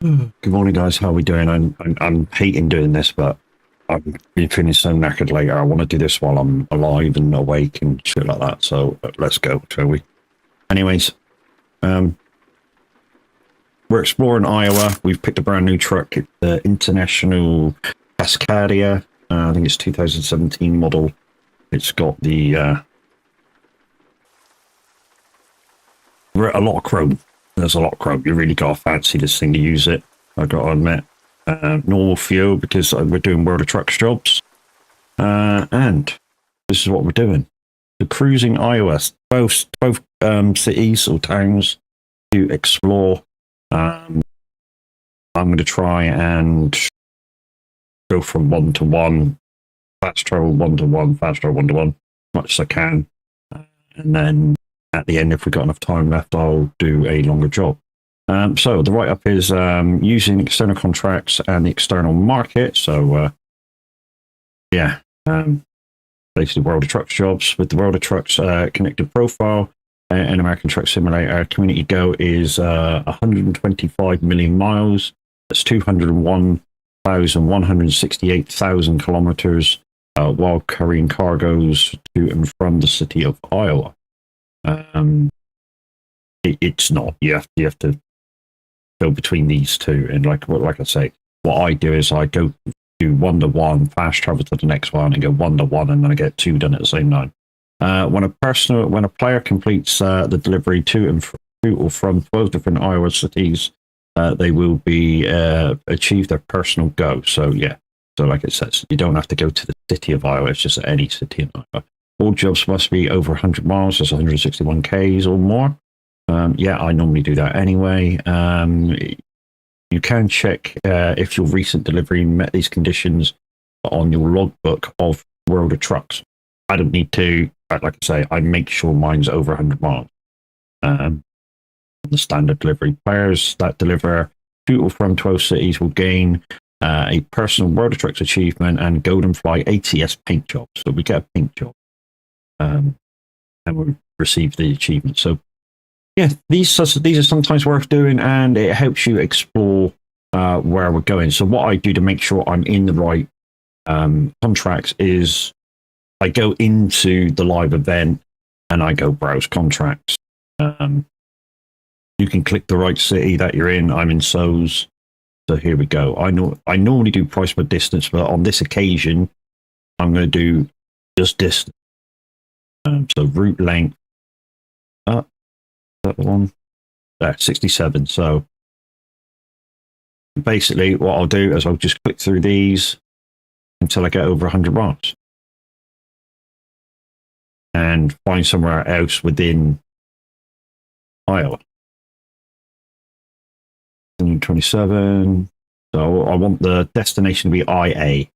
Good morning, guys. How are we doing? I'm hating doing this, but I've been feeling so knackered later. I want to do this while I'm alive and awake and shit like that. So let's go, shall we? Anyways, um, we're exploring Iowa. We've picked a brand new truck. It's the International Cascadia. I think it's 2017 model. It's got the a lot of chrome. There's a lot of chrome. You really got to fancy this thing to use it. I got to admit. Normal fuel because we're doing World of Trucks jobs. And this is what we're doing. So cruising Iowa, both cities or towns to explore. I'm going to try and go from 1-to-1, fast travel 1-to-1, fast travel 1-to-1, as much as I can. And then at the end, if we've got enough time left, I'll do a longer job. So the write-up is using external contracts and the external market. So, basically World of Trucks jobs. With the World of Trucks connected profile and American Truck Simulator, community go is 125 million miles. That's 201,168,000 kilometers while carrying cargoes to and from the city of Iowa. It's not. You have to go between these two, and like I say, what I do is I go do 1-to-1, fast travel to the next one, and go 1-to-1, and then I get 2 done at the same time. When a player completes the delivery to or from 12 different Iowa cities, they will be achieve their personal go. So yeah, so like it says, you don't have to go to the city of Iowa; it's just any city in Iowa. All jobs must be over 100 miles, that's 161 k's or more. I normally do that anyway. You can check if your recent delivery met these conditions on your logbook of World of Trucks. I don't need to, like I say, I make sure mine's over 100 miles. The standard delivery players that deliver to or from 12 cities will gain a personal World of Trucks achievement and Golden Fly ATS paint job. So we get a paint job and we receive the achievement. So yeah, these are sometimes worth doing, and it helps you explore where we're going. So what I do to make sure I'm in the right contracts is I go into the live event and I go browse contracts. You can click the right city that you're in. I'm in SOS. So here we go. I normally do price per distance, but on this occasion, I'm going to do just distance. So route length. That the one? There, 67. So basically what I'll do is I'll just click through these until I get over 100 miles and find somewhere else within Iowa. 27. So I want the destination to be IA.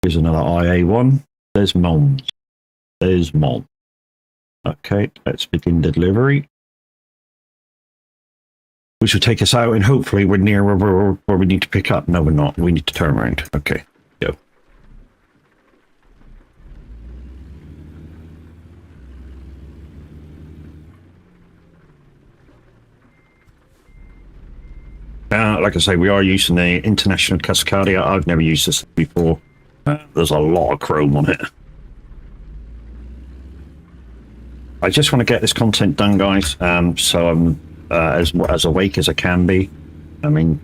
Here's another IA one. There's Mons. There's Mons. Okay, let's begin the delivery. Which will take us out, and hopefully we're near where we need to pick up. No, we're not. We need to turn around. Okay, go. Like I say, we are using the International Cascadia. I've never used this before. There's a lot of chrome on it. I just want to get this content done, guys, so I'm as awake as I can be. I mean,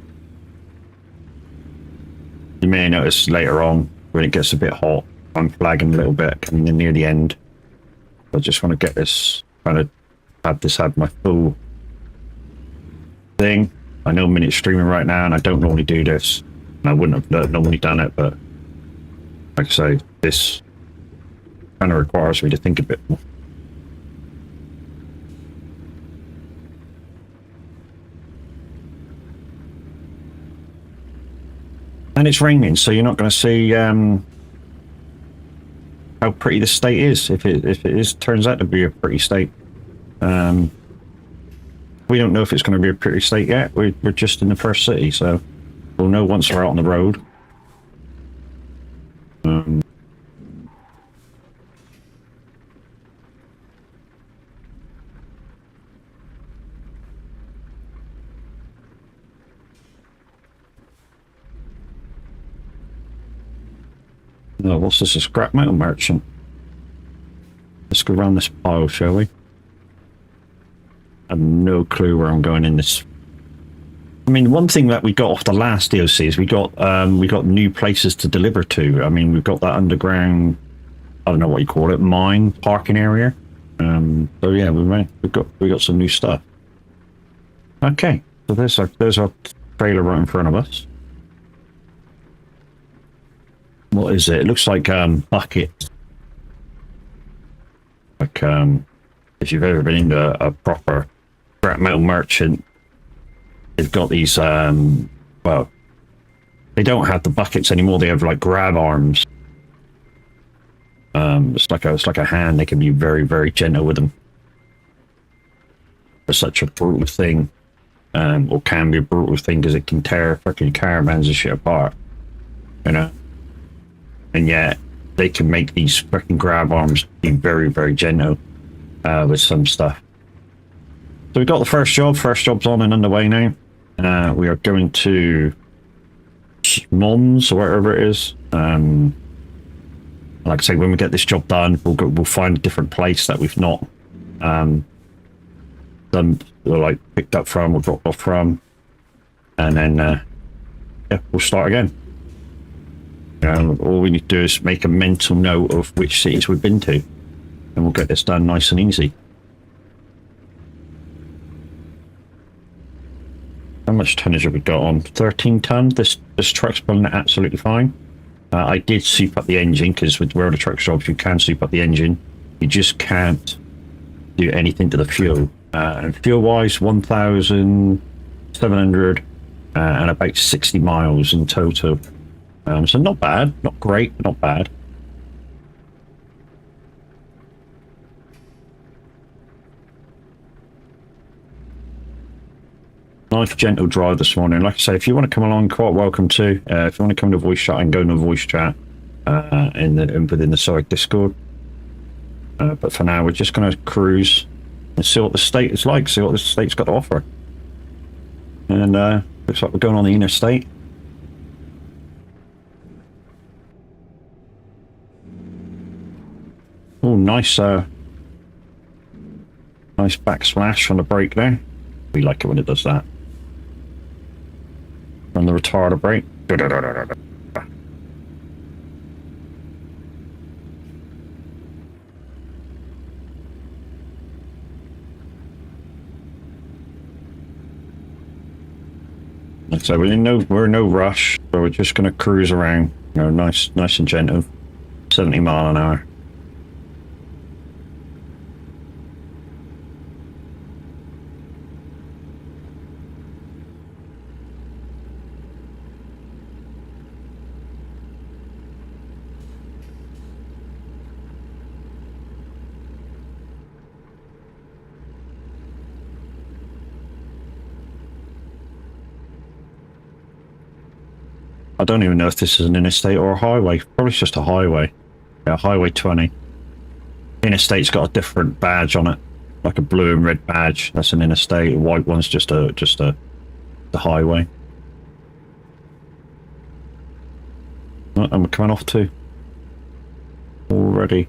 you may notice later on when it gets a bit hot, I'm flagging a little bit coming in near the end. I just want to get this, kind of have my full thing. I know I'm in it streaming right now, and I don't normally do this, and I wouldn't have normally done it, but like I say, this kind of requires me to think a bit more. And it's raining, so you're not going to see how pretty the state is. If it turns out to be a pretty state, we don't know if it's going to be a pretty state yet. We're just in the first city, so we'll know once we're out on the road. Like Oh, what's this? A scrap metal merchant. Let's go around this pile, shall we? I have no clue where I'm going in this. I mean, one thing that we got off the last DOC is we got new places to deliver to. I mean, we've got that underground, I don't know what you call it, mine parking area. So yeah, we got some new stuff. Okay, so there's our trailer right in front of us. What is it? It looks like buckets. Like if you've ever been into a proper scrap metal merchant, they've got these well, they don't have the buckets anymore. They have like grab arms. It's like a hand. They can be very, very gentle with them. It's such a brutal thing, or can be a brutal thing because it can tear fucking caravans and shit apart, you know. And yet they can make these fucking grab arms be very, very gentle with some stuff. So we got the first job. First job's on and underway now. We are going to Mons or wherever it is. Like I say, when we get this job done, we'll find a different place that we've not done, or like picked up from or dropped off from, and then yeah, we'll start again. All we need to do is make a mental note of which cities we've been to, and we'll get this done nice and easy. How much tonnage have we got on? 13 ton. This truck's pulling it absolutely fine. I did soup up the engine because with where the truck jobs, you can soup up the engine. You just can't do anything to the fuel. And fuel-wise, 1,700 and about 60 miles in total. So not bad, not great, but not bad. Nice gentle drive this morning. Like I say, if you want to come along, quite welcome to. If you want to come to voice chat, and go to voice chat within the Sorry Discord. But for now, we're just going to cruise and see what the state is like, see what the state's got to offer. And looks like we're going on the interstate. Oh, nice nice backsplash on the brake there. We like it when it does that. On the retarder brake. So we're in no rush, so we're just going to cruise around, you know, nice and gentle, 70 mile an hour. I don't even know if this is an interstate or a highway. Probably just a highway. Yeah, Highway 20. Interstate's got a different badge on it, like a blue and red badge. That's an interstate. A white one's just a highway. Oh, and we're coming off too. Already.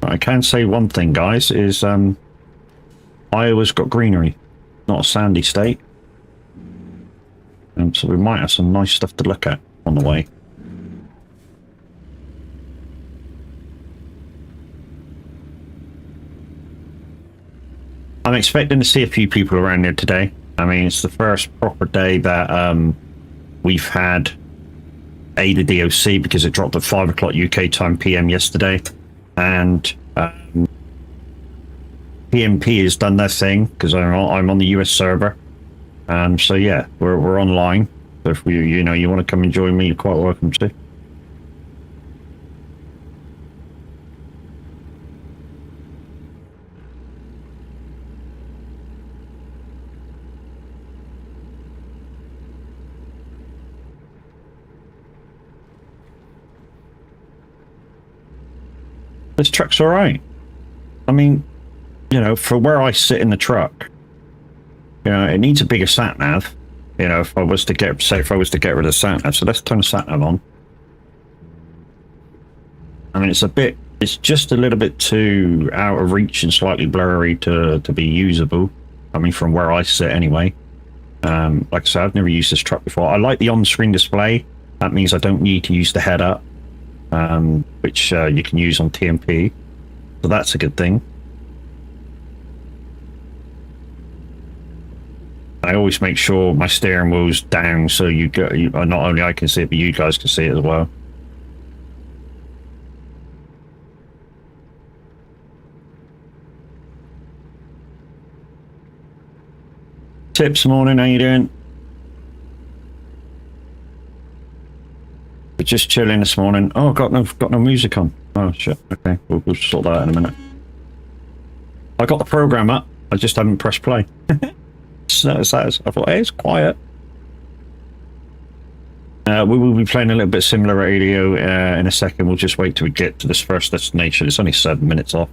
I can say one thing, guys, is Iowa's got greenery, not a sandy state. So we might have some nice stuff to look at on the way. I'm expecting to see a few people around here today. I mean, it's the first proper day that we've had the DOC, because it dropped at 5 o'clock UK time PM yesterday, and PMP has done their thing because I'm on the US server. So yeah, we're online. So if you want to come and join me, you're quite welcome to. This truck's all right. I mean, you know, for where I sit in the truck, you know, it needs a bigger sat nav, You know, if I was to get, say, if I was to get rid of sat nav, so let's turn sat nav on. I mean, it's just a little bit too out of reach and slightly blurry to be usable. I mean, from where I sit anyway. Like I said, I've never used this truck before. I like the on-screen display. That means I don't need to use the head-up, which you can use on TMP. So that's a good thing. I always make sure my steering wheel's down so not only I can see it, but you guys can see it as well. Tips, morning, how you doing? We're just chilling this morning. Oh, got no music on. Oh shit. Okay, we'll sort that out in a minute. I got the program up. I just haven't pressed play. So I thought, hey, it's quiet. We will be playing a little bit similar radio in a second. We'll just wait till we get to this first destination. It's only 7 minutes off.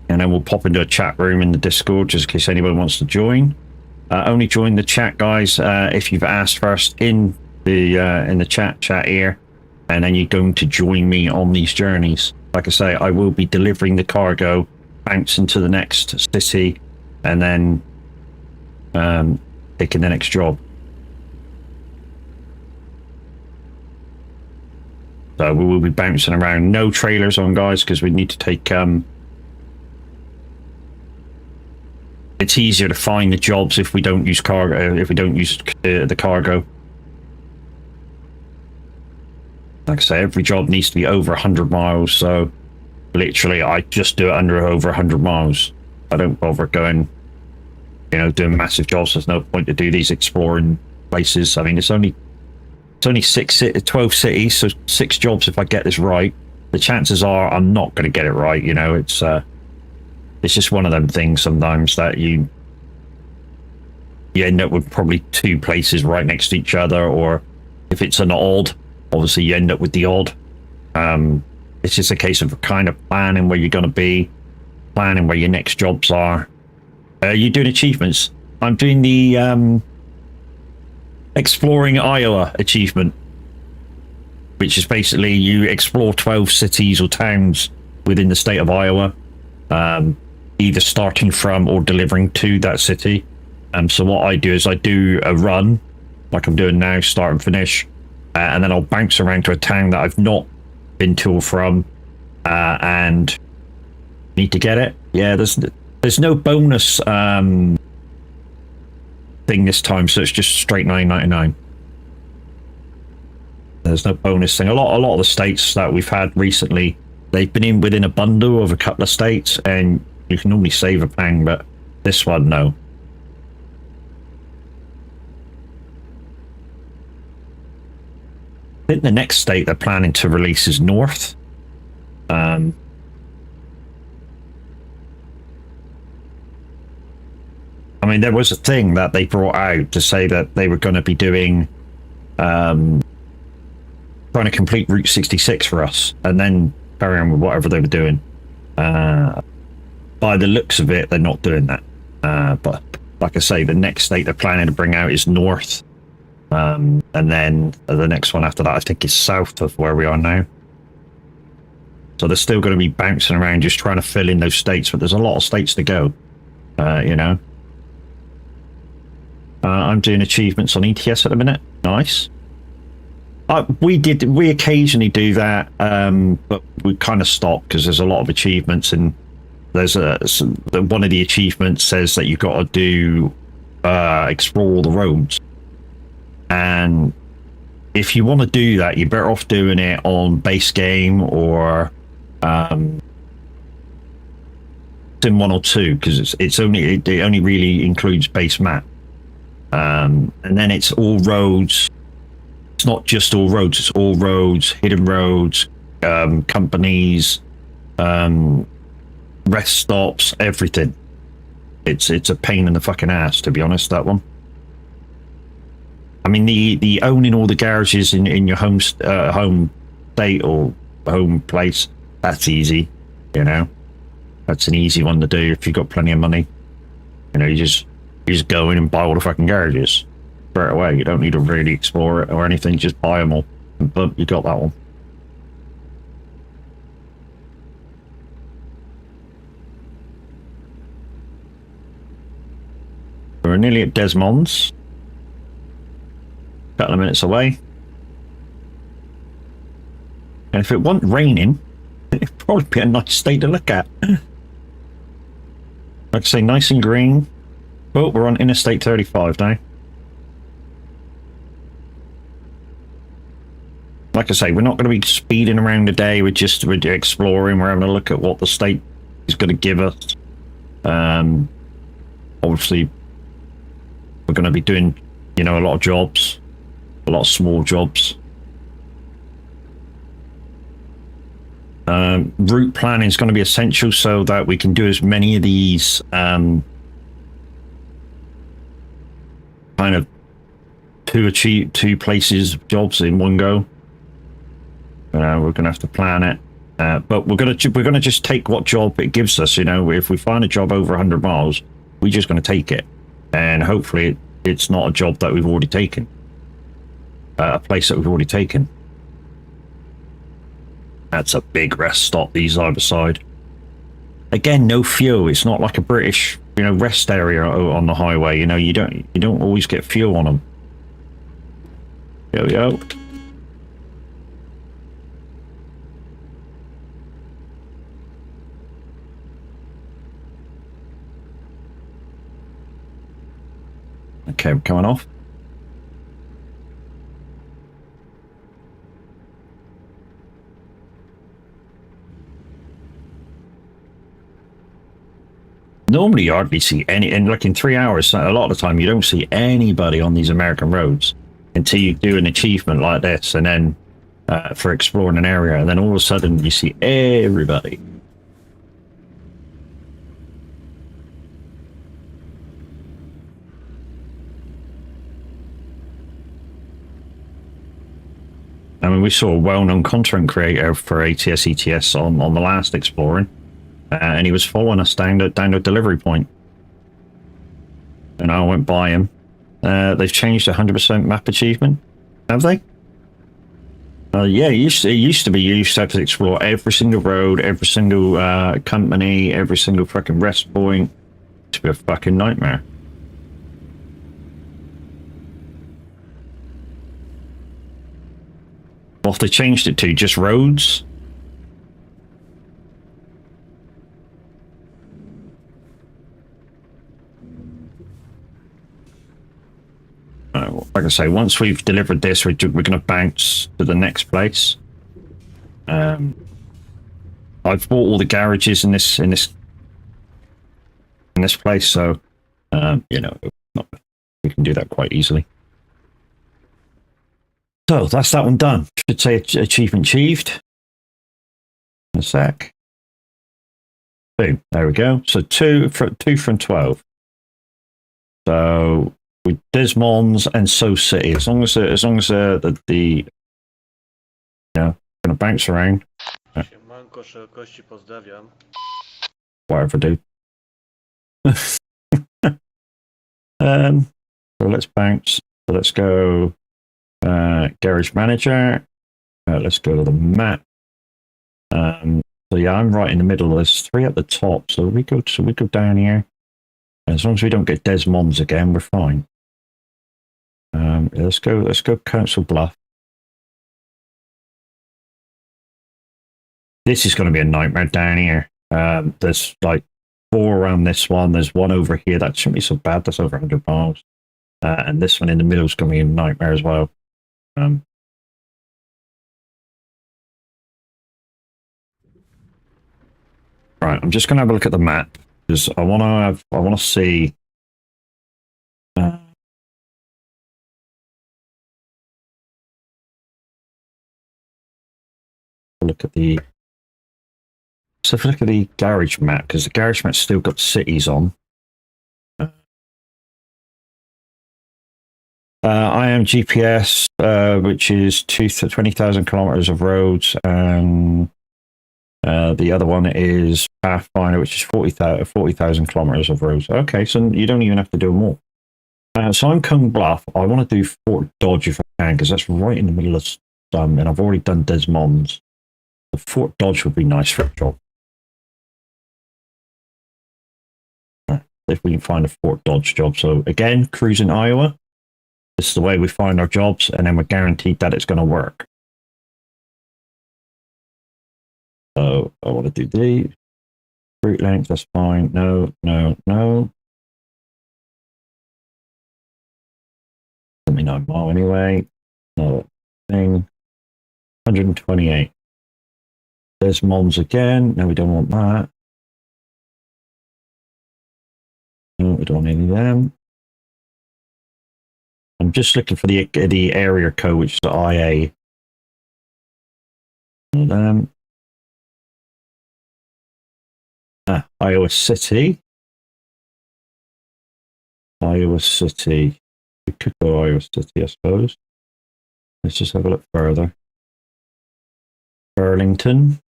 And then we'll pop into a chat room in the Discord just in case anyone wants to join. Only join the chat, guys, if you've asked first in the chat here, and then you're going to join me on these journeys. Like I say, I will be delivering the cargo, bouncing to the next city, and then taking the next job. So we will be bouncing around. No trailers on, guys, because we need to take it's easier to find the jobs if we don't use cargo, if we don't use the cargo. Like I say, every job needs to be over 100 miles, so literally I just do it over 100 miles. I don't bother going, you know, doing massive jobs. There's no point to do these exploring places. I mean, it's only 12 cities, so 6 jobs if I get this right. The chances are I'm not going to get it right, you know. It's just one of them things sometimes that you end up with probably 2 places right next to each other, or if it's an odd, obviously you end up with the odd. It's just a case of kind of planning where you're going to be, planning where your next jobs are. You're doing achievements. I'm doing the Exploring Iowa achievement, which is basically you explore 12 cities or towns within the state of Iowa. Either starting from or delivering to that city. So what I do is I do a run, like I'm doing now, start and finish, and then I'll bounce around to a town that I've not been to or from, and need to get it. Yeah, there's no bonus thing this time, so it's just straight $9.99. There's no bonus thing. A lot of the states that we've had recently, they've been within a bundle of a couple of states, and you can normally save £1, but this one, no. I think the next state they're planning to release is North. I mean, there was a thing that they brought out to say that they were going to be doing, trying to complete Route 66 for us, and then carry on with whatever they were doing. By the looks of it, they're not doing that. But like I say, the next state they're planning to bring out is North. And then the next one after that, I think, is south of where we are now. So they're still going to be bouncing around just trying to fill in those states, but there's a lot of states to go, you know. I'm doing achievements on ETS at the minute. Nice. We occasionally do that, but we kind of stopped because there's a lot of achievements, and there's one of the achievements says that you've got to do explore all the roads, and if you want to do that, you're better off doing it on base game or Sim 1 or 2, because it only really includes base map, and then it's all roads. It's not just all roads, it's all roads, hidden roads, companies, rest stops, everything. It's a pain in the fucking ass, to be honest, that one. I mean, the owning all the garages in your home state or home place, that's easy, you know. That's an easy one to do if you've got plenty of money. You know, you just You just go in and buy all the fucking garages straight away. You don't need to really explore it or anything. Just buy them all. But you got that one. We're nearly at Desmond's. A couple of minutes away. And if it wasn't raining, it'd probably be a nice state to look at. Like I say, nice and green. Oh, we're on Interstate 35 now. Like I say, we're not going to be speeding around today. We're exploring. We're having a look at what the state is going to give us. Obviously, we're going to be doing, you know, a lot of jobs, a lot of small jobs. Route planning is going to be essential so that we can do as many of these kind of two places jobs in one go. We're going to have to plan it, but we're going to just take what job it gives us. You know, if we find a job over 100 miles, we're just going to take it, and hopefully it's not a job that we've already taken, a place that we've already taken. That's a big rest stop, these either side. Again, no fuel. It's not like a British, you know, rest area on the highway. You know, you don't always get fuel on them. Here we go. Okay, we're coming off. Normally you hardly see any, and like in 3 hours, a lot of the time you don't see anybody on these American roads until you do an achievement like this, and then for exploring an area, and then all of a sudden you see everybody. I mean, we saw a well-known content creator for ATS ETS on the last exploring. And he was following us down the delivery point. And I went by him. They've changed 100% map achievement, have they? Yeah, it used to be you used to have to explore every single road, every single company, every single fucking rest point. It's be a fucking nightmare. Well, if they changed it to just roads. Like I say, once we've delivered this, we're going to bounce to the next place. I've bought all the garages in this place, so you know, we can do that quite easily. So that's that one done. Should say achievement achieved. In a sec. Boom. There we go. So 2 from 12. So with Desmonds and So City, as long as the you know, gonna bounce around. Siemanko, szerokości pozdrawiam. Whatever, dude. So let's bounce. So let's go garage manager. Let's go to the map. So yeah, I'm right in the middle. There's 3 at the top. So we go down here. As long as we don't get Desmonds again, we're fine. Let's go Council Bluff. This is going to be a nightmare down here. There's like 4 around this one. There's 1 over here. That shouldn't be so bad. That's over 100 miles. And this one in the middle is going to be a nightmare as well. Right, I'm just going to have a look at the map because I want to see. Look at the. So if we look at the garage map, because the garage map's still got cities on. I am GPS, which is 20,000 kilometers of roads, and The other one is Pathfinder, which is 40,000 kilometers of roads. Okay, so you don't even have to do them all. So I'm Kung Bluff. I want to do Fort Dodge if I can, because that's right in the middle of some, and I've already done Desmond's. The Fort Dodge would be nice for a job. If we can find a Fort Dodge job. So again, cruising Iowa. This is the way we find our jobs, and then we're guaranteed that it's going to work. So I want to do the route length. That's fine. No, no, no. 79 mile anyway. No thing. 128. There's Mons again. No, we don't want that. No, we don't want any of them. I'm just looking for the area code, which is IA. One of them. Iowa City. Iowa City. We could go Iowa City, I suppose. Let's just have a look further. Burlington.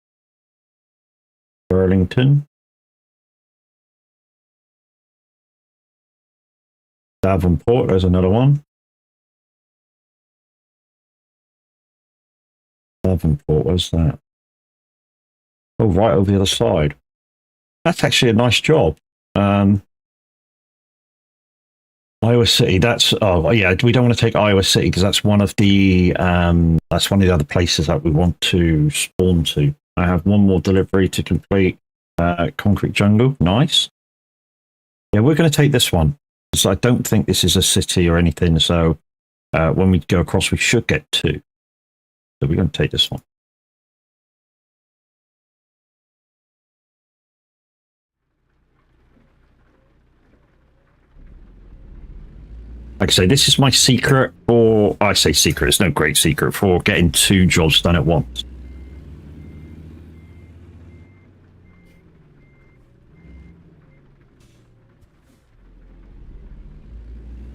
Burlington. Davenport, there's another one. Davenport, where's that? Oh, right over the other side. That's actually a nice job. Iowa City, that's, oh yeah, we don't want to take Iowa City because that's one of the other places that we want to spawn to. I have one more delivery to complete. Concrete Jungle, nice. Yeah, we're going to take this one. So I don't think this is a city or anything, so when we go across, we should get two. So we're going to take this one. Like I say, this is my secret, or I say secret, it's no great secret, for getting two jobs done at once.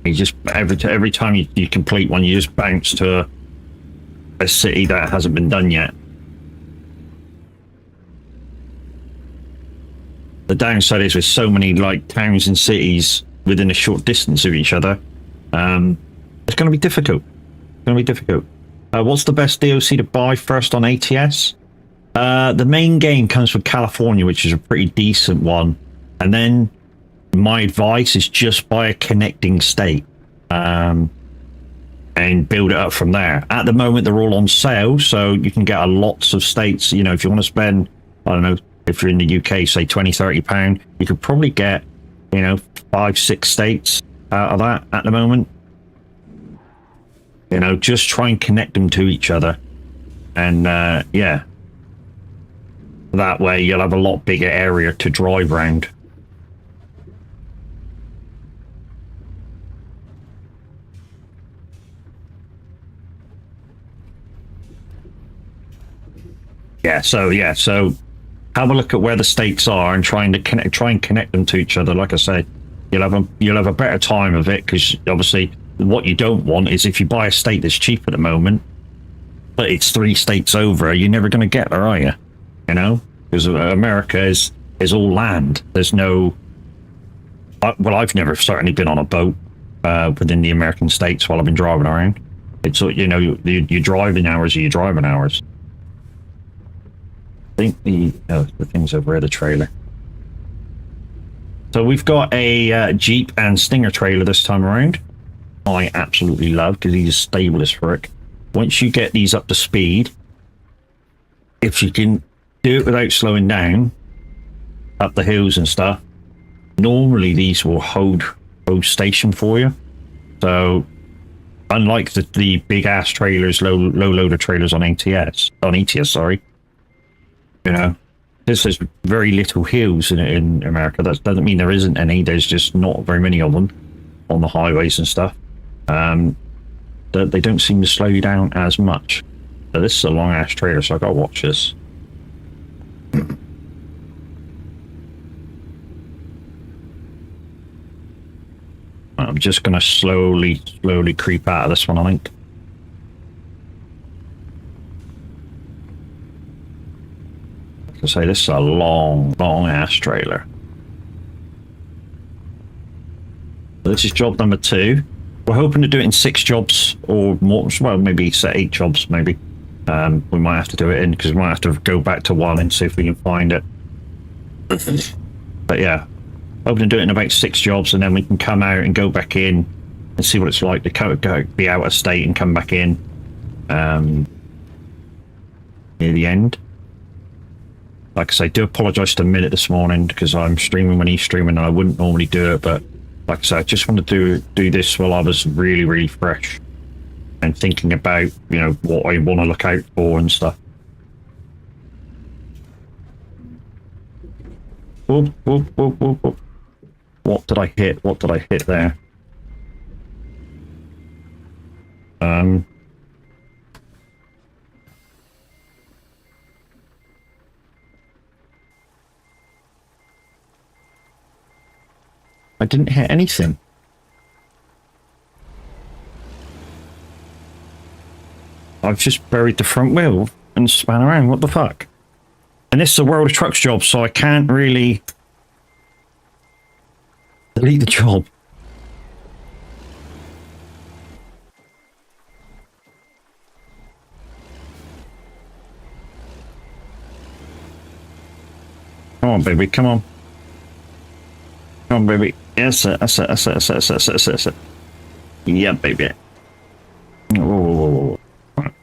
You just, every time you complete one, you just bounce to a city that hasn't been done yet. The downside is with so many like towns and cities within a short distance of each other, it's going to be difficult. It's going to be difficult. What's the best DOC to buy first on ATS? The main game comes from California, which is a pretty decent one. And then my advice is just buy a connecting state and build it up from there. At the moment, they're all on sale, so you can get lots of states. You know, if you want to spend, I don't know, if you're in the UK, say £20-30, you could probably get, you know, 5-6 states out of that at the moment. You know, just try and connect them to each other. And yeah, that way you'll have a lot bigger area to drive around. Yeah, so have a look at where the states are and try and connect them to each other. Like I say, you'll have a better time of it, because obviously what you don't want is if you buy a state that's cheap at the moment, but it's 3 states over, you're never going to get there, are you? You know, because America is all land. There's no. Well, I've never certainly been on a boat within the American states while I've been driving around. It's, you know, your driving hours are your driving hours. I think the thing's over here, the trailer. So we've got a Jeep and Stinger trailer this time around. I absolutely love, because he's stable as frick. Once you get these up to speed, if you can do it without slowing down up the hills and stuff, normally these will hold station for you. So unlike the big ass trailers, low loader trailers on ETS, sorry. You know, there's very little hills in America. That doesn't mean there isn't any. There's just not very many of them on the highways and stuff. They don't seem to slow you down as much. But this is a long ass trailer, so I gotta watch this. I'm just gonna slowly creep out of this one, I think. To say this is a long, long ass trailer. This is job number 2. We're hoping to do it in 6 jobs or more. Well, maybe say 8 jobs, maybe. We might have to do it in because we might have to go back to 1 and see if we can find it. But yeah, hoping to do it in about 6 jobs, and then we can come out and go back in and see what it's like to be out of state and come back in near the end. Like I say, do apologise to Minute this morning because I'm streaming when he's streaming and I wouldn't normally do it, but like I said, I just want to do this while I was really, really fresh and thinking about, you know, what I want to look out for and stuff. Whoop, whoop, whoop, whoop, whoop. What did I hit? What did I hit there? I didn't hit anything. I've just buried the front wheel and span around. What the fuck? And this is a World of Trucks job, so I can't really delete the job. Come on, baby, come on. Come on, baby. Yes, that's it. Yeah, baby. Whoa. Right.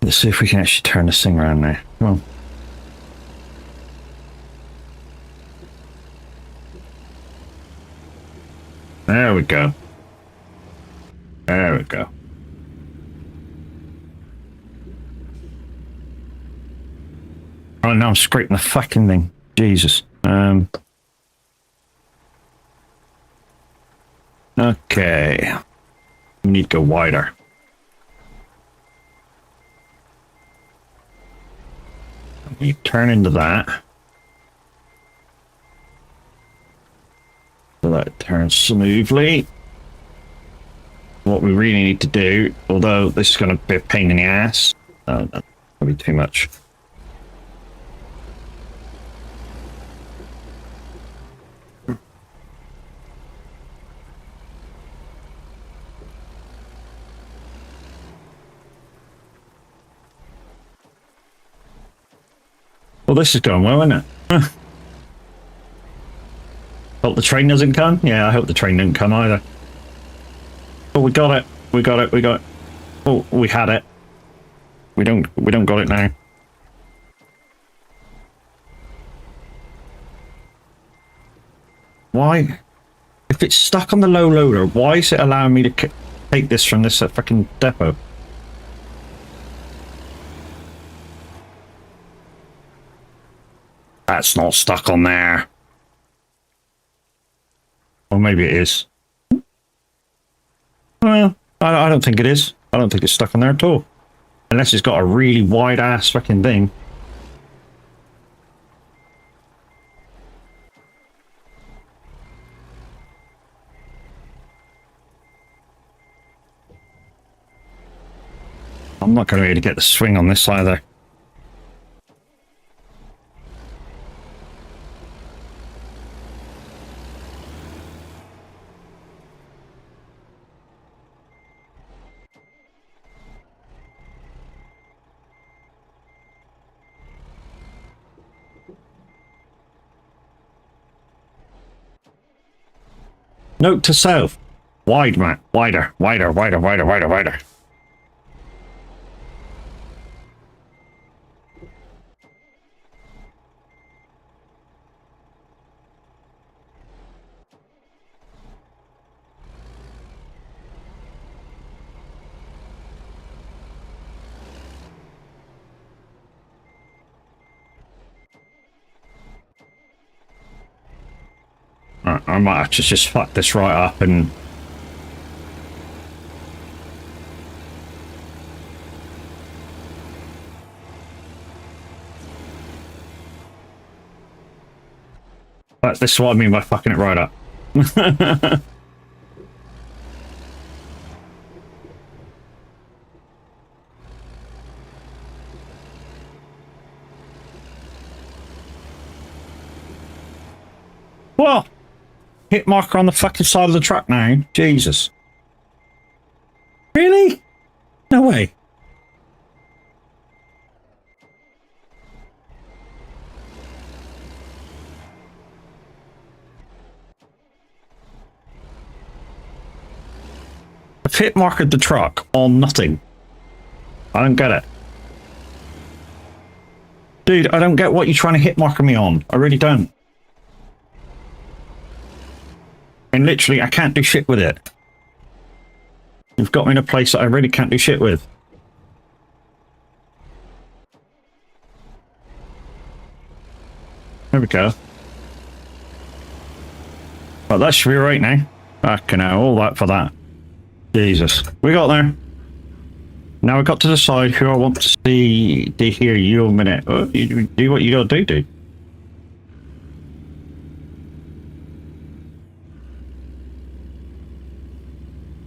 Let's see if we can actually turn this thing around now. Come on. There we go. There we go. Oh, now I'm scraping the fucking thing. Jesus. Okay. We need to go wider. We turn into that. So that it turns smoothly. What we really need to do, although this is going to be a pain in the ass, that's probably too much. Well, this is going well, isn't it? Huh. Hope the train doesn't come. Yeah, I hope the train didn't come either. Oh, we got it. We got it. We got it. Oh, we had it. We don't got it now. Why? If it's stuck on the low loader, why is it allowing me to take this from this fucking depot? That's not stuck on there. Or maybe it is. Well, I don't think it is. I don't think it's stuck on there at all. Unless it's got a really wide ass fucking thing. I'm not going to be able to get the swing on this either. Note to self. Wide, Matt. Wider. Wider. I might have to just fuck this right up and... This is what I mean by fucking it right up. What? Hit marker on the fucking side of the truck now? Jesus. Really? No way. I've hit marked the truck on nothing. I don't get it. Dude, I don't get what you're trying to hit marker me on. I really don't. And literally, I can't do shit with it. You've got me in a place that I really can't do shit with. There we go. Well, that should be right now. Fucking hell, all that for that. Jesus. We got there. Now I got to decide who I want to see, to hear you a minute. You do what you gotta do, dude.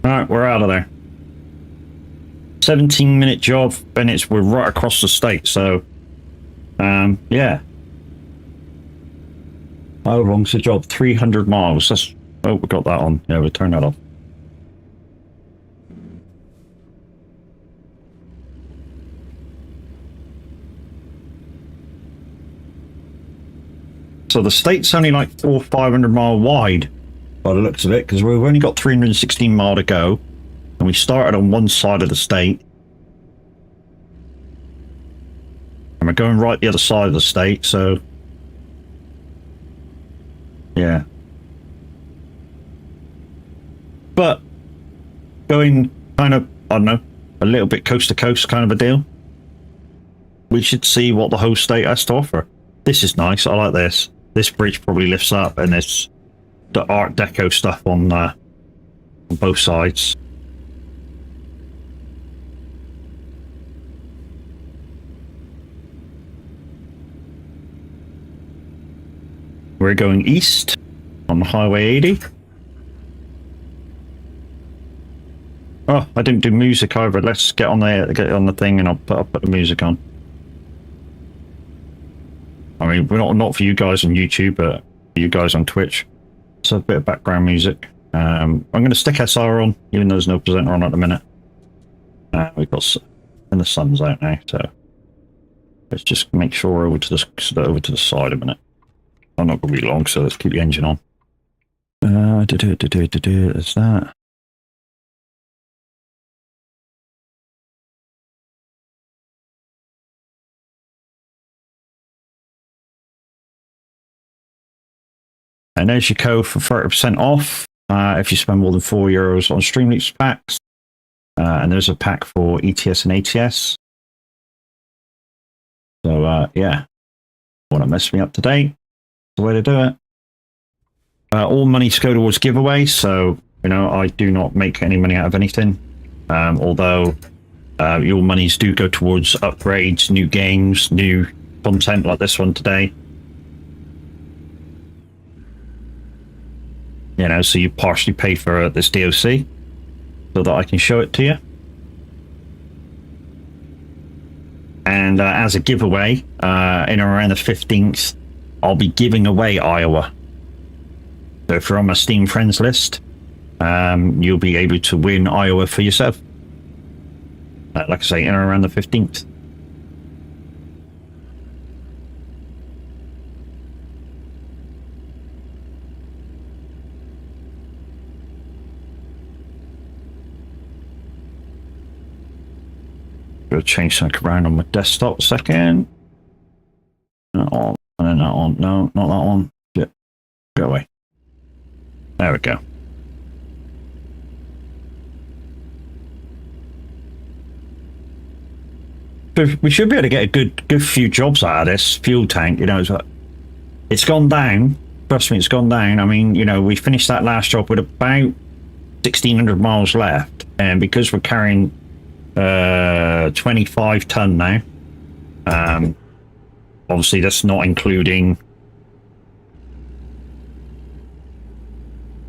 Alright, we're out of there. 17-minute job, and we're right across the state, so yeah. How long's the job? 300 miles. That's, oh, we got that on. Yeah, we turn that off. So the state's only like 400 or 500 mile wide by the looks of it, because we've only got 316 mile to go, and we started on one side of the state, and we're going right the other side of the state. So yeah, but going kind of, I don't know, a little bit coast to coast kind of a deal. We should see what the whole state has to offer. This is nice. I like this. This bridge probably lifts up, and there's the Art Deco stuff on both sides. We're going east on Highway 80. Oh, I didn't do music either. Let's get on the thing, and I'll put the music on. I mean, we're not for you guys on YouTube, but for you guys on Twitch. So a bit of background music. I'm going to stick SR on, even though there's no presenter on at the minute. We've got, and the sun's out now, so let's just make sure we're over to the side a minute. I'm not going to be long, so let's keep the engine on. There's that. And there's your code for 30% off if you spend more than €4 on Streamloops packs. And there's a pack for ETS and ATS. So yeah, want to mess me up today? The way to do it. All monies go towards giveaways, so you know I do not make any money out of anything. Although your monies do go towards upgrades, new games, new content like this one today. You know, so you partially pay for this DLC so that I can show it to you. And as a giveaway, in and around the 15th, I'll be giving away Iowa. So if you're on my Steam friends list, you'll be able to win Iowa for yourself. Like I say, in and around the 15th. Gotta change something around on my desktop a second. That on, and then that one. No, not that one. Shit. Go away. There we go. So we should be able to get a good few jobs out of this fuel tank. You know, it's gone down. Trust me, it's gone down. I mean, you know, we finished that last job with about 1,600 miles left, and because we're carrying 25 ton now, obviously that's not including,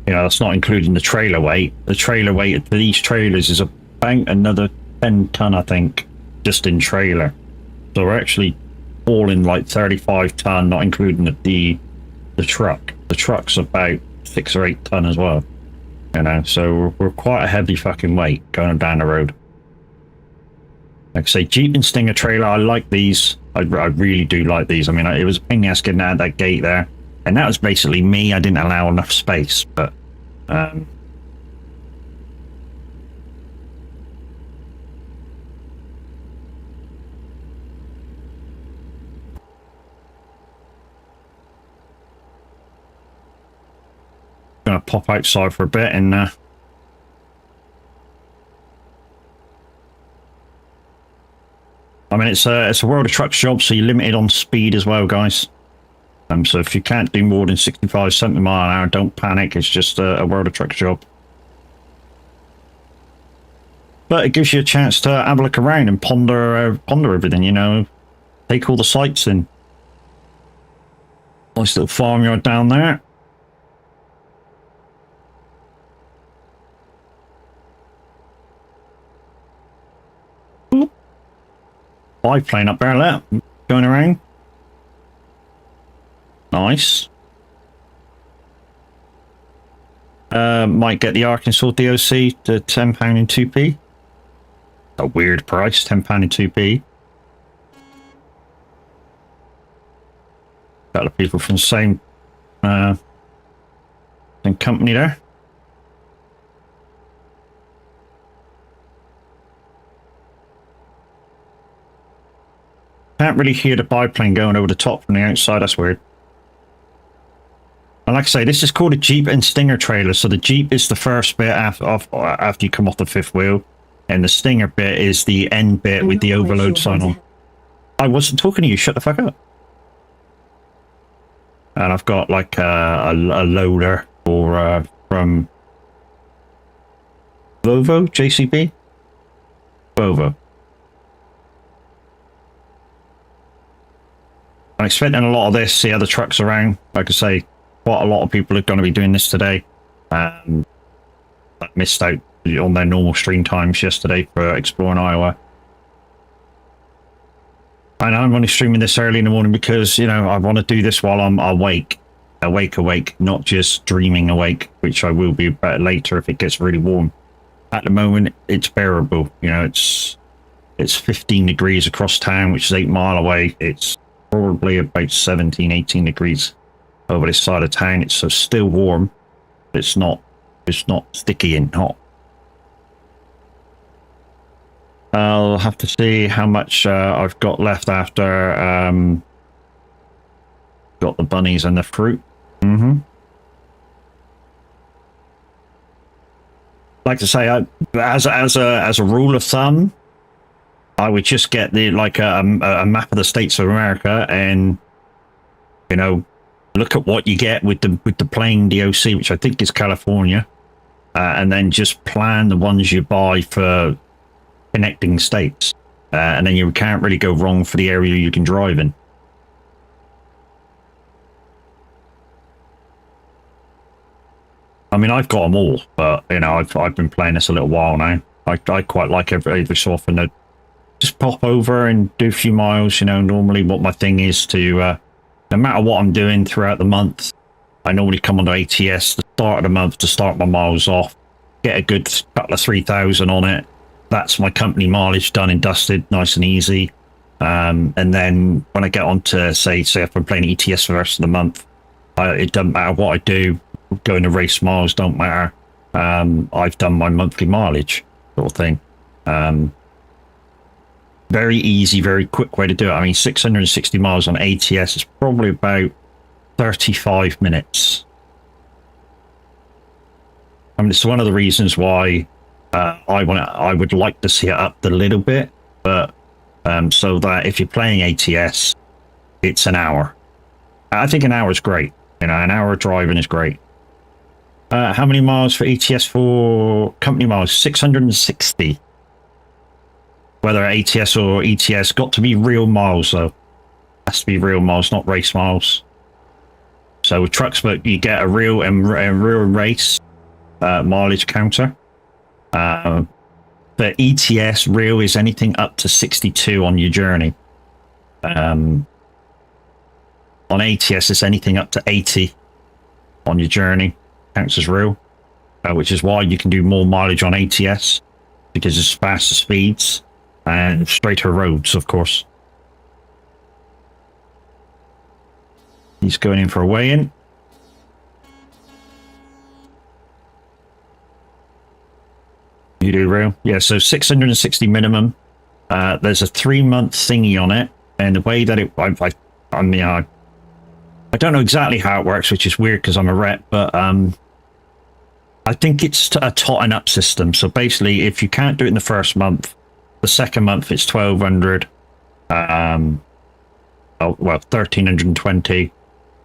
you know, that's not including the trailer weight. The trailer weight for these trailers is about another 10 ton, I think, just in trailer. So we're actually all in like 35 ton, not including the truck. The truck's about 6 or 8 ton as well. You know, so we're quite a heavy fucking weight going down the road. Like I say, Jeep and Stinger trailer, I like these. I really do like these. I mean, it was a pain in the ass getting out that gate there. And that was basically me. I didn't allow enough space, but... gonna pop outside for a bit and... I mean, it's a World of Trucks job, so you're limited on speed as well, guys. So if you can't do more than 65, 70 mile an hour, don't panic. It's just a World of Trucks job. But it gives you a chance to have a look around and ponder everything, you know. Take all the sights in. Nice little farmyard down there. Biplane up there, look, going around. Nice. Might get the Arkansas DOC to £10 and 2p. A weird price, £10 and 2p. Couple of people from the same company there. Can't really hear the biplane going over the top from the outside. That's weird. And like I say, this is called a Jeep and Stinger trailer. So the Jeep is the first bit after you come off the fifth wheel, and the Stinger bit is the end bit with the overload sign on. I wasn't talking to you. Shut the fuck up. And I've got like a loader or from Volvo, JCB, Volvo. I'm expecting a lot of this, see other trucks around. Like I say, quite a lot of people are going to be doing this today. I missed out on their normal stream times yesterday for Exploring Iowa. And I'm only streaming this early in the morning because, you know, I want to do this while I'm awake, not just dreaming awake, which I will be better later if it gets really warm. At the moment, it's bearable. You know, it's 15 degrees across town, which is 8 miles away. It's probably about 17, 18 degrees over this side of town. It's so still warm. It's not sticky and hot. I'll have to see how much I've got left after got the bunnies and the fruit. Like to say, as a rule of thumb, I would just get the a map of the states of America and, you know, look at what you get with the plain DOC, which I think is California, and then just plan the ones you buy for connecting states, and then you can't really go wrong for the area you can drive in. I mean, I've got them all, but you know, I've been playing this a little while now. I quite like every so often to just pop over and do a few miles. You know, normally what my thing is to, no matter what I'm doing throughout the month, I normally come onto ATS the start of the month to start my miles off, get a good couple of 3,000 on it. That's my company mileage done and dusted, nice and easy. And then when I get on to say if I'm playing ETS for the rest of the month, it doesn't matter what I do, going to race miles don't matter. I've done my monthly mileage sort of thing. Very easy, very quick way to do it. I mean, 660 miles on ATS is probably about 35 minutes. I mean, it's one of the reasons why I would like to see it up a little bit, but so that if you're playing ATS, it's an hour. I think an hour is great. You know, an hour of driving is great. How many miles for ETS for company miles? 660. Whether ATS or ETS, got to be real miles though. Has to be real miles, not race miles. So with trucks, but you get a real and real race mileage counter. For ETS, real is anything up to 62 on your journey. On ATS, it's anything up to 80. on your journey. Counts as real, which is why you can do more mileage on ATS, because it's faster speeds and straighter roads, of course. He's going in for a weigh-in. You do real? Yeah, so 660 minimum. There's a 3-month thingy on it, and the way that it, I mean, I don't know exactly how it works, which is weird because I'm a rep, but I think it's a totting up system. So basically, if you can't do it in the first month, the second month it's 1200, well 1320,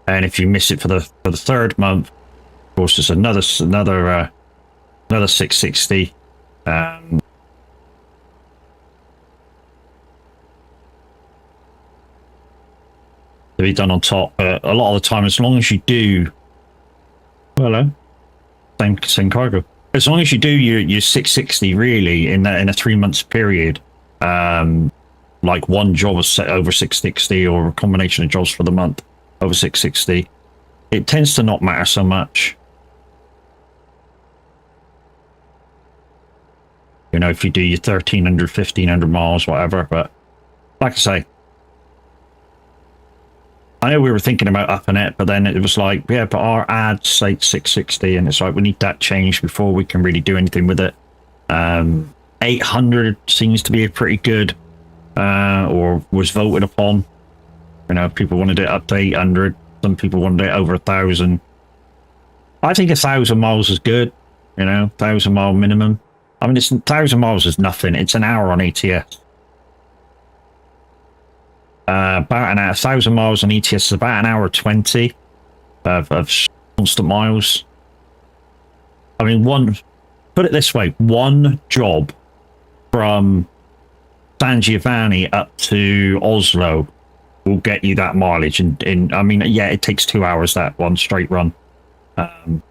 and if you miss it for the third month, of course, it's another 660. To be done on top, but a lot of the time, as long as you do, well, hello, same cargo. As long as you do your 660 really in a 3 months period, like one job is set over 660 or a combination of jobs for the month over 660, it tends to not matter so much. You know, if you do your 1300, 1500 miles, whatever. But like I say, I know we were thinking about upping it, but then it was like, yeah, but our ads say 660, and it's like, we need that changed before we can really do anything with it. 800 seems to be a pretty good, or was voted upon. You know, people wanted it up to 800. Some people wanted it over 1,000. I think 1,000 miles is good. You know, 1,000 mile minimum. I mean, 1,000 miles is nothing. It's an hour on ATS. About 1,000 miles on ETS is about an hour 20 of constant miles. I mean, put it this way, one job from San Giovanni up to Oslo will get you that mileage. And I mean, yeah, it takes 2 hours, that one straight run. Or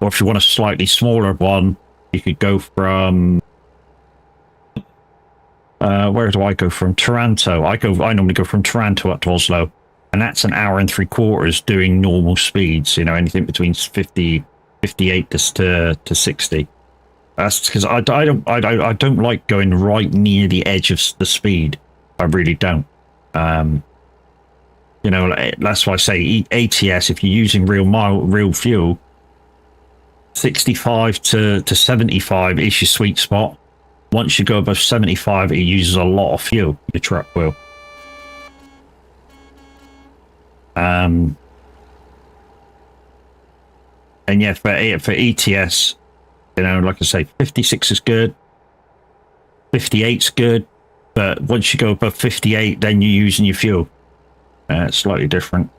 if you want a slightly smaller one, you could go from where do I go from? Taranto. I normally go from Taranto up to Oslo, and that's an hour and 3/4 doing normal speeds. You know, anything between 58 to 60. That's because I don't like going right near the edge of the speed. I really don't. You know, that's why I say ATS. If you're using real fuel, 65 to 75 is your sweet spot. Once you go above 75, it uses a lot of fuel, your truck will. And yeah, for ETS, you know, like I say, 56 is good, 58's good, but once you go above 58, then you're using your fuel. It's slightly different.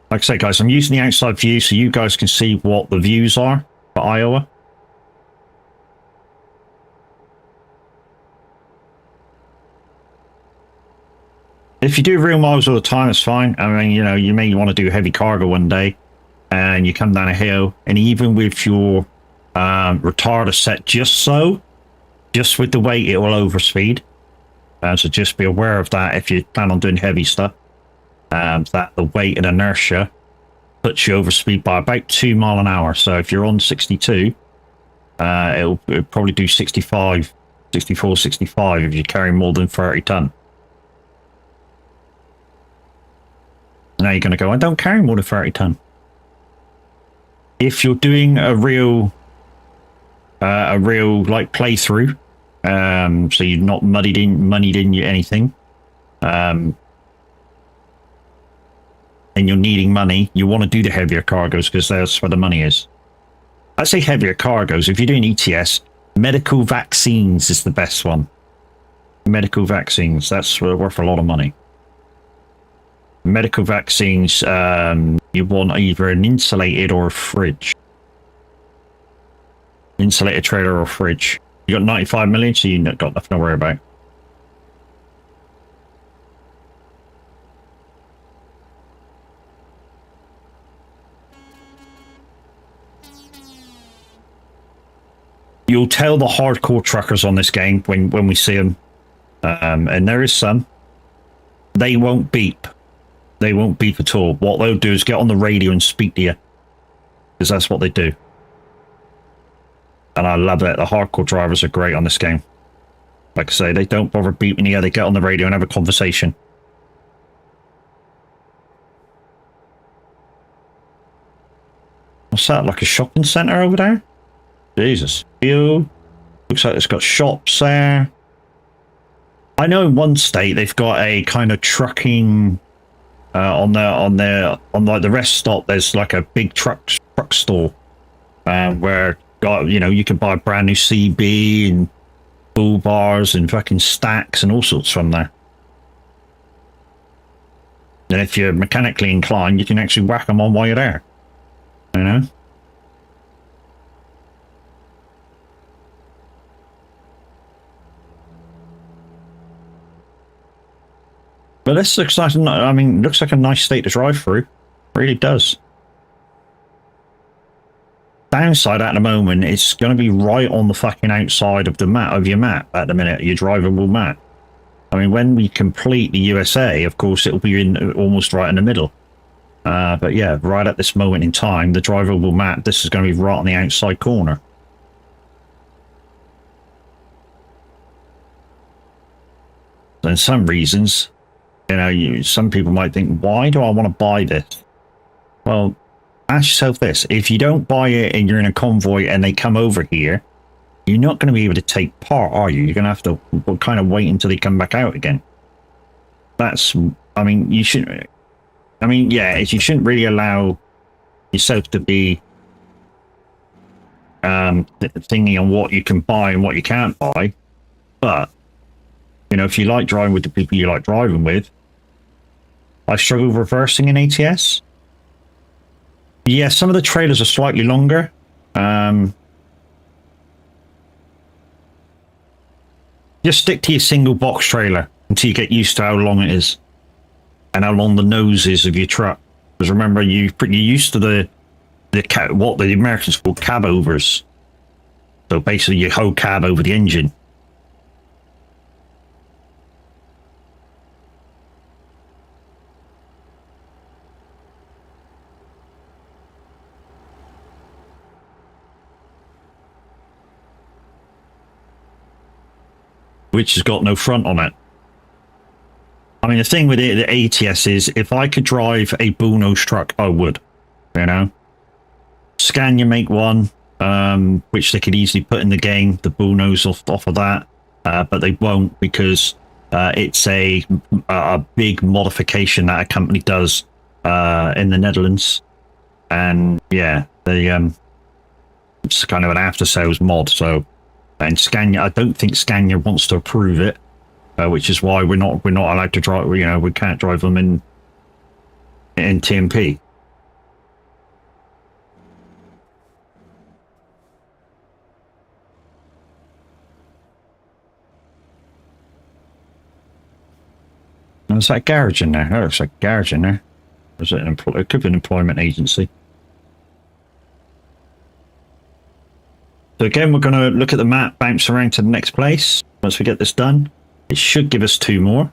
Like I say, guys, I'm using the outside view so you guys can see what the views are for Iowa. If you do real miles all the time, it's fine. I mean, you know, you may want to do heavy cargo one day and you come down a hill, and even with your retarder set just with the weight, it will overspeed. So just be aware of that if you plan on doing heavy stuff. That the weight and inertia puts you over speed by about 2 miles an hour. So if you're on 62, it'll probably do 64, 65 if you carry more than 30 ton. Now you're going to go, I don't carry more than 30 ton. If you're doing a real like playthrough, so you're not moneyed in anything, and you're needing money, you want to do the heavier cargoes because that's where the money is. I say heavier cargoes. If you're doing ETS, medical vaccines is the best one. Medical vaccines, that's worth a lot of money. Medical vaccines, you want either an insulated or a fridge. Insulated trailer or fridge. You got 95 million, so you got nothing to worry about. You'll tell the hardcore truckers on this game when we see them. And there is some. They won't beep. They won't beep at all. What they'll do is get on the radio and speak to you, because that's what they do. And I love it. The hardcore drivers are great on this game. Like I say, they don't bother beeping you. They get on the radio and have a conversation. What's that? Like a shopping centre over there? Jesus. Ew. Looks like it's got shops there. I know in one state they've got a kind of trucking on like the rest stop. There's like a big truck store where you can buy brand new CB and bull bars and fucking stacks and all sorts from there. And if you're mechanically inclined, you can actually whack them on while you're there. You know. But this looks like, I mean, looks like a nice state to drive through. It really does. Downside at the moment, it's going to be right on the fucking outside of the map, of your map at the minute, your drivable map. I mean, when we complete the USA, of course, it'll be in almost right in the middle. But yeah, right at this moment in time, the drivable map, this is going to be right on the outside corner. So in some reasons, some people might think, why do I want to buy this? Well, ask yourself this. If you don't buy it and you're in a convoy and they come over here, you're not going to be able to take part, are you? You're going to have to kind of wait until they come back out again. I mean, you shouldn't really allow yourself to be thinking on what you can buy and what you can't buy. But, if you like driving with the people you like driving with, I struggle reversing in ATS. Yeah, some of the trailers are slightly longer. Just stick to your single box trailer until you get used to how long it is and how long the nose is of your truck. Because remember, you're used to what the Americans call cab overs. So basically, your whole cab over the engine. Which has got no front on it. I mean, the thing with the ATS is, if I could drive a bullnose truck, I would. Scania make one, which they could easily put in the game, the bullnose off of that, but they won't because it's a big modification that a company does in the Netherlands, and yeah, it's kind of an after-sales mod. So. And Scania, I don't think Scania wants to approve it, which is why we're not allowed to drive. We can't drive them in TMP. There's that garage in there. Oh, there's a garage in there. Is it it could be an employment agency. So again, we're going to look at the map, bounce around to the next place. Once we get this done, it should give us 2 more.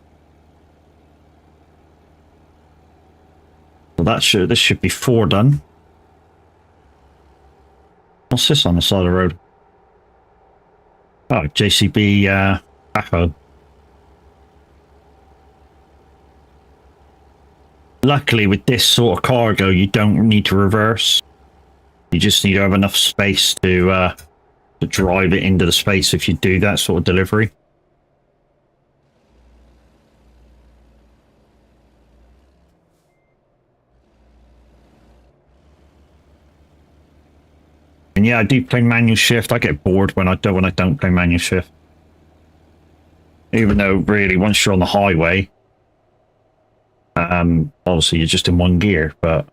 So this should be 4 done. What's this on the side of the road? Oh, JCB backhoe. Luckily, with this sort of cargo, you don't need to reverse. You just need to have enough space to drive it into the space if you do that sort of delivery. And yeah, I do play manual shift. I get bored when I don't play manual shift. Even though really, once you're on the highway, obviously you're just in one gear. But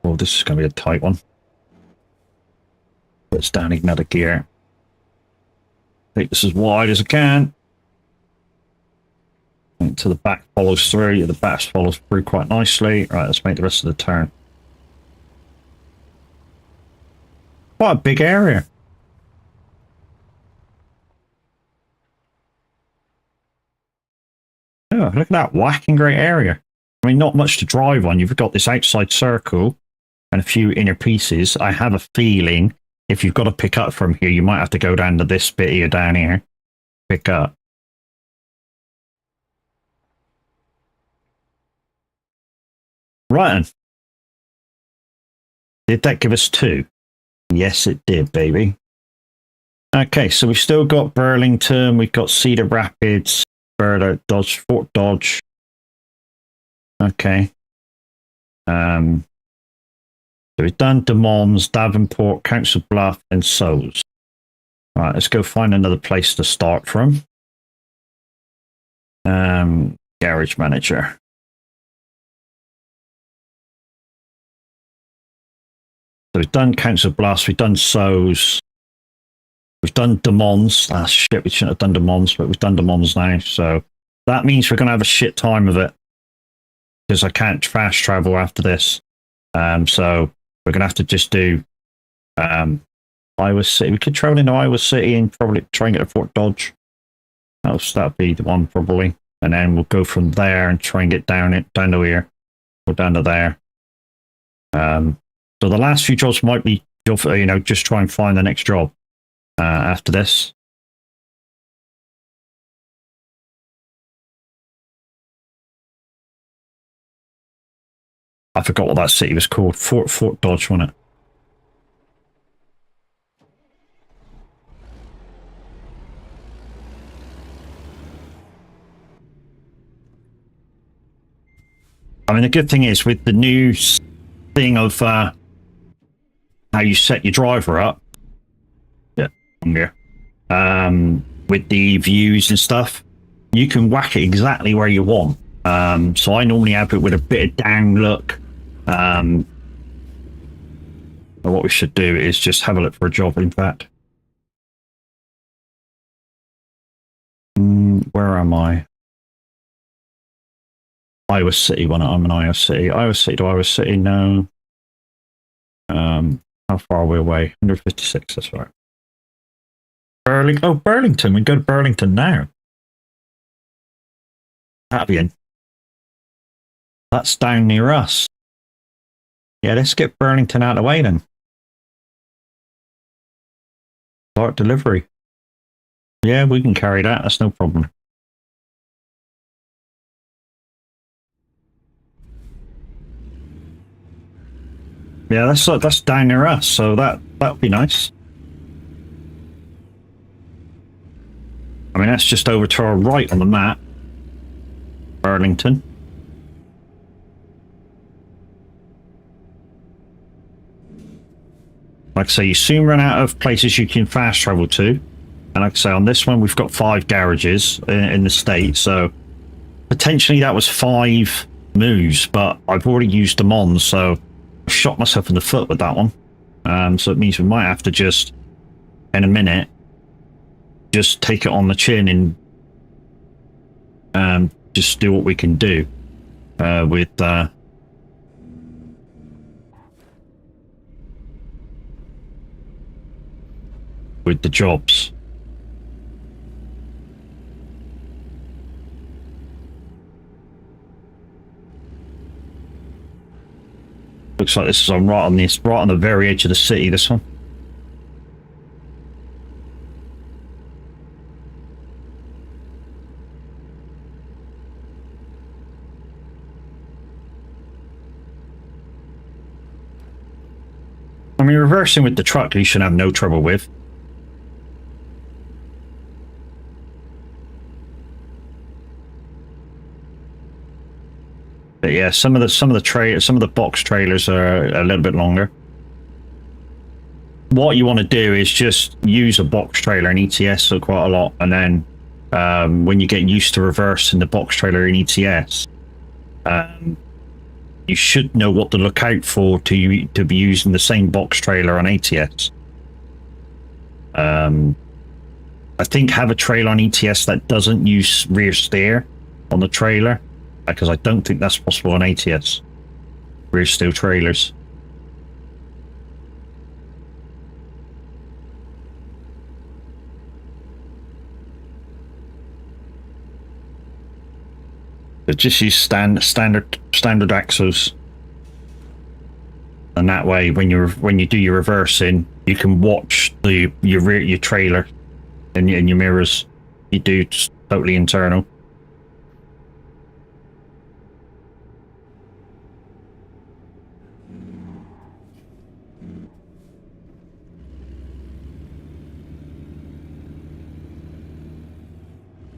well, this is going to be a tight one. Let's down another gear. Take this as wide as I can. Until the back follows through. Yeah, the back follows through quite nicely. Right, let's make the rest of the turn. Quite a big area. look at that whacking great area. I mean, not much to drive on. You've got this outside circle and a few inner pieces. I have a feeling if you've got to pick up from here, you might have to go down to this bit here, down here, pick up. Right. Then. Did that give us 2? Yes, it did, baby. Okay, so we've still got Burlington, we've got Cedar Rapids, Dodge, Fort Dodge. Okay. So we've done Des Moines, Davenport, Council Bluff, and Sows. All right, let's go find another place to start from. Garage manager. So we've done Council Bluffs, we've done Sows, we've done Des Moines. Ah, shit, we shouldn't have done Des Moines, but we've done Des Moines now. So that means we're going to have a shit time of it because I can't fast travel after this. So we're going to have to just do Iowa City. We could travel into Iowa City and probably try and get to Fort Dodge. That'll be the one probably. And then we'll go from there and try and get down to here or down to there. So the last few jobs might be, just try and find the next job after this. I forgot what that city was called. Fort Dodge, wasn't it? I mean, the good thing is with the new thing of how you set your driver up, with the views and stuff, you can whack it exactly where you want. So I normally have it with a bit of down look. But what we should do is just have a look for a job, in fact. Where am I? Iowa City, I'm in Iowa City. Iowa City to Iowa City, no. How far are we away? 156, that's right. Burlington, we go to Burlington now. That'll be in. That's down near us. Yeah, let's get Burlington out of the way then. Start delivery. Yeah, we can carry that, that's no problem. Yeah, that's down near us, so that'll be nice. I mean, that's just over to our right on the map. Burlington. Like I say, you soon run out of places you can fast travel to. And like I say, on this one, we've got 5 garages in the state, so potentially that was 5 moves, but I've already used them on, so I shot myself in the foot with that one. So it means we might have to just, in a minute, just take it on the chin and just do what we can do with the jobs. Looks like this is right on the very edge of the city, this one. I mean, reversing with the truck, you should have no trouble with. But yeah, some of the box trailers are a little bit longer. What you want to do is just use a box trailer in ETS quite a lot, and then when you get used to reversing the box trailer in ETS, you should know what to look out for to be using the same box trailer on ATS. I think have a trailer on ETS that doesn't use rear steer on the trailer, because I don't think that's possible on ATS. Rear steer trailers. But just use standard axles, and that way, when you do your reversing, you can watch your trailer and your mirrors. You do just totally internal.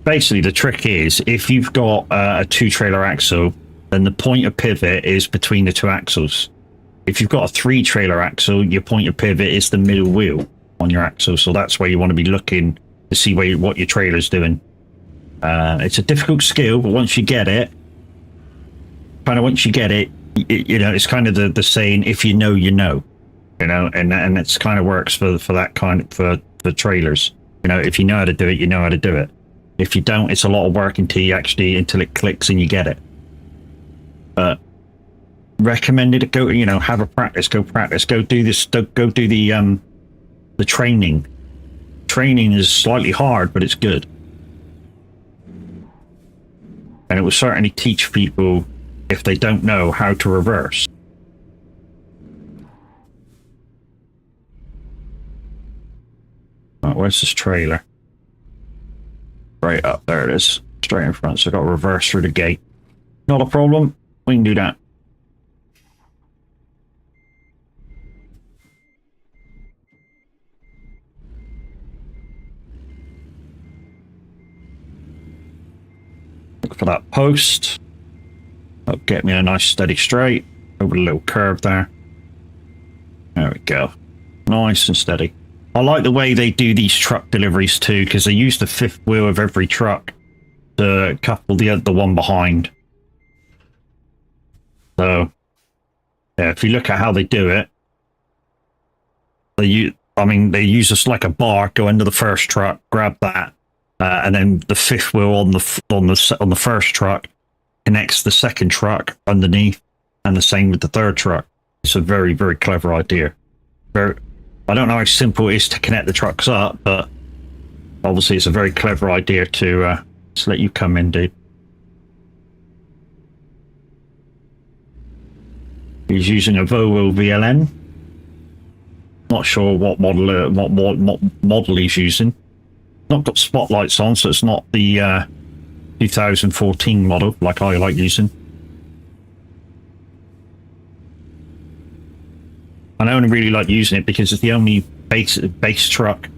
Basically, the trick is if you've got a 2-trailer axle, then the point of pivot is between the 2 axles. If you've got a 3-trailer axle, your point of pivot is the middle wheel on your axle. So that's where you want to be looking to see what your trailer's doing. It's a difficult skill, but once you get it, you know, it's kind of the saying, if you know, you know. You know, and it's kind of works for that kind of for trailers. You know, if you know how to do it, you know how to do it. If you don't, it's a lot of work until it clicks and you get it. But recommended to go, you know, have a practice, go do this, go do the training. Training is slightly hard, but it's good. And it will certainly teach people, if they don't know, how to reverse. Right, where's this trailer? Right up there it is, straight in front. So I've got to reverse through the gate. Not a problem. We can do that. Look for that post. That'll get me a nice steady straight over the little curve there. There we go. Nice and steady. I like the way they do these truck deliveries too, because they use the 5th wheel of every truck to couple the one behind. So, yeah, if you look at how they do it, they use just like a bar, go into the first truck, grab that, and then the 5th wheel on the first truck connects the second truck underneath, and the same with the 3rd truck. It's a very, very clever idea. I don't know how simple it is to connect the trucks up, but obviously it's a very clever idea to let you come in, dude. He's using a Volvo VLN. Not sure what model he's using. Not got spotlights on, so it's not the 2014 model like I like using. And I only really like using it because it's the only base truck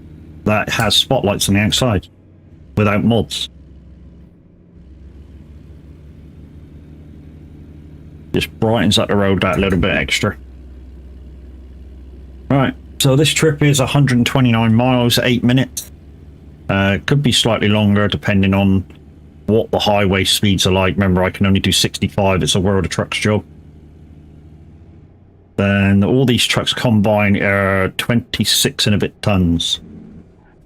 that has spotlights on the outside without mods. Just brightens up the road that little bit extra. Right, so this trip is 129 miles, 8 minutes. Could be slightly longer depending on what the highway speeds are like. Remember, I can only do 65. It's a World of Trucks job. Then all these trucks combine are 26 and a bit tons.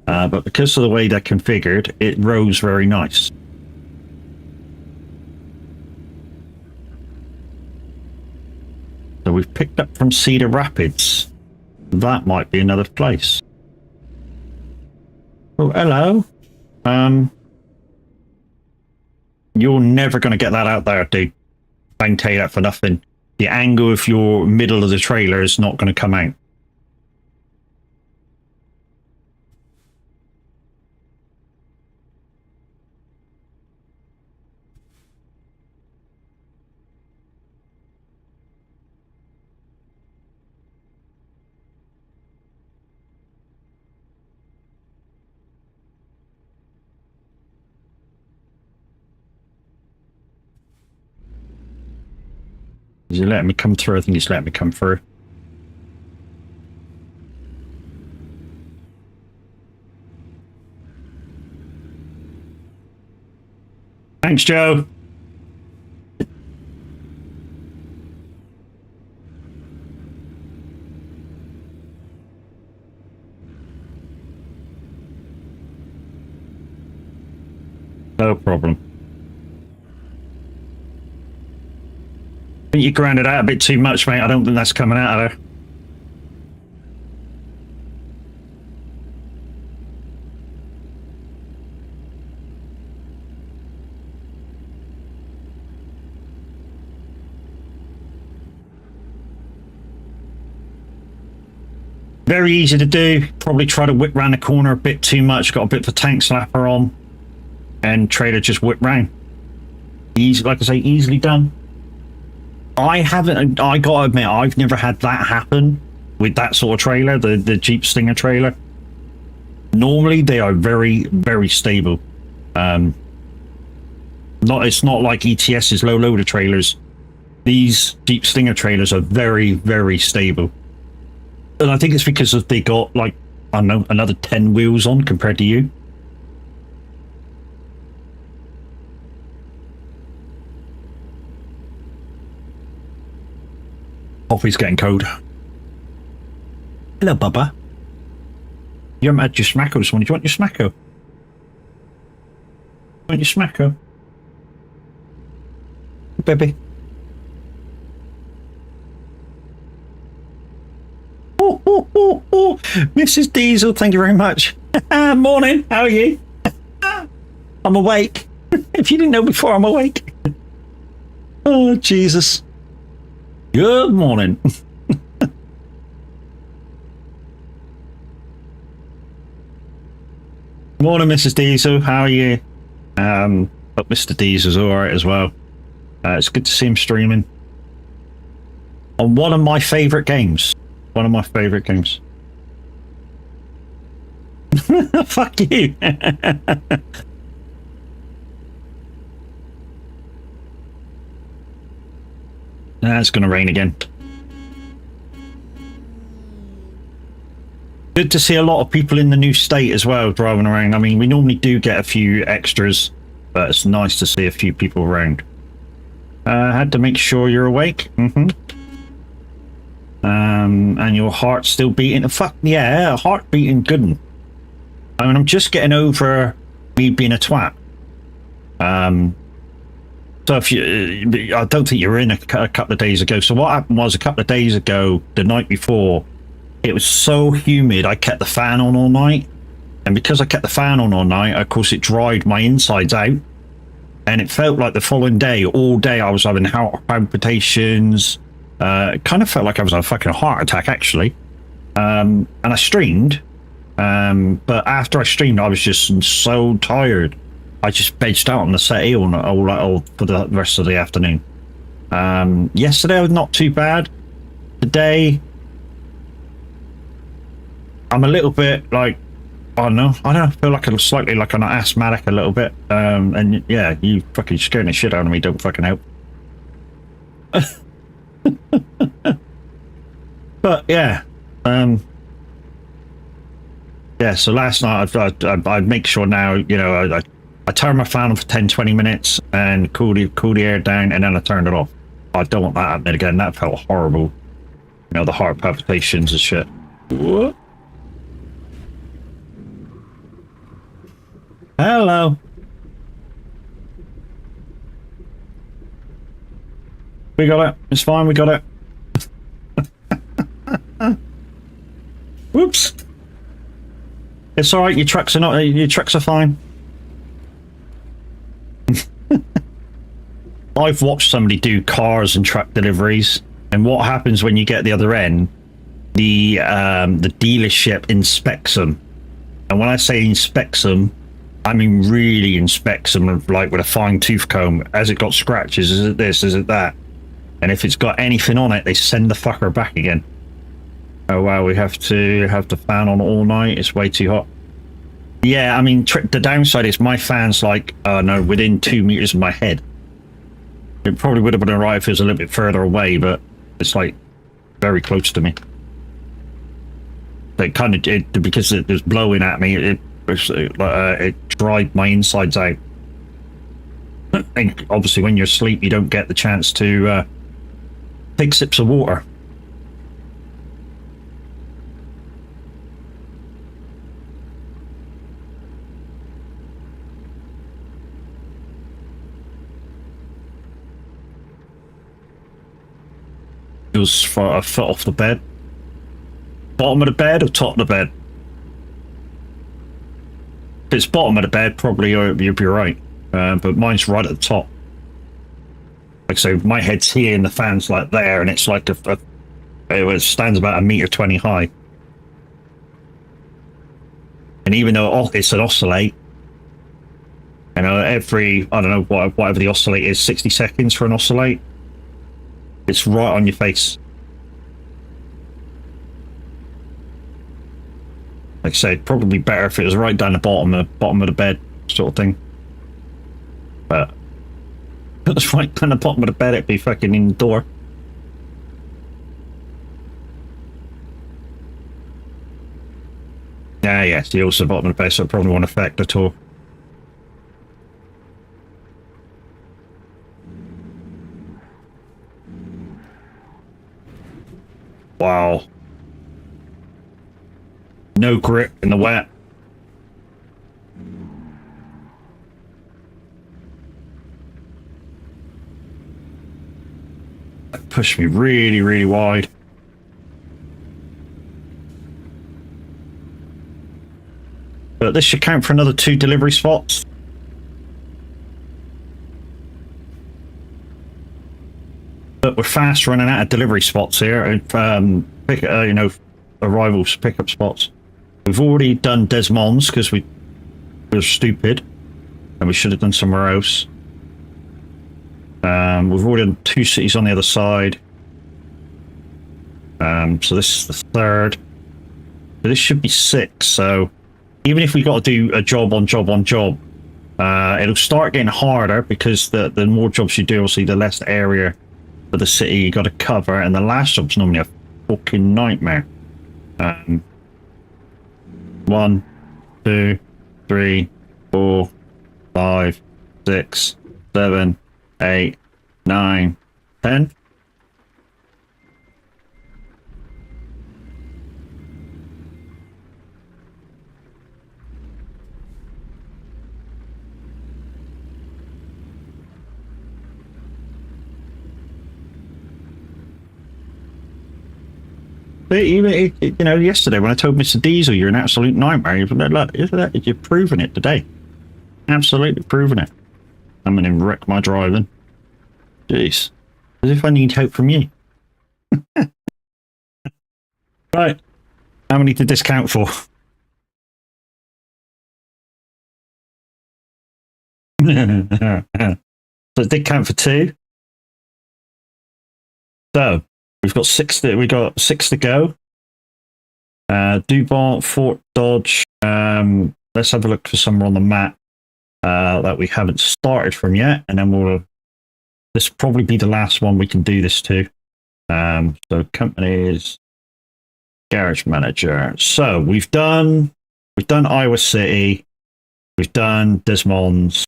But because of the way they're configured, it rows very nice. So we've picked up from Cedar Rapids. That might be another place. Oh, hello. You're never going to get that out there, dude. I can tell you that for nothing. The angle of your middle of the trailer is not going to come out. Is he letting me come through? I think he's letting me come through. Thanks, Joe. No problem. I think you grounded out a bit too much, mate. I don't think that's coming out of there. Very easy to do. Probably try to whip round the corner a bit too much. Got a bit of a tank slapper on, and trailer just whip round. Easy, like I say, easily done. I haven't. I gotta admit, I've never had that happen with that sort of trailer, the Jeep Stinger trailer. Normally, they are very, very stable. It's not like ETS's low loader trailers. These Jeep Stinger trailers are very, very stable. And I think it's because they got, like, I don't know, another 10 wheels on compared to you. Coffee's getting cold. Hello, Bubba. You haven't had your smacko this morning. Do you want your smacko? Want your smacko? Baby. Oh, Mrs. Diesel, thank you very much. Morning, how are you? I'm awake. If you didn't know before, I'm awake. Oh, Jesus. Good morning. Morning, Mrs. Diesel, how are you? Hope Mr. Diesel's alright as well. It's good to see him streaming on one of my favourite games. One of my favourite games. Fuck you. It's going to rain again. Good to see a lot of people in the new state as well driving around. I mean, we normally do get a few extras, but it's nice to see a few people around. Had to make sure you're awake. And your heart's still beating. Fuck yeah, heart beating good. I mean, I'm just getting over me being a twat. So if you, I don't think you were in a couple of days ago. So what happened was a couple of days ago, the night before, it was so humid I kept the fan on all night. And because I kept the fan on all night, of course it dried my insides out. And it felt like the following day, all day I was having heart palpitations. It kind of felt like I was having a fucking heart attack, actually. And I streamed. But after I streamed, I was just so tired. I just vegged out on the settee all for the rest of the afternoon. Yesterday was not too bad. Today, I'm a little bit like, I don't know, I feel like I'm slightly like an asthmatic a little bit. And yeah, you fucking scaring the shit out of me, don't fucking help. But yeah, yeah, so last night I'd make sure now, you know, I turn my fan on for 10-20 minutes and cool the air down, and then I turned it off. I don't want that happening again. That felt horrible. You know, the heart palpitations and shit. What? Hello. We got it. It's fine. We got it. Whoops. It's all right. Your trucks are fine. I've watched somebody do cars and truck deliveries, and what happens when you get the other end? The dealership inspects them, and when I say inspects them, I mean really inspects them, like with a fine tooth comb. Has it got scratches? Is it this? Is it that? And if it's got anything on it, they send the fucker back again. Oh wow, we have to have the fan on all night. It's way too hot. Yeah, I mean, the downside is my fan's like, no, within 2 meters of my head. It probably would have been alright if it was a little bit further away, but it's like very close to me. It kind of, because it was blowing at me, it dried my insides out. And obviously, when you're asleep, you don't get the chance to take sips of water. It was for a foot off the bed. Bottom of the bed or top of the bed? If it's bottom of the bed, probably you'll be right. But mine's right at the top. Like so, my head's here and the fan's like there, and it's like it stands about 1.20 meters high. And even though it's an oscillate, you know, every, I don't know, whatever the oscillate is, 60 seconds for an oscillate, it's right on your face. Like I said, probably better if it was right down the bottom of the bed, sort of thing. But if it was right down the bottom of the bed, it'd be fucking in the door. Yeah, it's also the bottom of the bed, so it probably won't affect at all. Wow. No grip in the wet. That pushed me really, really wide. But this should count for another 2 delivery spots. But we're fast running out of delivery spots here. You know, arrivals, pickup spots. We've already done Desmonds because we were stupid and we should have done somewhere else. We've already done 2 cities on the other side. So this is the 3rd. So this should be 6. So even if we got to do a job on job on job, it'll start getting harder because the more jobs you do, obviously, the less area for the city you got to cover, and the last job's normally a fucking nightmare. 1, 2, 3, 4, 5, 6, 7, 8, 9, 10. But even, you know, yesterday when I told Mr. Diesel you're an absolute nightmare, you're proving it today. Absolutely proving it. I'm going to wreck my driving. Jeez. As if I need help from you. Right. How many did this count for? So it did count for 2. So we've got 6 to go. Dubont, Fort Dodge. Let's have a look for somewhere on the map that we haven't started from yet, and then this will probably be the last one we can do this to. So companies, garage manager. So we've done Iowa City, we've done Desmonds,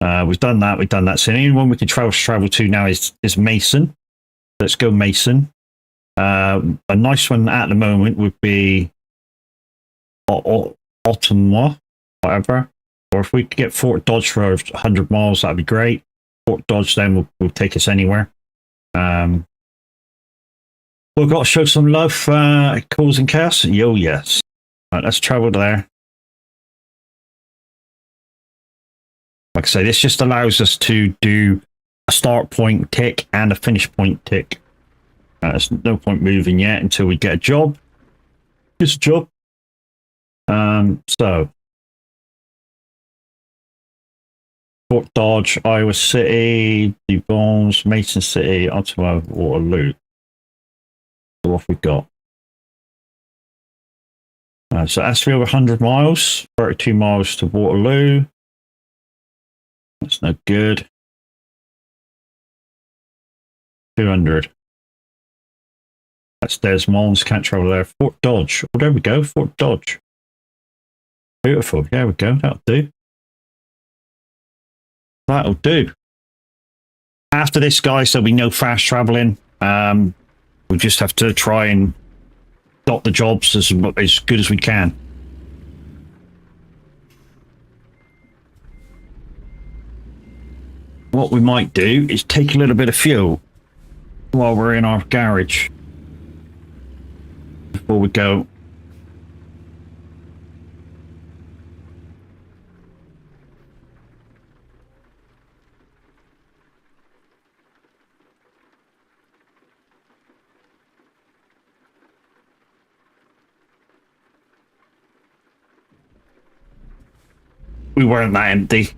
we've done that. So the only one we can travel to now is Mason. Let's go Mason. A nice one at the moment would be Ottawa, whatever. Or if we could get Fort Dodge for 100 miles, that'd be great. Fort Dodge then will take us anywhere. We've got to show some love for causing chaos. Yo, yes. Right, let's travel there. Like I say, this just allows us to do a start point tick and a finish point tick. There's no point moving yet until we get a job. Just a job. So Fort Dodge, Iowa City, Dubons, Mason City, Ottawa, Waterloo. So what we got? So it has to be over 100 miles, 32 miles to Waterloo. That's no good. 200. That's Desmonds, can't travel there. Fort Dodge. Oh, there we go, Fort Dodge. Beautiful. There we go, that'll do. That'll do. After this, guys, there'll be no fast traveling. We just have to try and dot the jobs as good as we can. What we might do is take a little bit of fuel while we're in our garage before we go. we weren't that empty.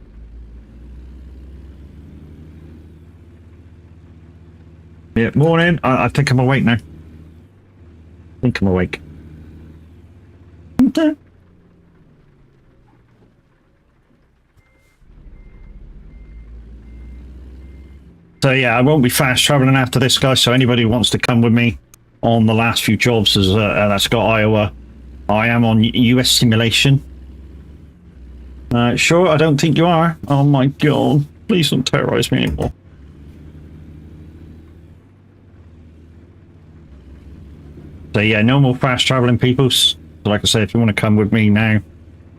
Yeah, morning. I think I'm awake now. I think I'm awake. So yeah, I won't be fast traveling after this, guys. So anybody who wants to come with me on the last few jobs, as that's got Iowa, I am on US simulation. Sure, I don't think you are. Oh my god, please don't terrorize me anymore. So yeah, no more fast traveling, people. So like I said, if you want to come with me now,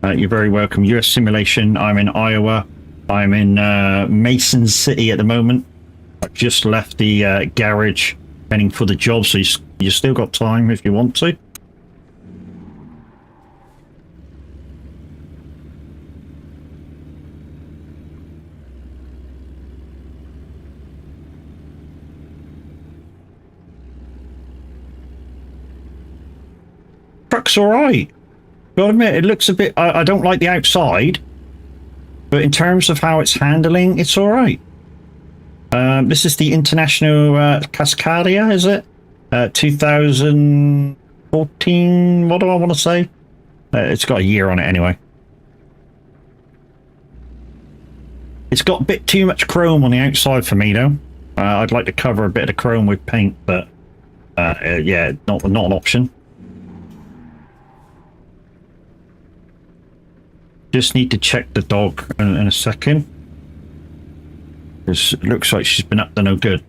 you're very welcome. US simulation. I'm in Iowa. I'm in Mason City at the moment. I've just left the garage, heading for the job, so you still got time if you want to. Truck's all right. Gotta admit, it looks a bit. I don't like the outside, but in terms of how it's handling, it's all right. This is the International Cascadia, is it? 2014. What do I want to say? It's got a year on it anyway. It's got a bit too much chrome on the outside for me, though. I'd like to cover a bit of the chrome with paint, but yeah, not an option. Just need to check the dog in a second. It looks like she's been up to no good.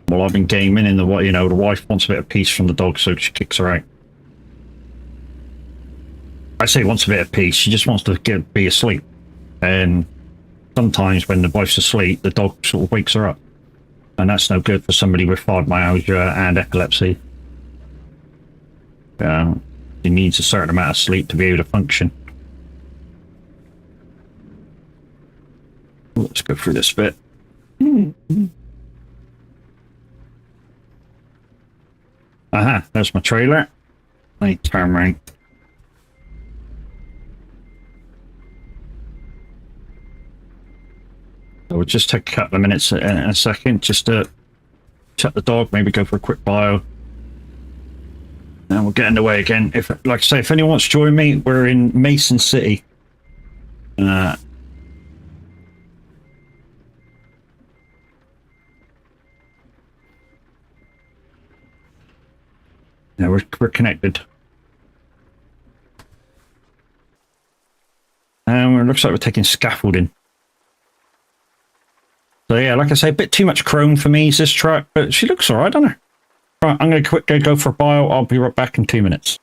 Well, I've been gaming, and the wife wants a bit of peace from the dog, so she kicks her out. I say wants a bit of peace. She just wants to be asleep, and sometimes when the wife's asleep, the dog sort of wakes her up, and that's no good for somebody with fibromyalgia and epilepsy. She needs a certain amount of sleep to be able to function. Let's go through this bit. Aha, there's my trailer. Let me turn right. So we'll just take a couple of minutes in a second just to check the dog, maybe go for a quick bio. And we'll get underway again. If, like I say, if anyone wants to join me, we're in Mason City. Yeah, we're connected. And it looks like we're taking scaffolding. So yeah, like I say, a bit too much chrome for me, is this truck, but she looks all right, doesn't her? Right, I'm going to quickly go for a bio. I'll be right back in 2 minutes.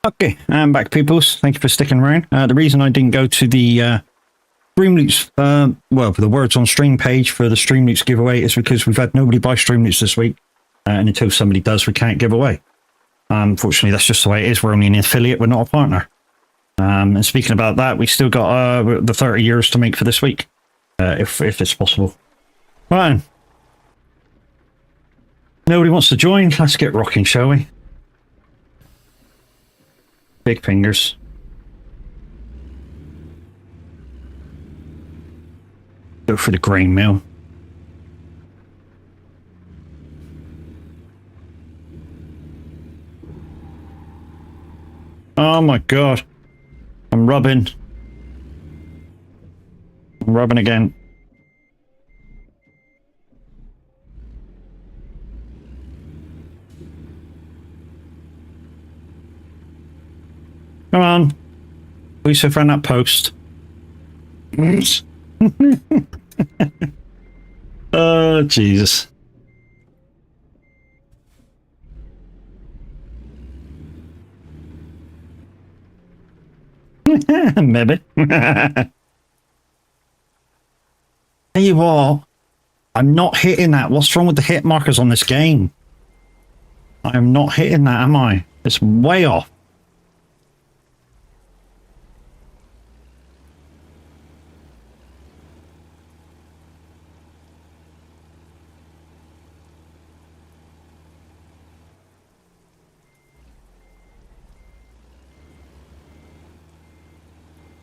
Okay, I'm back, peoples. Thank you for sticking around. The reason I didn't go to the Streamloots, well, for the words on stream page for the Streamloots giveaway is because we've had nobody buy Streamloots this week. And until somebody does, we can't give away. Unfortunately, that's just the way it is. We're only an affiliate, we're not a partner. And speaking about that, we still got the 30 euros to make for this week, if it's possible. Right. Nobody wants to join. Let's get rocking, shall we? Big fingers. Go for the grain mill. Oh my god. I'm rubbing. I'm rubbing again. Come on. Please have found that post. Oh, Jesus. Maybe. Tell you what, I'm not hitting that. What's wrong with the hit markers on this game? I am not hitting that, am I? It's way off.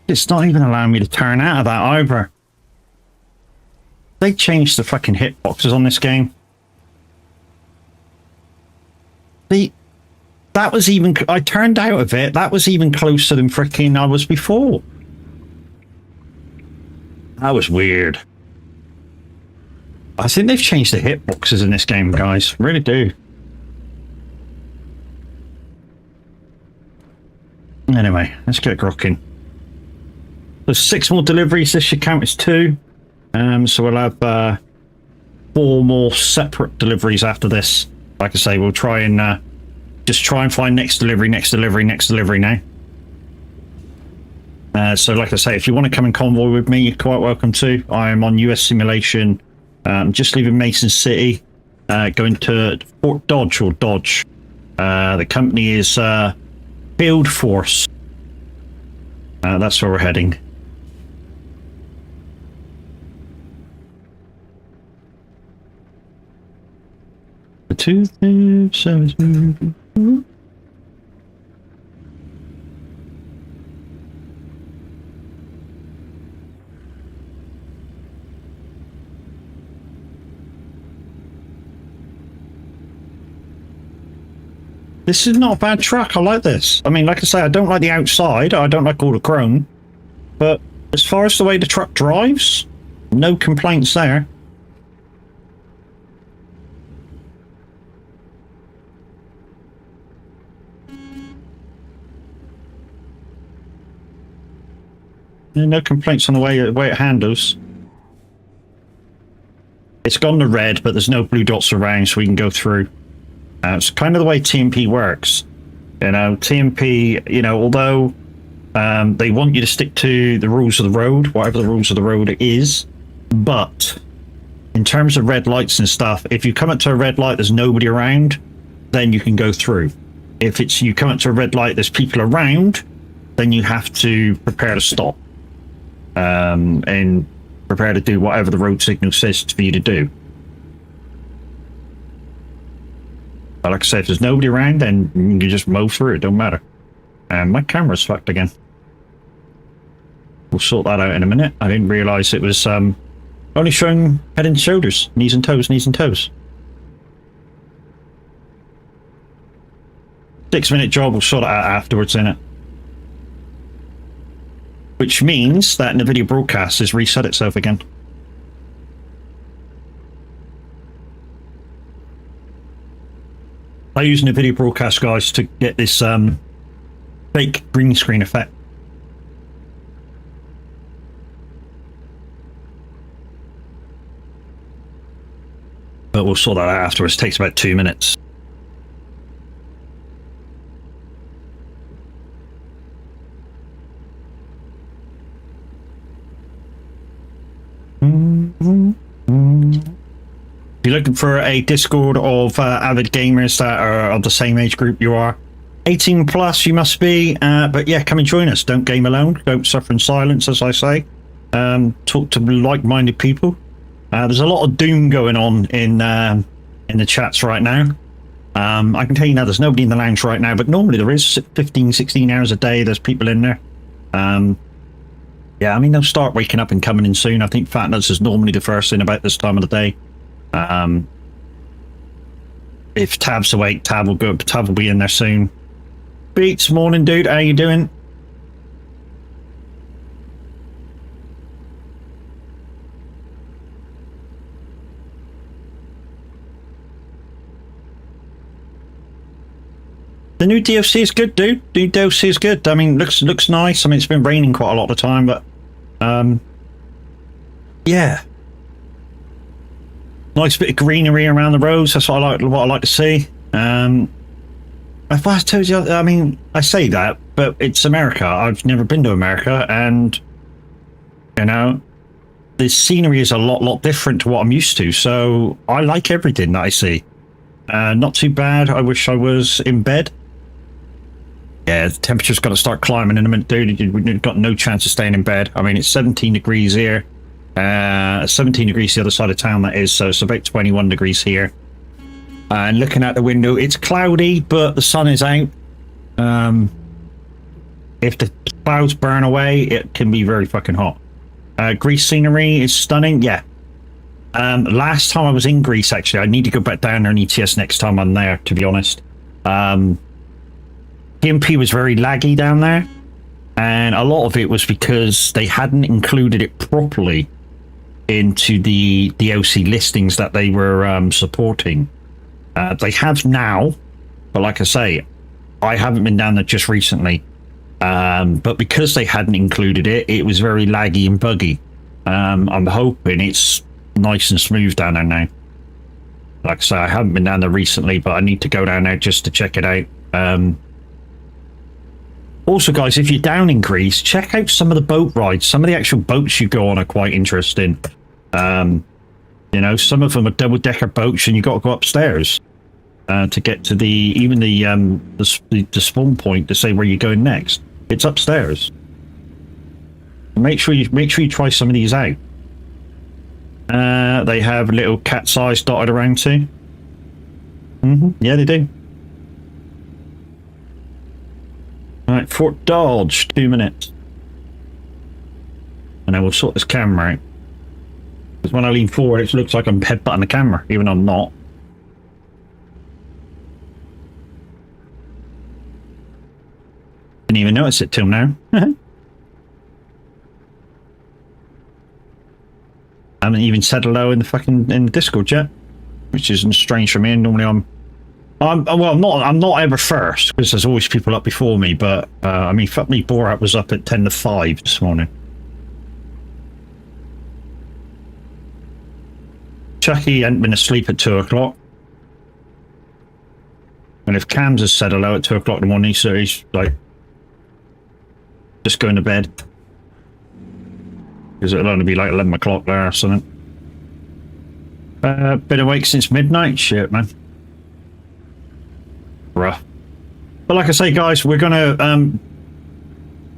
It's not even allowing me to turn out of that either. They changed the fucking hitboxes on this game. That was even... I turned out of it. That was even closer than freaking I was before. That was weird. I think they've changed the hitboxes in this game, guys. Really do. Anyway, let's get rocking. There's 6 more deliveries. This should count as 2. So we'll have 4 more separate deliveries after this. Like I say, we'll try and just try and find next delivery now. So like I say, if you want to come in convoy with me, you're quite welcome to. I am on US Simulation, just leaving Mason City, going to Fort Dodge or Dodge. The company is Field Force. That's where we're heading. The 257. This is not a bad truck. I like this. I mean, like I say, I don't like the outside. I don't like all the chrome. But as far as the way the truck drives, no complaints there. Yeah, no complaints on the way it handles. It's gone to red, but there's no blue dots around, so we can go through. It's kind of the way TMP works. You know, TMP, you know, although they want you to stick to the rules of the road, whatever the rules of the road is, but in terms of red lights and stuff, if you come up to a red light, there's nobody around, then you can go through. If it's you come up to a red light, there's people around, then you have to prepare to stop. And prepare to do whatever the road signal says for you to do. But like I said, if there's nobody around, then you can just mow through it, don't matter. And my camera's fucked again. We'll sort that out in a minute. I didn't realise it was only showing head and shoulders, knees and toes, knees and toes. 6-minute job, we'll sort it out afterwards, innit? Which means that the video broadcast has reset itself again. I'm using the video broadcast, guys, to get this fake green screen effect. But we'll sort that out afterwards. It takes about 2 minutes. If you're looking for a Discord of avid gamers that are of the same age group you are, 18 plus you must be, but yeah, come and join us. Don't game alone, don't suffer in silence, as I say. Talk to like-minded people. There's a lot of doom going on in the chats right now. I can tell you now there's nobody in the lounge right now, but normally there is 15, 16 hours a day, there's people in there. Yeah, I mean, they'll start waking up and coming in soon. I think Fat Nuts is normally the first thing about this time of the day. If Tab's awake, Tab will be in there soon. Beats, morning, dude. How you doing? The new DLC is good, dude. The new DLC is good. I mean, looks nice. I mean, it's been raining quite a lot of the time, but yeah, nice bit of greenery around the roads. That's what I like to see. If I told you, I mean, I say that, but it's America. I've never been to America, and you know, the scenery is a lot different to what I'm used to. So I like everything that I see. Not too bad. I wish I was in bed. Yeah, the temperature's got to start climbing in a minute, dude. You've got no chance of staying in bed. I mean, it's 17 degrees here. 17 degrees the other side of town, that is. So it's about 21 degrees here. And looking out the window, it's cloudy, but the sun is out. If the clouds burn away, it can be very fucking hot. Greece scenery is stunning. Yeah. Last time I was in Greece, actually, I need to go back down there in ETS next time I'm there, to be honest. PMP was very laggy down there, and a lot of it was because they hadn't included it properly into the DLC listings that they were supporting. They have now, but like I say, I haven't been down there just recently. But because they hadn't included it, it was very laggy and buggy. I'm hoping it's nice and smooth down there now. Like I say, I haven't been down there recently, but I need to go down there just to check it out. Also, guys, if you're down in Greece, check out some of the boat rides. Some of the actual boats you go on are quite interesting. You know, some of them are double-decker boats, and you got to go upstairs to get to the spawn point to say where you're going next. It's upstairs. Make sure you try some of these out. They have little cat's eyes dotted around too. Yeah, they do. Right, Fort Dodge, 2 minutes. And then we'll sort this camera out. Because when I lean forward, it looks like I'm headbutting the camera, even though I'm not. Didn't even notice it till now. I haven't even said hello in the Discord yet, which is strange for me. Normally I'm not ever first, because there's always people up before me, but I mean, fuck me, Borat was up at 10 to 5 this morning. Chucky hadn't been asleep at 2 o'clock. And if Cams has said hello at 2 o'clock in the morning, so he's like just going to bed. Because it'll only be like 11 o'clock there or something. Been awake since midnight? Shit, man. Rough. But like I say, guys, we're gonna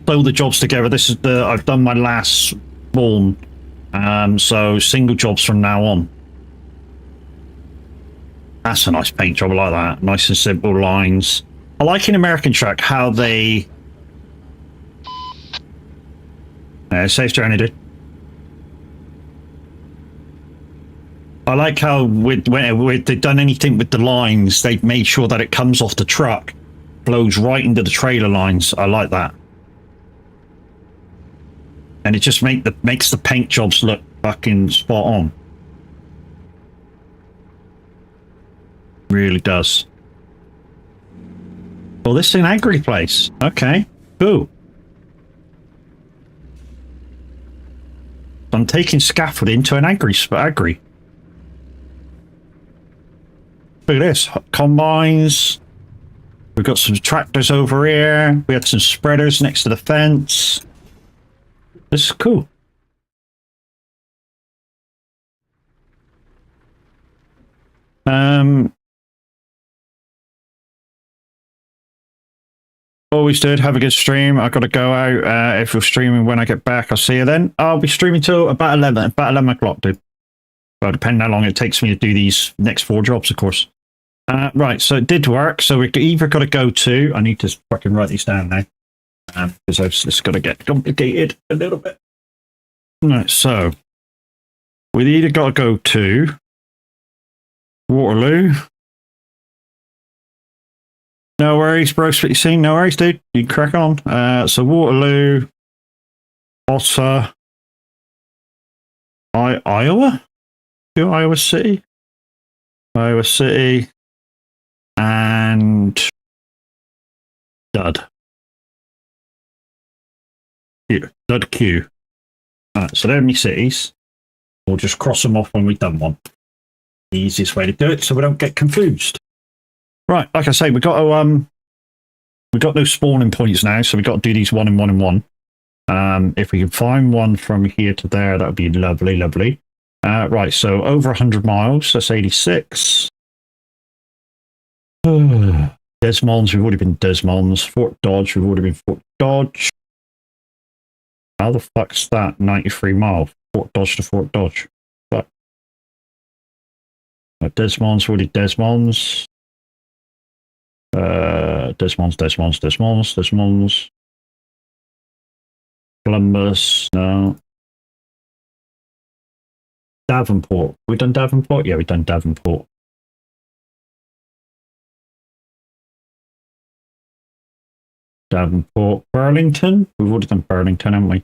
throw the jobs together. This is I've done my last spawn, so single jobs from now on. That's a nice paint job. I like that. Nice and simple lines. I like in American Truck how they safe journey, dude. I like how when they've done anything with the lines, they've made sure that it comes off the truck, flows right into the trailer lines. I like that. And it just makes the paint jobs look fucking spot on. Really does. Well, this is an agri place. Okay, cool. I'm taking scaffolding to an agri. Look at this, combines. We've got some tractors over here. We had some spreaders next to the fence. This is cool. Always did. Have a good stream. I've got to go out. If you're streaming when I get back, I'll see you then. I'll be streaming till about 11 o'clock, dude. Well, depending how long it takes me to do these next 4 jobs, of course. Right, so it did work. So we either got to go to... I need to fucking write these down now. Because I've just got to get complicated a little bit. Right, so... we either got to go to... Waterloo. No worries, bro. See, no worries, dude. You crack on. So Waterloo, Otter, Iowa? Iowa City? Iowa City. And Dud. Here, Dud Q. Alright, so they're my cities. We'll just cross them off when we've done one. The easiest way to do it so we don't get confused. Right, like I say, we got no spawning points now, so we got to do these 1 and 1 and 1. If we can find one from here to there, that would be lovely, lovely. Right, so over 100 miles, that's 86. Desmonds, we've already been Desmonds. Fort Dodge, we've already been Fort Dodge. How the fuck's that? 93 miles. Fort Dodge to Fort Dodge. Fuck. Desmonds, already Desmonds. Desmonds. Columbus, no. Davenport. We done Davenport? Yeah, we done Davenport. Davenport. Burlington? We've already done Burlington, haven't we?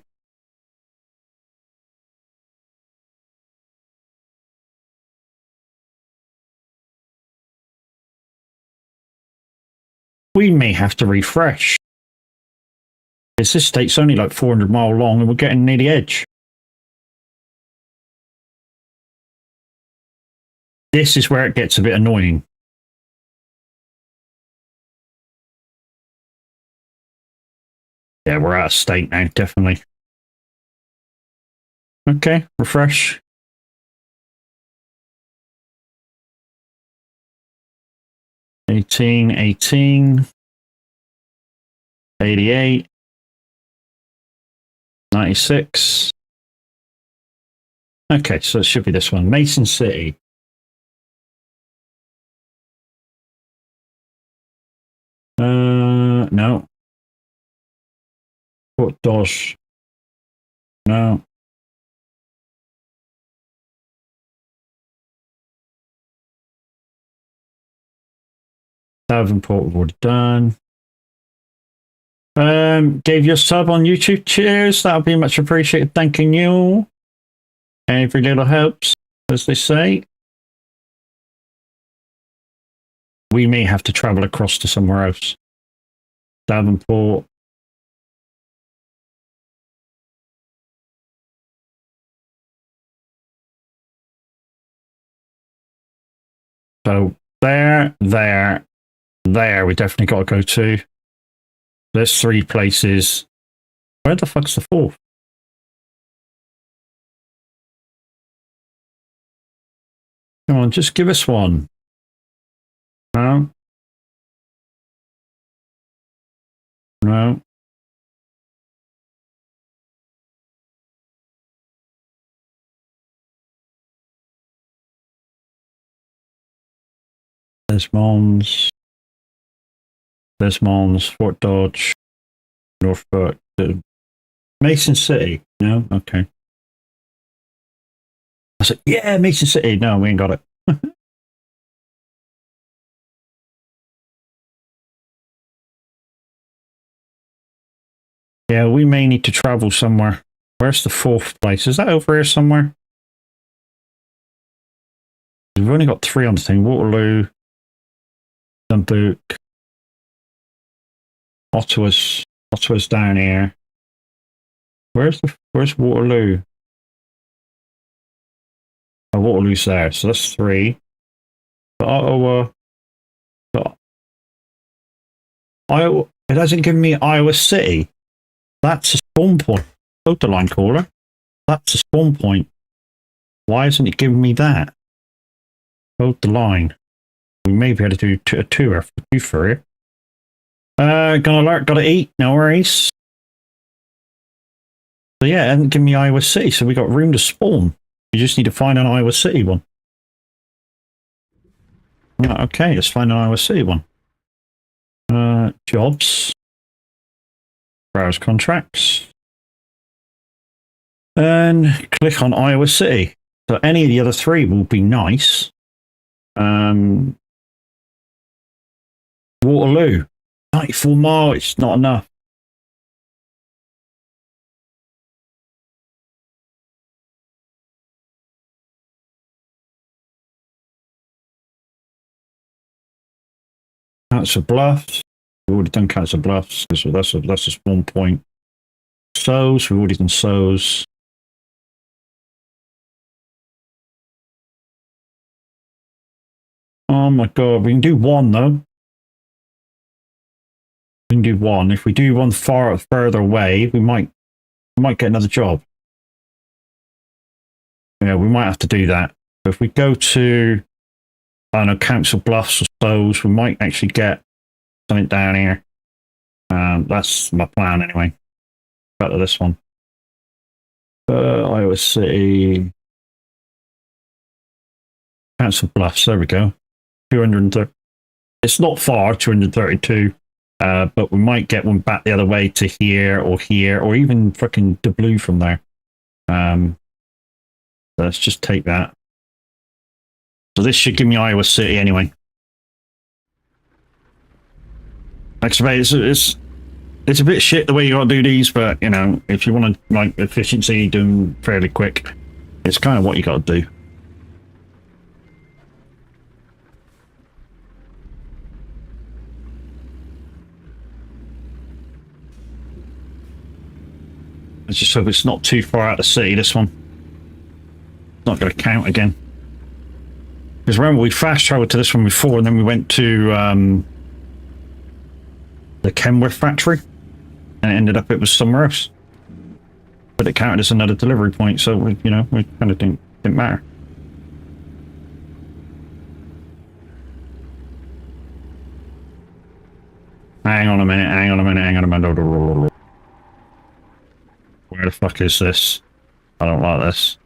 We may have to refresh. This state's only like 400 miles long and we're getting near the edge. This is where it gets a bit annoying. Yeah, we're out of state now, definitely. Okay, refresh. $18, 88, 96. Okay, so it should be this one. Mason City. No. Fort Dodge. No. Davenport we've already done. Gave you a sub on YouTube. Cheers. That'll be much appreciated. Thanking you. Every little helps, as they say. We may have to travel across to somewhere else. Davenport. So there. We definitely got to go to. There's 3 places. Where the fuck's the 4th? Come on, just give us one. No. No. Desmonds, Fort Dodge, Norfolk, Mason City. No? Okay. I said, yeah, Mason City. No, we ain't got it. Yeah, we may need to travel somewhere. Where's the 4th place? Is that over here somewhere? We've only got 3 on the thing. Waterloo, Dunkirk, Ottawa's down here. Where's Waterloo? Oh, Waterloo's there, so that's 3. But Ottawa, Iowa. It hasn't given me Iowa City. That's a spawn point. Photo line caller. That's a spawn point. Why isn't it giving me that? Hold the line. We may be able to do a two for you. Gonna alert, gotta eat, no worries. So yeah, and give me Iowa City, so we got room to spawn. You just need to find an Iowa City one. Okay, let's find an Iowa City one. Jobs. Browse contracts. And click on Iowa City. So any of the other three will be nice. Waterloo. 94 miles, it's not enough. Council Bluffs. We've already done Council Bluffs. So that's a spawn point. Sows, we've already done Sows. Oh my god, we can do one though. We can do one. If we do one further away, we might get another job. Yeah, we might have to do that. So if we go to, I don't know, Council Bluffs or Sows, we might actually get something down here. That's my plan anyway. Back to this one. Iowa City. Council Bluffs, there we go. 230. It's not far, 232. But we might get one back the other way to here, or even fucking the blue from there. Let's just take that. So this should give me Iowa City anyway. Actually, it's a bit shit the way you got to do these, but you know, if you want to like efficiency, do them fairly quick. It's kind of what you got to do. Let's just hope it's not too far out of the city, this one. It's not going to count again. Because remember, we fast traveled to this one before, and then we went to the Kenworth factory, and it ended up it was somewhere else. But it counted as another delivery point, so we kind of didn't matter. Hang on a minute. Where the fuck is this? I don't like this.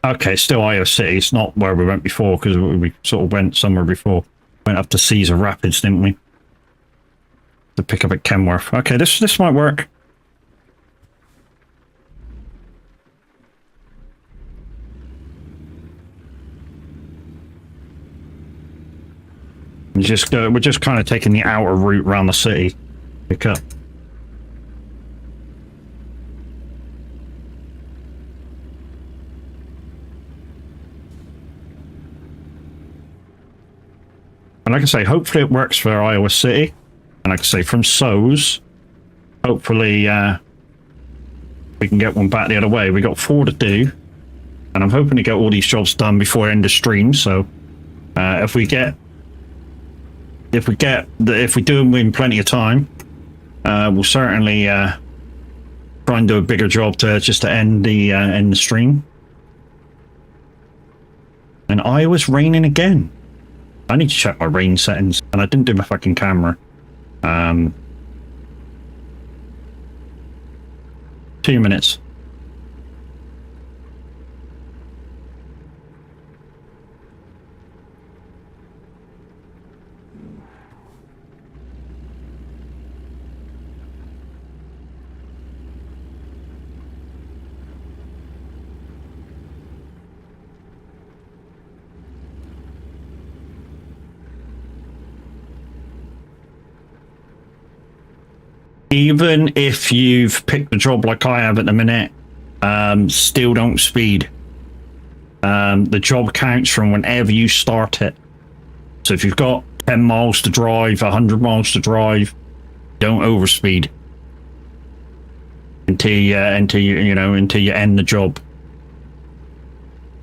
Okay, still Iowa City. It's not where we went before, because we sort of went somewhere before. Went up to Cedar Rapids, didn't we? To pick up at Kenworth. Okay, this might work. We're just kind of taking the outer route around the city. Pick up. And like I say, hopefully it works for Iowa City. And like I say, from Sows, hopefully we can get one back the other way. We got 4 to do, and I'm hoping to get all these jobs done before end of stream. So if we do them in plenty of time, we'll certainly try and do a bigger job just to end the stream. And Iowa's raining again. I need to check my rain settings, and I didn't do my fucking camera. 2 minutes. Even if you've picked a job like I have at the minute, still don't speed. The job counts from whenever you start it. So if you've got 10 miles to drive, 100 miles to drive, don't overspeed until you end the job.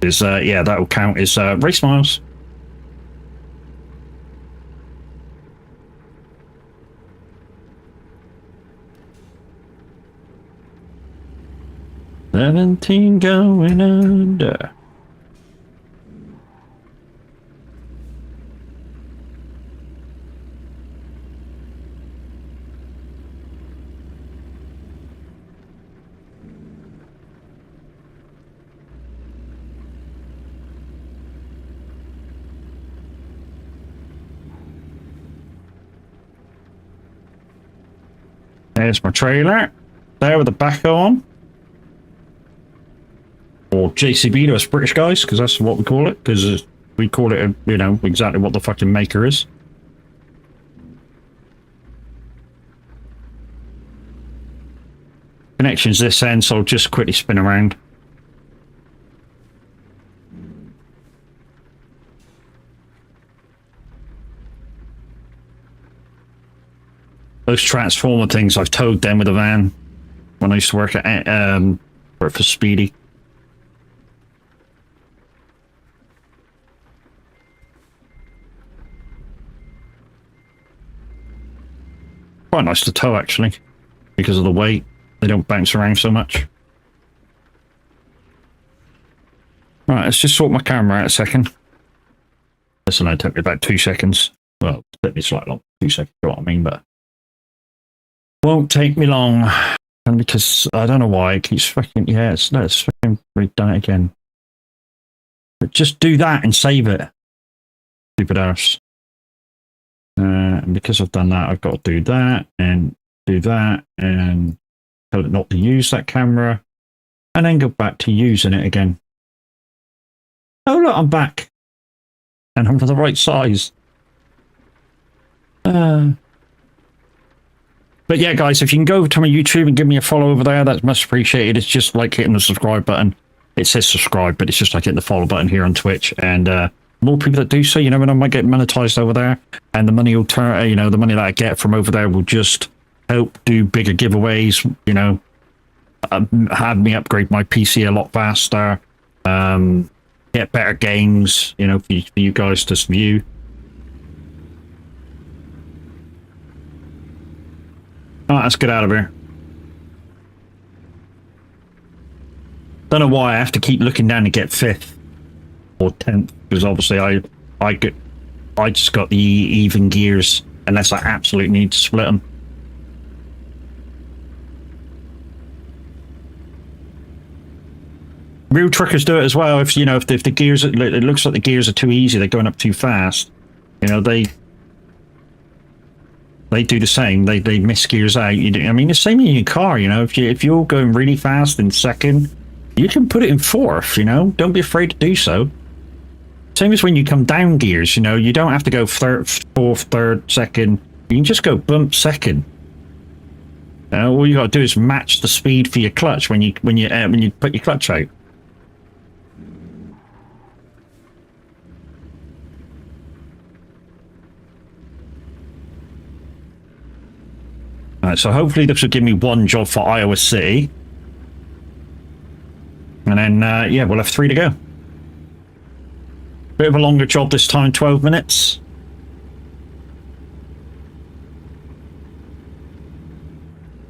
Because yeah, that will count as race miles. 17 going under. There's my trailer. There with the backhoe on. Or JCB to us British guys, because that's what we call it. Because we call it, you know, exactly what the fucking maker is. Connection's this end, so I'll just quickly spin around. Those transformer things, I've towed them with a van when I used to work for Speedy. Quite nice to tow, actually, because of the weight. They don't bounce around so much. Right, let's just sort my camera out a second. This will only take me about 2 seconds. Well, it took me slightly long, 2 seconds, you know what I mean, but won't take me long. And because I don't know why it keeps fucking, yeah, it's fucking redone it again. But just do that and save it. Stupid arse. And because I've done that, I've got to do that and tell it not to use that camera, and then go back to using it again. Oh look, I'm back, and I'm for the right size. But yeah, guys, if you can go over to my YouTube and give me a follow over there, that's much appreciated. It's just like hitting the subscribe button. It says subscribe, but it's just like hitting the follow button here on Twitch. And more people that do so, you never know, I might get monetized over there, and the money will turn. You know, the money that I get from over there will just help do bigger giveaways. You know, have me upgrade my PC a lot faster. Get better games. You know, for you guys to view. Oh, let's get out of here. Don't know why I have to keep looking down to get 5th or 10th, because obviously I just got the even gears unless I absolutely need to split them. Real truckers do it as well. If you know, if the gears, it looks like the gears are too easy, they're going up too fast. You know, they do the same. They miss gears out. I mean, the same in your car. You know, if you're going really fast in 2nd, you can put it in 4th. You know, don't be afraid to do so. Same as when you come down gears. You know, you don't have to go 3rd, 4th, 3rd, 2nd. You can just go bump 2nd. All you got to do is match the speed for your clutch when you put your clutch out. Right, so hopefully this will give me one job for Iowa City. And then, yeah, we'll have 3 to go. Bit of a longer job this time, 12 minutes.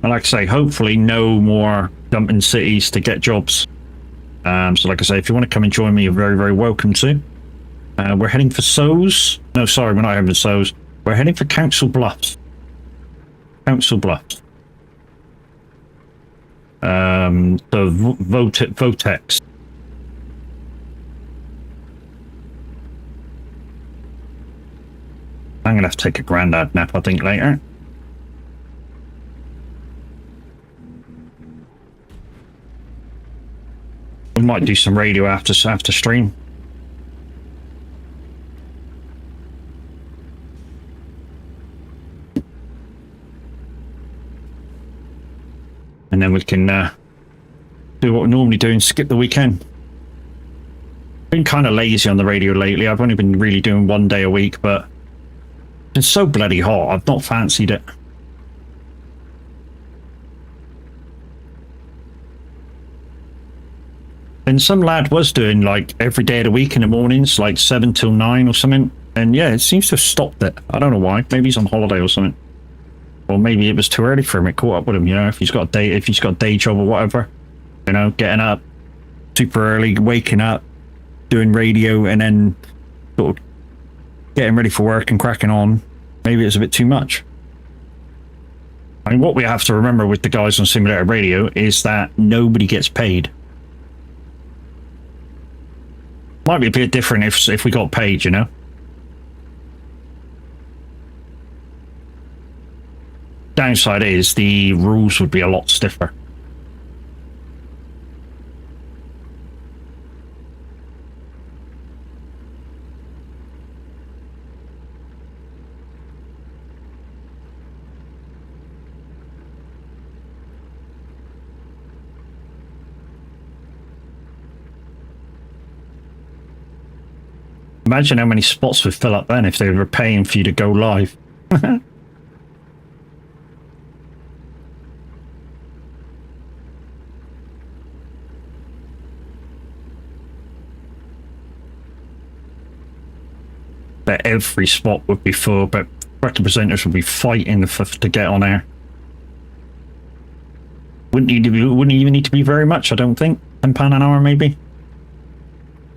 And like I say, hopefully no more dumping cities to get jobs. So like I say, if you want to come and join me, you're very, very welcome to. We're heading for Sows. No, sorry, we're not heading for Sows. We're heading for Council Bluffs. Council Bluffs. The Votex. I'm gonna have to take a granddad nap, I think, later. We might do some radio after stream. And then we can do what we normally do and skip the weekend. Been kind of lazy on the radio lately. I've only been really doing 1 day a week, but it's been so bloody hot. I've not fancied it. And some lad was doing like every day of the week in the mornings, like 7 till 9 or something. And yeah, it seems to have stopped it. I don't know why. Maybe he's on holiday or something. Or maybe it was too early for him. It caught up with him, you know, if he's got a day job or whatever. You know, getting up super early, waking up, doing radio, and then sort of getting ready for work and cracking on. Maybe it's a bit too much. I mean, what we have to remember with the guys on Simulator Radio is that nobody gets paid. Might be a bit different if we got paid, you know? Downside is the rules would be a lot stiffer. Imagine how many spots would fill up then if they were paying for you to go live. That every spot would be full, but presenters would be fighting to get on air. Wouldn't even need to be very much, I don't think. £10 an hour, maybe.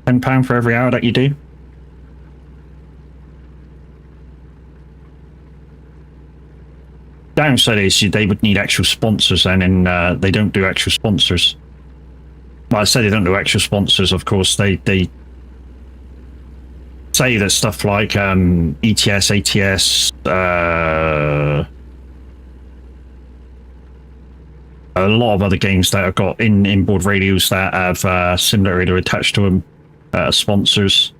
£10 for every hour that you do. Downside is they would need actual sponsors, and they don't do actual sponsors. Well, I say they don't do actual sponsors. Of course, they say that stuff like ETS, ATS, a lot of other games that have got inboard radios that have similar radio attached to them, sponsors.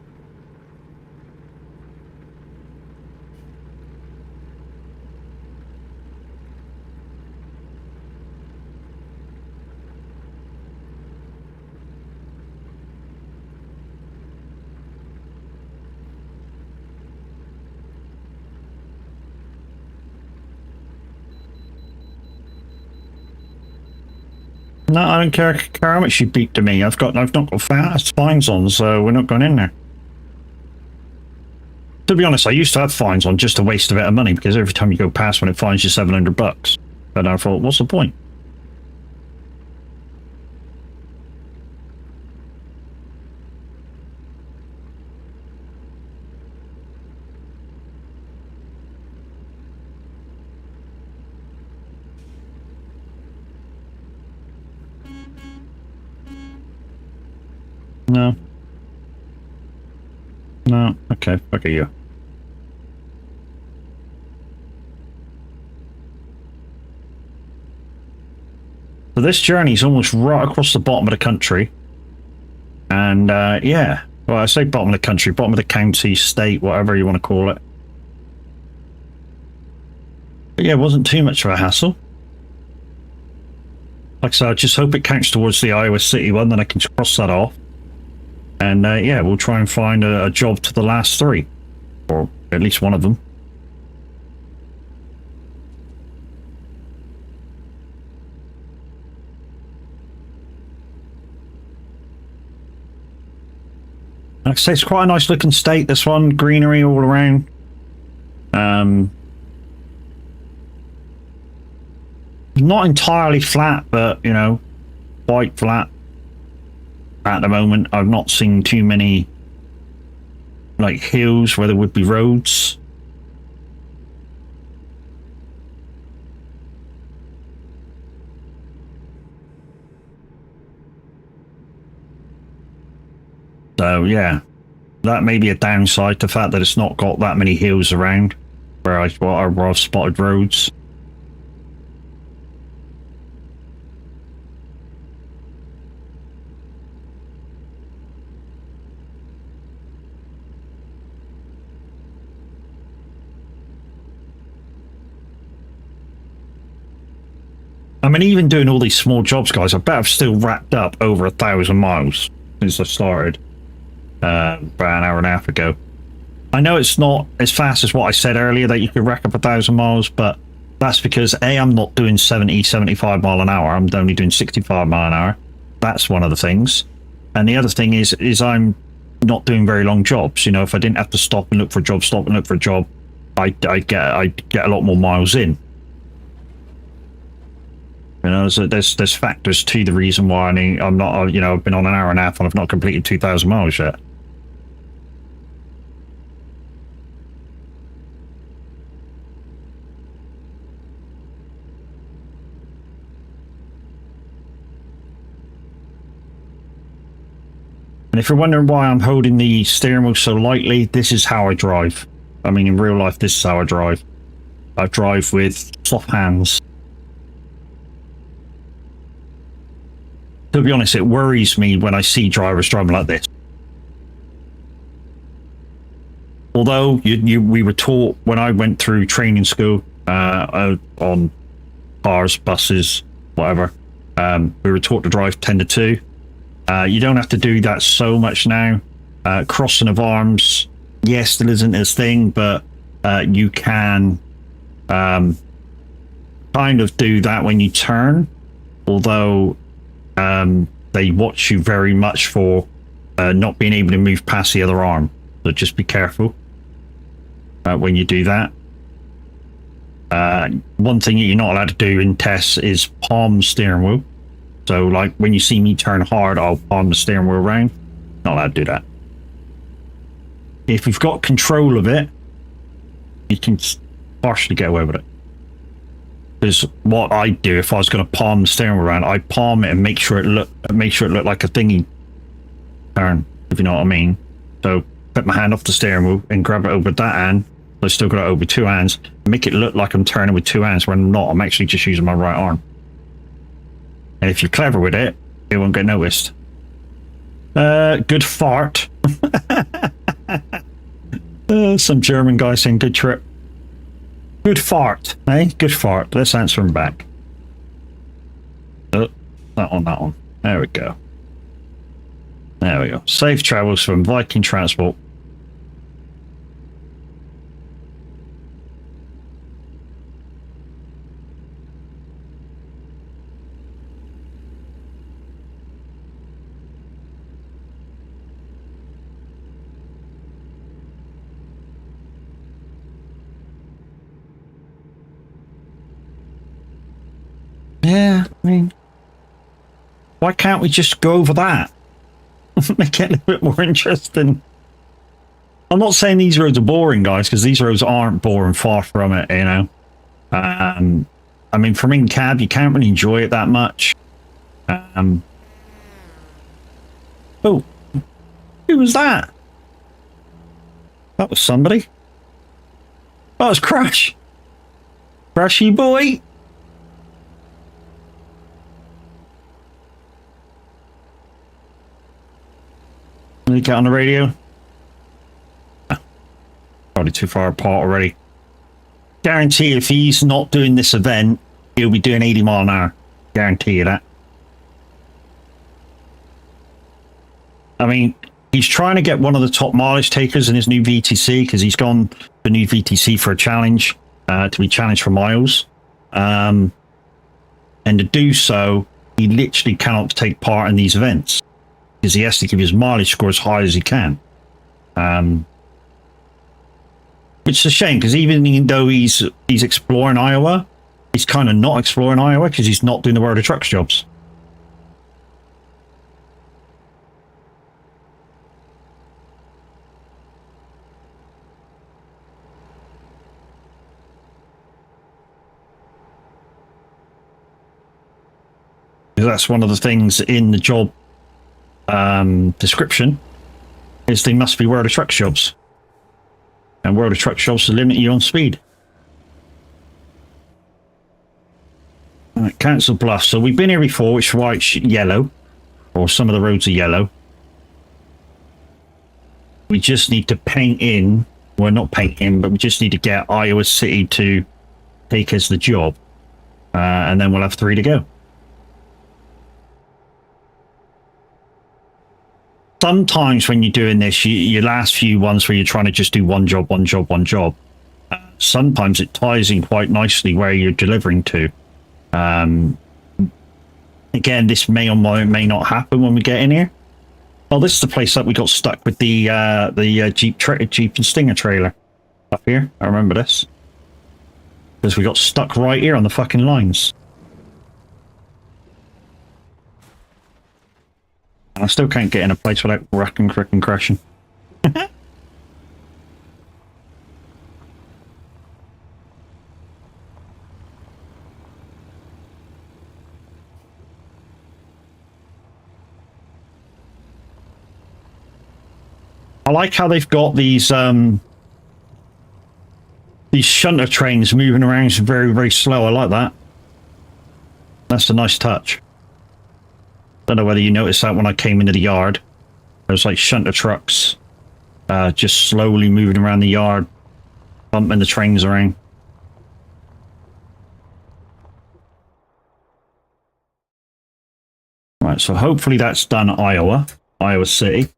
No, I don't care how much you beat to me. I've not got fast fines on, so we're not going in there. To be honest, I used to have fines on just to waste a bit of money, because every time you go past one, it fines you $700. But I thought, what's the point? No. No. Okay. Fuck you. So this journey's almost right across the bottom of the country. And, yeah. Well, I say bottom of the country, bottom of the county, state, whatever you want to call it. But yeah, it wasn't too much of a hassle. Like I said, I just hope it counts towards the Iowa City one, then I can cross that off. And yeah, we'll try and find a job to the last three. Or at least one of them. Like I say, it's quite a nice looking state, this one. Greenery all around. Not entirely flat, but, you know, quite flat. At the moment, I've not seen too many like hills where there would be roads. So yeah, that may be a downside, the fact that it's not got that many hills around where I've spotted roads. I mean, even doing all these small jobs, guys, I bet I've still racked up over 1,000 miles since I started about an hour and a half ago. I know it's not as fast as what I said earlier that you could rack up 1,000 miles, but that's because A, I'm not doing 70, 75 mile an hour. I'm only doing 65 mile an hour. That's one of the things. And the other thing is I'm not doing very long jobs. You know, if I didn't have to stop and look for a job, I'd get a lot more miles in. You know, there's factors to the reason why I'm not, you know, I've been on an hour and a half and I've not completed 2,000 miles yet. And if you're wondering why I'm holding the steering wheel so lightly, this is how I drive. I mean, in real life, this is how I drive. I drive with soft hands. To be honest, it worries me when I see drivers driving like this. Although we were taught when I went through training school on cars, buses, whatever, we were taught to drive 10 to 2. You don't have to do that so much now. Crossing of arms, yes, still isn't his thing, but you can kind of do that when you turn, although they watch you very much for not being able to move past the other arm. So just be careful when you do that. One thing you're not allowed to do in tests is palm the steering wheel. So like when you see me turn hard, I'll palm the steering wheel around. Not allowed to do that. If you've got control of it, you can partially get away with it. Because what I do, if I was going to palm the steering wheel around, I palm it and make sure it looked like a thingy turn, if you know what I mean. So put my hand off the steering wheel and grab it over that hand. So I still got it over two hands. Make it look like I'm turning with two hands when I'm not. I'm actually just using my right arm. And if you're clever with it, it won't get noticed. Good fart. Some German guy saying good trip. Good fart, eh? Good fart. Let's answer him back. Oh, that one. There we go. There we go. Safe travels from Viking Transport. Yeah, I mean, why can't we just go over that? Make it a bit more interesting. I'm not saying these roads are boring, guys, because these roads aren't boring, far from it, you know. I mean, from in cab, you can't really enjoy it that much. Oh, who was that? That was somebody. That was Crash. Crashy boy. Did he get on the radio? Probably too far apart already. Guarantee if he's not doing this event, he'll be doing 80 mile an hour. Guarantee you that. I mean, he's trying to get one of the top mileage takers in his new VTC because he's gone the new VTC for a challenge, to be challenged for miles. And to do so, he literally cannot take part in these events because he has to keep his mileage score as high as he can. Which is a shame because even though he's exploring Iowa, he's kind of not exploring Iowa because he's not doing the World of Trucks jobs. That's one of the things in the job description is they must be World of Trucks jobs, and World of Trucks jobs to limit you on speed. All right, Council Bluff. So we've been here before, which is why it's yellow, or some of the roads are yellow. We just need to paint in, well, not paint in, but we just need to get Iowa City to take us the job, and then we'll have 3 to go. Sometimes when you're doing this, your last few ones where you're trying to just do one job, sometimes it ties in quite nicely where you're delivering to. Again, this may or may not happen when we get in here. Oh, this is the place that we got stuck with the Jeep and Stinger trailer up here. I remember this because we got stuck right here on the fucking lines. I still can't get in a place without wrecking, frickin' crashing. I like how they've got these shunter trains moving around very, very slow. I like that. That's a nice touch. Don't know whether you noticed that when I came into the yard. There's like shunter trucks just slowly moving around the yard, bumping the trains around. Right, so hopefully that's done Iowa City.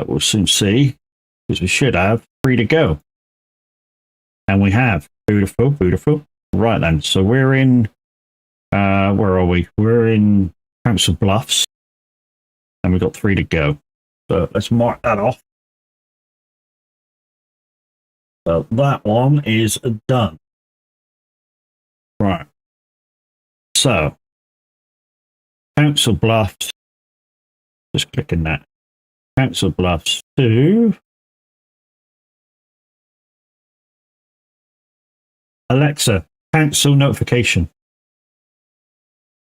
We'll soon see, because we should have 3 to go. And we have. Beautiful, beautiful. Right then, so we're in, where are we? We're in Council Bluffs. And we've got 3 to go. So let's mark that off. So that one is done. Right. So, Council Bluffs. Just clicking that. Council Bluffs to Alexa, cancel notification.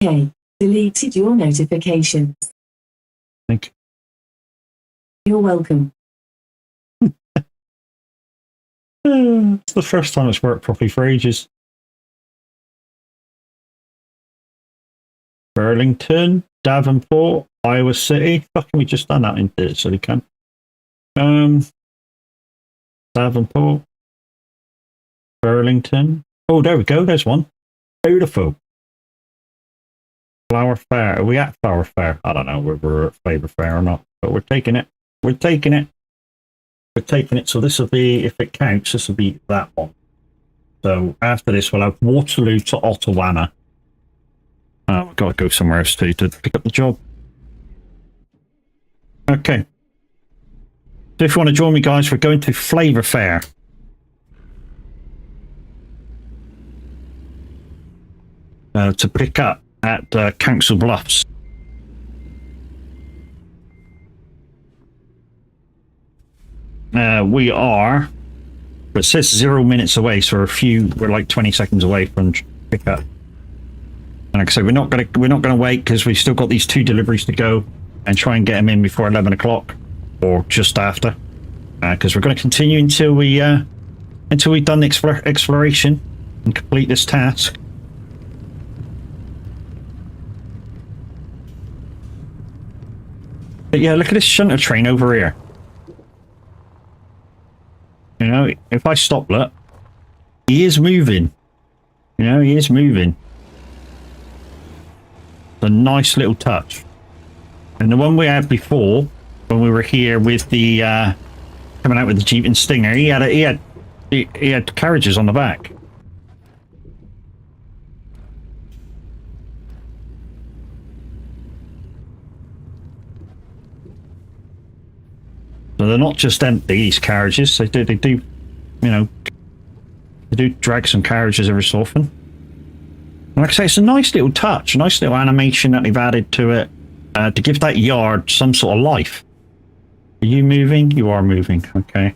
Okay, deleted your notifications. Thank you. You're welcome. It's the first time it's worked properly for ages. Burlington, Davenport, Iowa City. Fucking we just done that in the City Camp. Davenport, Burlington. Oh, there we go. There's one. Beautiful. Flower Fair. Are we at Flower Fair? I don't know whether we're at Flavor Fair or not, but we're taking it. We're taking it. We're taking it. So this will be, if it counts, this will be that one. So after this, we'll have Waterloo to Ottawa. We've got to go somewhere else to pick up the job. Okay. So if you want to join me, guys, we're going to Flavor Fair. To pick up at Council Bluffs. We are, it says 0 minutes away, so we're like 20 seconds away from pick up. And like I said, we're not gonna wait because we've still got these 2 deliveries to go and try and get them in before 11 o'clock or just after, because we're going to continue until we've done the exploration and complete this task. But yeah, look at this shunter train over here. You know, if I stop, look, he is moving. You know, he is moving. It's a nice little touch. And the one we had before, when we were here with the coming out with the Jeep and Stinger, he had carriages on the back. So they're not just empty, these carriages. They do, you know, they do drag some carriages every so often. Like I say, it's a nice little touch, a nice little animation that they've added to it to give that yard some sort of life. Are you moving? You are moving. Okay.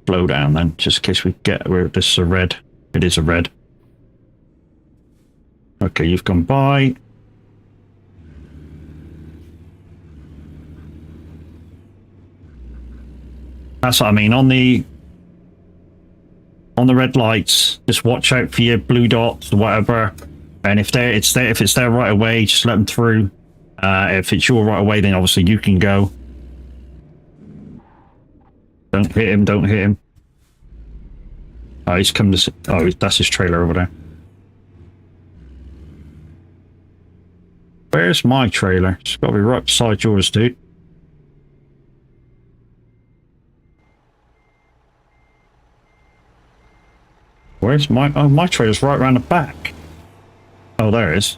Slow down then, just in case we get where this is a red. It is a red. Okay, you've gone by. That's what I mean. On the red lights, just watch out for your blue dots or whatever. And if it's there right away, just let them through. If it's your right away, then obviously you can go. Don't hit him. Don't hit him. Oh, he's come to. Oh, that's his trailer over there. Where's my trailer? It's got to be right beside yours, dude. Where's my... Oh, my trailer's right around the back. Oh, there it is.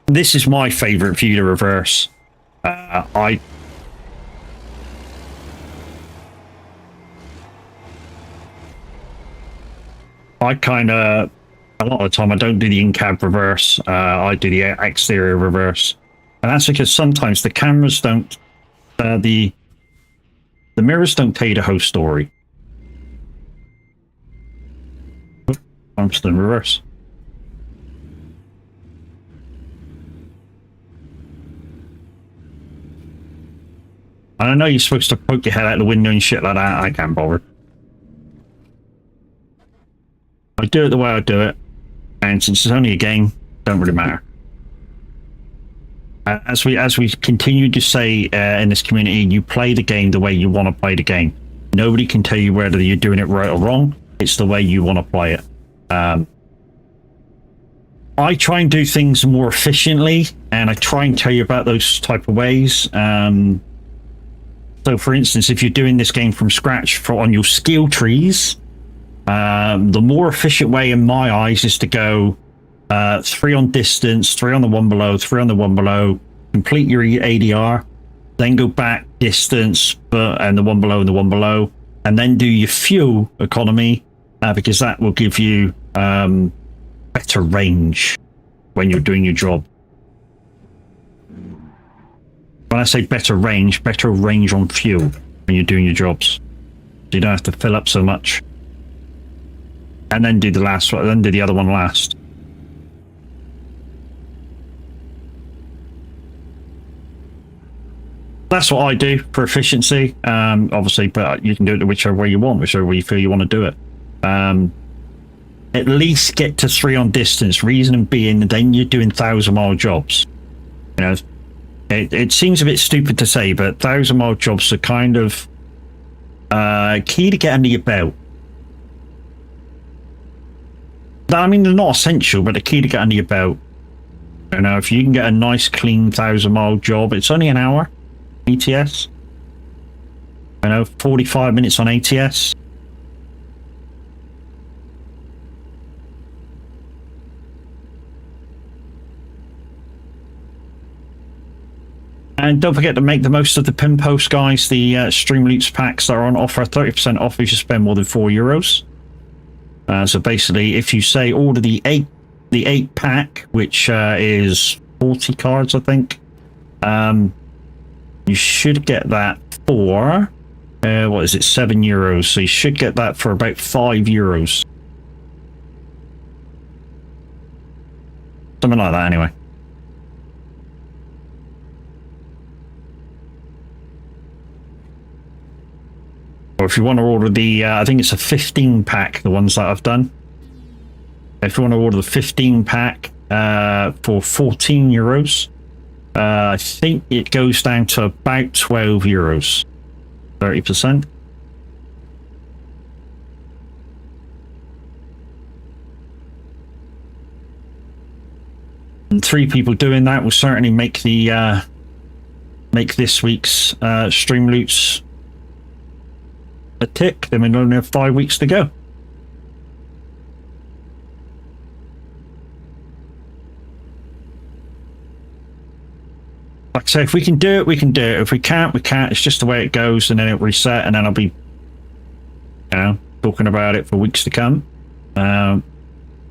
This is my favourite view to reverse. I kind of, a lot of the time, I don't do the in-cab reverse. I do the exterior reverse. And that's because sometimes the cameras don't, the mirrors don't tell you the whole story. I'm just in reverse. And I know you're supposed to poke your head out the window and shit like that. I can't bother. I do it the way I do it. And since it's only a game, don't really matter. As we continue to say in this community, you play the game the way you want to play the game. Nobody can tell you whether you're doing it right or wrong. It's the way you want to play it. I try and do things more efficiently, and I try and tell you about those type of ways. So, for instance, if you're doing this game from scratch on your skill trees, the more efficient way in my eyes is to go 3 on distance, 3 on the one below, 3 on the one below, complete your ADR, then go back distance, and the one below and the one below, and then do your fuel economy, because that will give you better range when you're doing your job. When I say better range on fuel when you're doing your jobs. So you don't have to fill up so much. And then do the last one, then do the other one last. That's what I do for efficiency. Obviously, but you can do it whichever way you want, whichever way you feel you want to do it. At least get to 3 on distance. Reason being, then you're doing 1,000-mile jobs. You know, it seems a bit stupid to say, but 1,000-mile jobs are kind of key to get under your belt. I mean, they're not essential, but they're key to get under your belt. You know, if you can get a nice, clean 1,000-mile job, it's only an hour ATS. You know, 45 minutes on ATS. And don't forget to make the most of the pin post, guys. The Stream Loots packs that are on offer, 30% off if you spend more than €4. So basically, if you say order the 8 pack, which is 40 cards, I think, you should get that for what is it, €7? So you should get that for about €5, something like that, anyway. Or if you want to order the, I think it's a 15 pack, the ones that I've done. If you want to order the 15 pack for €14, I think it goes down to about €12, 30%. And 3 people doing that will certainly make the make this week's Stream Loots a tick. Then we only have 5 weeks to go. Like I say, if we can do it, we can do it. If we can't, we can't. It's just the way it goes, and then it'll reset, and then I'll be, you know, talking about it for weeks to come. Like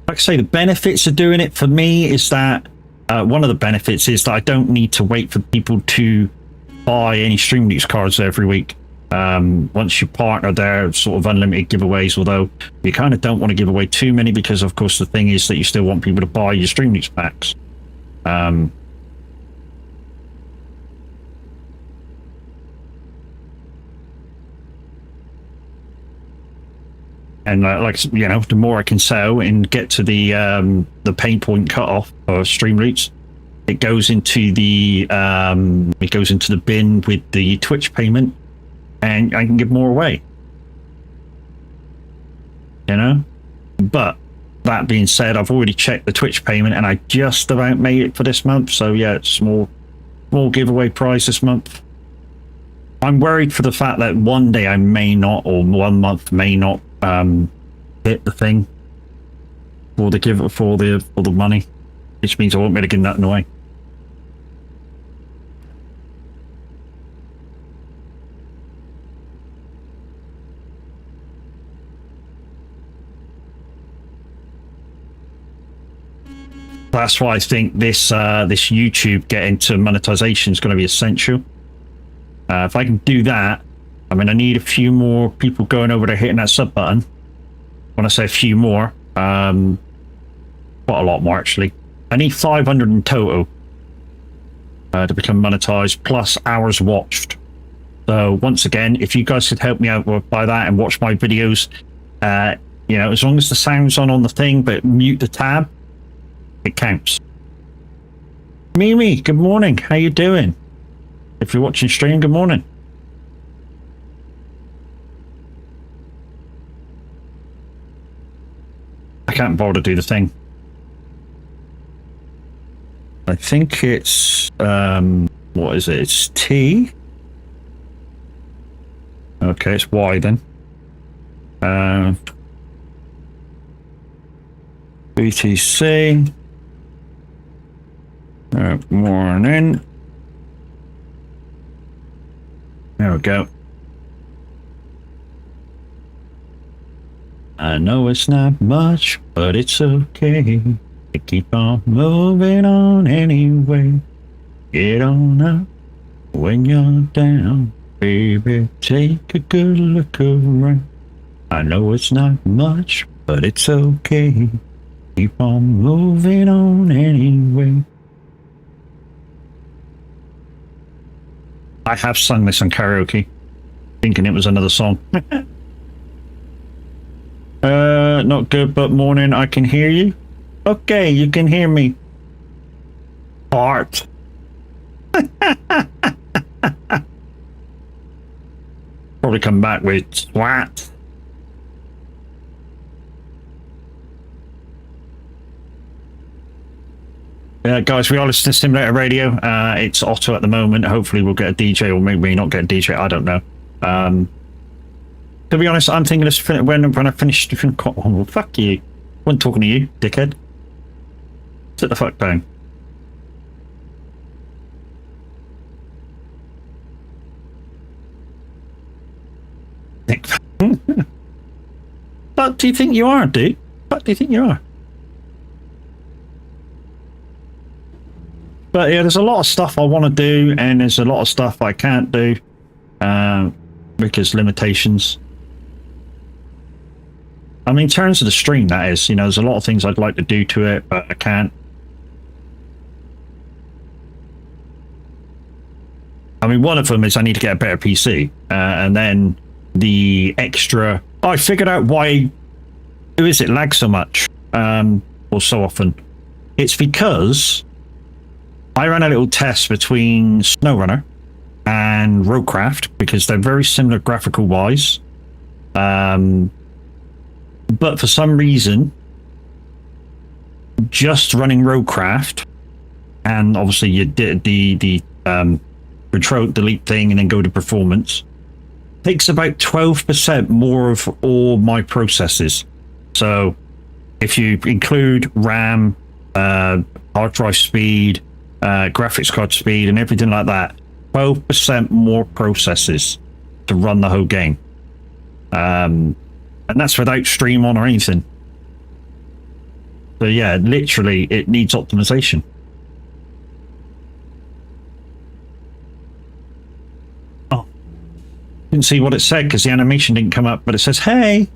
I say, the benefits of doing it for me is that one of the benefits is that I don't need to wait for people to buy any Stream Loots cards every week. Once you partner, there sort of unlimited giveaways, although you kind of don't want to give away too many, because of course the thing is that you still want people to buy your Stream Loots packs. And like, you know, the more I can sell and get to the pain point cutoff for Stream Loots, it goes into the bin with the Twitch payment, and I can give more away. You know, but that being said, I've already checked the Twitch payment, and I just about made it for this month. So yeah, it's small giveaway prize this month. I'm worried for the fact that one day I may not, or 1 month may not hit the thing for the money, which means I won't be able to give nothing away. That's why I think this this YouTube getting to monetization is going to be essential. If I can do that, I mean, I need a few more people going over there hitting that sub button. When I say a few more, quite a lot more actually. I need 500 in total to become monetized, plus hours watched. So once again, if you guys could help me out by that and watch my videos, you know, as long as the sound's on the thing, but mute the tab, it counts. Mimi, good morning. How you doing? If you're watching stream, good morning. I can't bother to do the thing. I think it's what is it? It's T. Okay, it's Y then. BTC. Morning. There we go. I know it's not much, but it's okay to keep on moving on anyway. Get on up when you're down, baby. Take a good look around. I know it's not much, but it's okay. Keep on moving on anyway. I have sung this on karaoke, thinking it was another song. Not good, but morning, I can hear you. Okay, you can hear me. Fart. Probably come back with swat. Guys, we are listening to Simulator Radio. It's Otto at the moment. Hopefully we'll get a DJ, or maybe not get a DJ. I don't know. To be honest, I'm thinking this when I finish. Oh, well, fuck you. I wasn't talking to you, dickhead. Sit the fuck down. What do you think you are, dude? What do you think you are? But yeah, there's a lot of stuff I want to do, and there's a lot of stuff I can't do because limitations. I mean, in terms of the stream, that is, you know, there's a lot of things I'd like to do to it, but I can't. I mean, one of them is I need to get a better PC, and then the extra. Oh, I figured out why. Who is it lags so much, or so often? It's because I ran a little test between SnowRunner and Roadcraft because they're very similar graphical wise. But for some reason, just running Roadcraft, and obviously you did the control delete thing and then go to performance, takes about 12% more of all my processes. So if you include RAM, hard drive speed, graphics card speed, and everything like that, 12% more processes to run the whole game. And that's without stream on or anything. So yeah, literally, it needs optimization. Oh, didn't see what it said because the animation didn't come up, but it says, hey.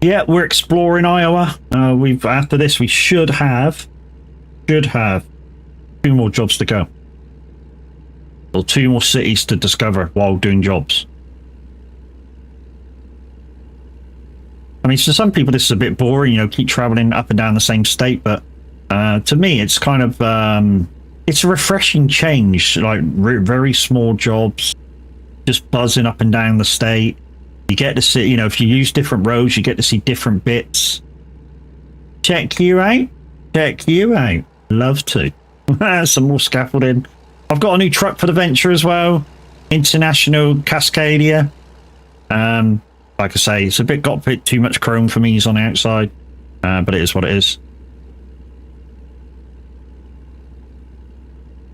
Yeah, we're exploring Iowa. After this, we should have 2 more jobs to go. Or 2 more cities to discover while doing jobs. I mean, to some people this is a bit boring, you know, keep traveling up and down the same state, but to me it's kind of it's a refreshing change, like very small jobs, just buzzing up and down the state. You get to see, you know, if you use different roads, you get to see different bits. Check you out. Love to. Some more scaffolding. I've got a new truck for the venture as well. International Cascadia. Like I say, it's got a bit too much chrome for me on the outside, but it is what it is.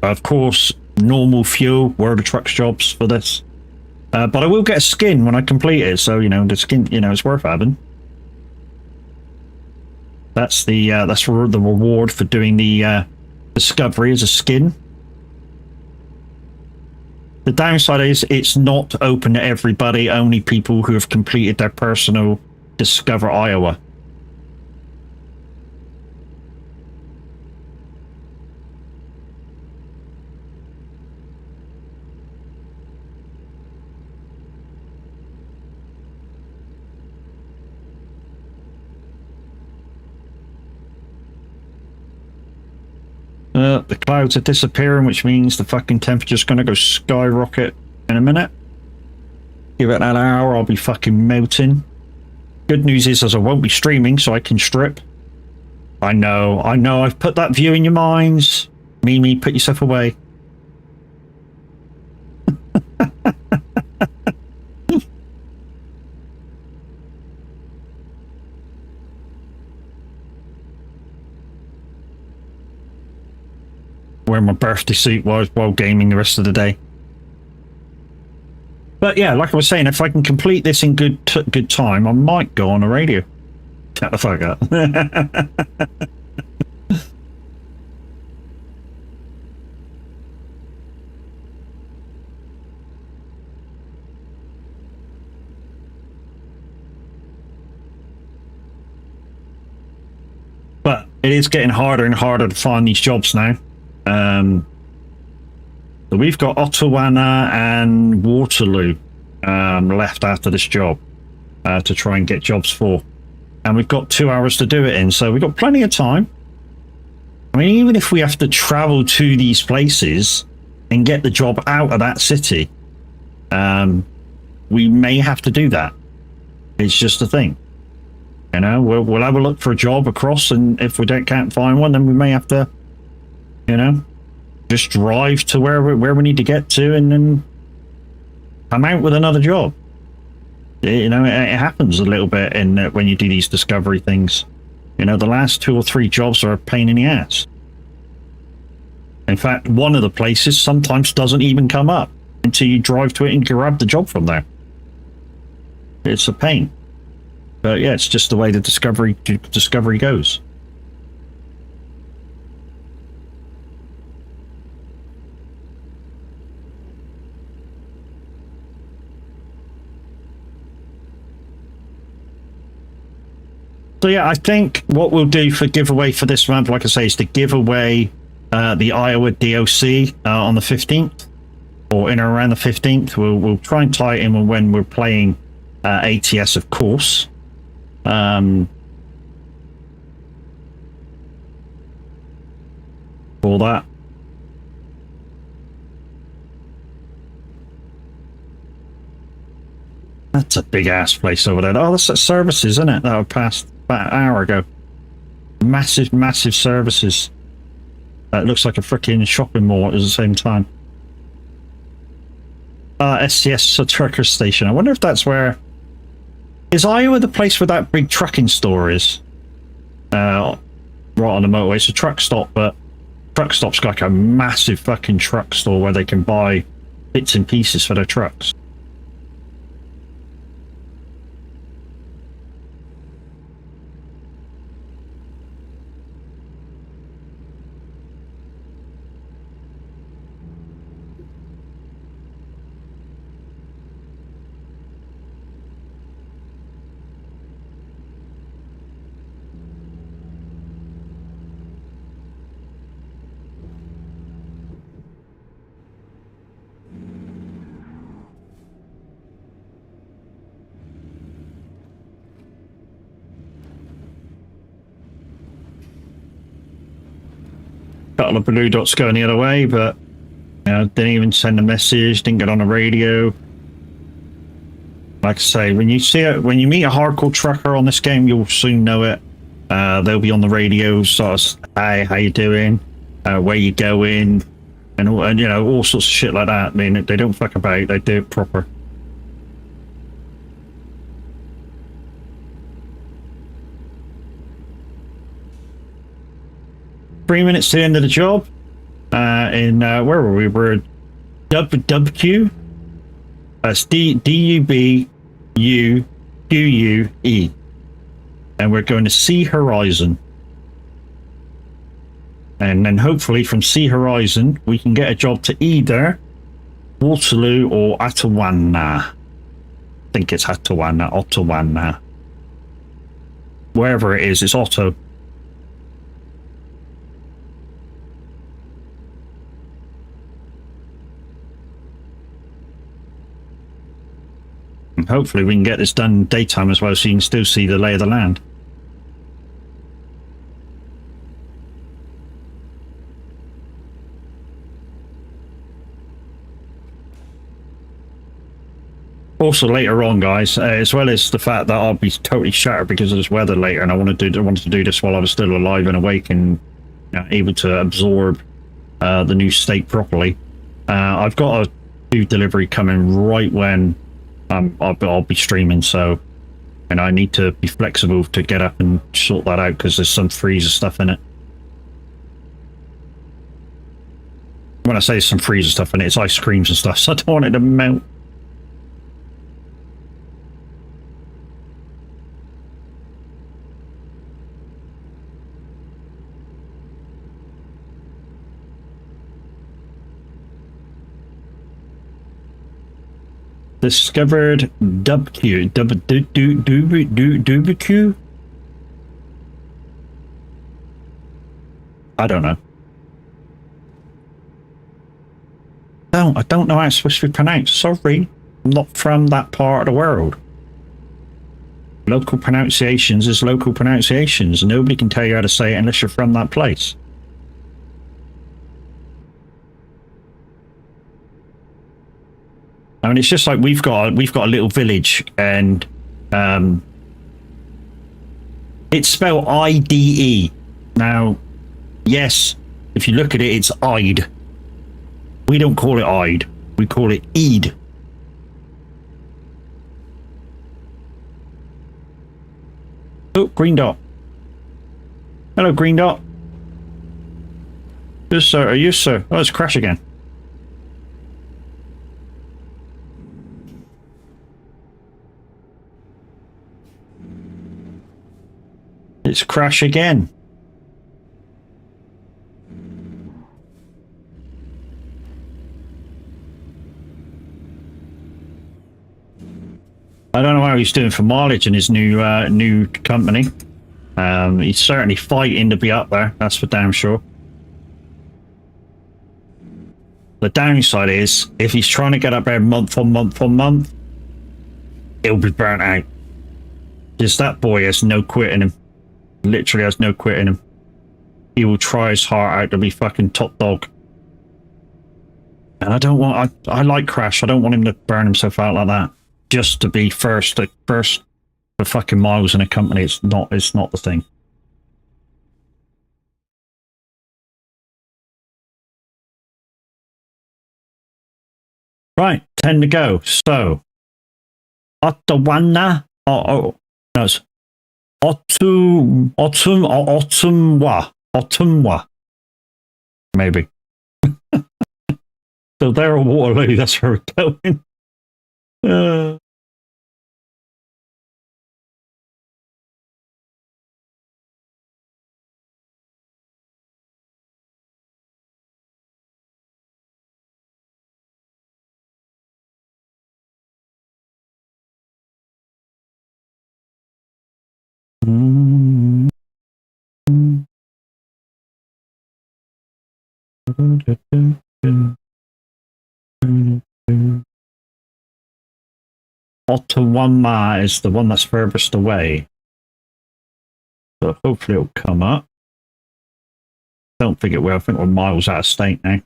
Of course, normal fuel were the truck's jobs for this. But I will get a skin when I complete it, so you know the skin, you know, it's worth having. That's the reward for doing the discovery as a skin. The downside is it's not open to everybody, only people who have completed their personal Discover Iowa. The clouds are disappearing, which means the fucking temperature's gonna go skyrocket in a minute. Give it an hour, I'll be fucking melting. Good news is, as I won't be streaming, so I can strip. I know, I've put that view in your minds. Mimi, put yourself away. Wearing my birthday suit while gaming the rest of the day. But yeah, like I was saying, if I can complete this in good time, I might go on the radio. Shut the fuck up. But it is getting harder and harder to find these jobs now. So we've got Ottawana and Waterloo left after this job to try and get jobs for. And we've got 2 hours to do it in, so we've got plenty of time. I mean, even if we have to travel to these places and get the job out of that city, we may have to do that. It's just a thing. You know, we'll have a look for a job across, and if we can't find one, then we may have to, you know, just drive to where we need to get to and then come out with another job. You know, it happens a little bit in when you do these discovery things. You know, the last 2 or 3 jobs are a pain in the ass. In fact, one of the places sometimes doesn't even come up until you drive to it and grab the job from there. It's a pain. But yeah, it's just the way the discovery goes. So yeah, I think what we'll do for giveaway for this month, like I say, is to give away the Iowa DOC on the 15th, or in or around the 15th. We'll try and tie it in when we're playing ATS, of course. For that. That's a big ass place over there. Oh, that's at services, isn't it? That passed about an hour ago. Massive services. It looks like a freaking shopping mall at the same time. SCS trucker station. I wonder if that's where... Is Iowa the place where that big trucking store is? Right on the motorway. It's a truck stop, but truck stop's like a massive fucking truck store where they can buy bits and pieces for their trucks. Couple of blue dots going the other way, but you know, didn't even send a message, didn't get on the radio. Like I say, when you meet a hardcore trucker on this game, you'll soon know it. They'll be on the radio, sort of, hey, how you doing? Where you going? And you know, all sorts of shit like that. I mean, they don't fuck about, they do it proper. Three minutes to the end of the job. Where were we? We're at WQ. That's DUBUQUE. And we're going to Sea Horizon. And then hopefully from Sea Horizon, we can get a job to either Waterloo or Ottawana. I think it's Ottawana. Wherever it is, it's Otto. And hopefully we can get this done daytime as well, so you can still see the lay of the land. Also later on, guys, as well as the fact that I'll be totally shattered because of this weather later, and I wanted to do this while I was still alive and awake and able to absorb the new state properly. I've got a food delivery coming right when I'll be streaming, so and I need to be flexible to get up and sort that out because there's some freezer stuff in it. When I say some freezer stuff in it, it's ice creams and stuff, so I don't want it to melt. Discovered WQ. I don't know. I don't know how it's supposed to be pronounced. Sorry, I'm not from that part of the world. Local pronunciations is local pronunciations. Nobody can tell you how to say it unless you're from that place. I mean, it's just like we've got a little village, and it's spelled IDE. Now, yes, if you look at it, it's Ide. We don't call it Ide. We call it Eid. Oh, green dot. Hello, green dot. Yes, sir. Are you, sir? Oh, it's crash again. It's crash again. I don't know how he's doing for mileage in his new company. He's certainly fighting to be up there. That's for damn sure. The downside is, if he's trying to get up there month on month on month, he'll be burnt out. Just that boy has no quit in him. Literally has no quit in him. He will try his heart out to be fucking top dog. And I don't want, I like Crash. I don't want him to burn himself out like that. Just to be first for fucking miles in a company. It's not the thing. Right, 10 to go. So, Ottawana, no, it's Ottumwa, maybe. So they're at Waterloo, that's where we're going. Ottawa is the one that's furthest away. So hopefully it'll come up. Don't think it will. I think we're miles out of state now.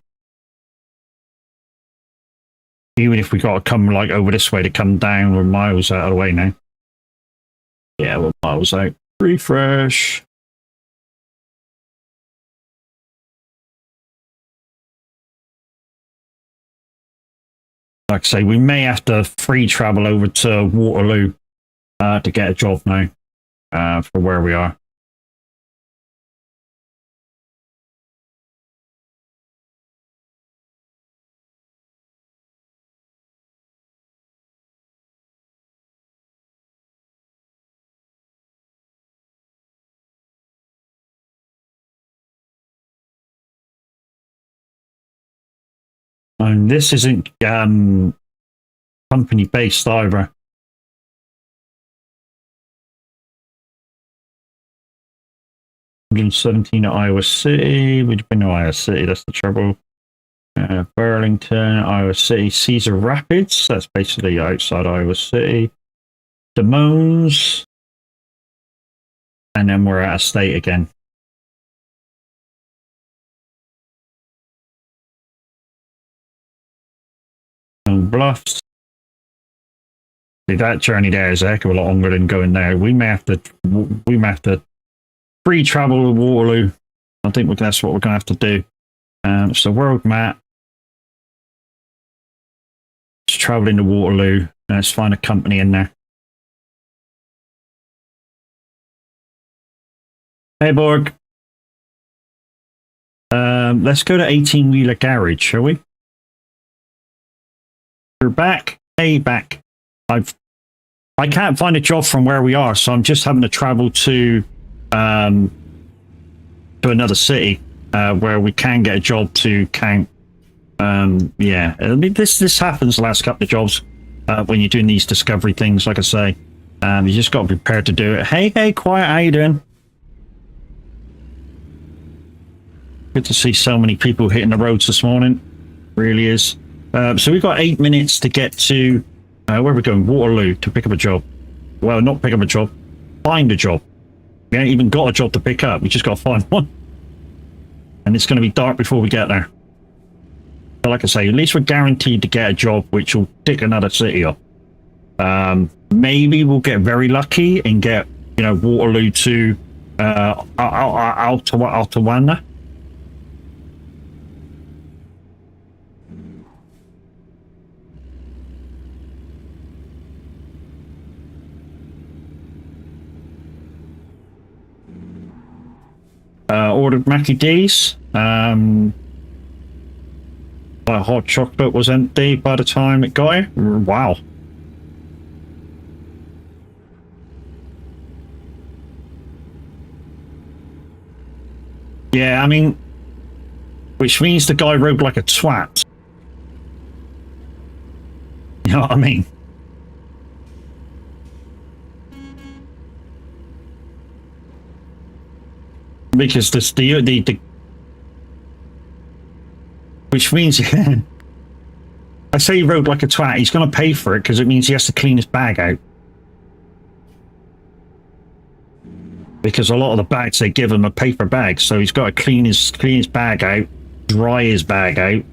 Even if we got to come like over this way to come down, we're miles out of the way now. Yeah, we're miles out. Refresh. Like I say, we may have to free travel over to Waterloo to get a job now for where we are. And this isn't company based either. 117 at Iowa City. We've been to Iowa City, that's the trouble. Burlington, Iowa City, Cedar Rapids, that's basically outside Iowa City. Des Moines, and then we're out of state again. Bluffs. See, that journey there is a heck of a lot longer than going there. We may have to free travel to Waterloo. I think that's what we're going to have to do. So world map. Just traveling to Waterloo. Let's find a company in there. Hey, Borg. Let's go to 18-wheeler garage, shall we? You're back. Hey, back. I can't find a job from where we are, so I'm just having to travel to another city where we can get a job to count. Yeah, I mean, this happens the last couple of jobs when you're doing these discovery things. Like I say, you just got to be prepared to do it. Hey, quiet. How you doing? Good to see so many people hitting the roads this morning. Really is. So we've got 8 minutes to get to where are we going? Waterloo to pick up a job. Well, not pick up a job, find a job. We ain't even got a job to pick up. We just got to find one. And it's going to be dark before we get there. But like I say, at least we're guaranteed to get a job which will tick another city up. Maybe we'll get very lucky and get, Waterloo to Altawanda. Ordered Mackie D's. My hot chocolate was empty by the time it got here. Wow. Yeah, I mean, which means the guy rode like a twat. You know what I mean? Because the which means I say he rode like a twat, he's going to pay for it because it means he has to clean his bag out. Because a lot of the bags they give him are paper bags, so he's got to clean his bag out, dry his bag out.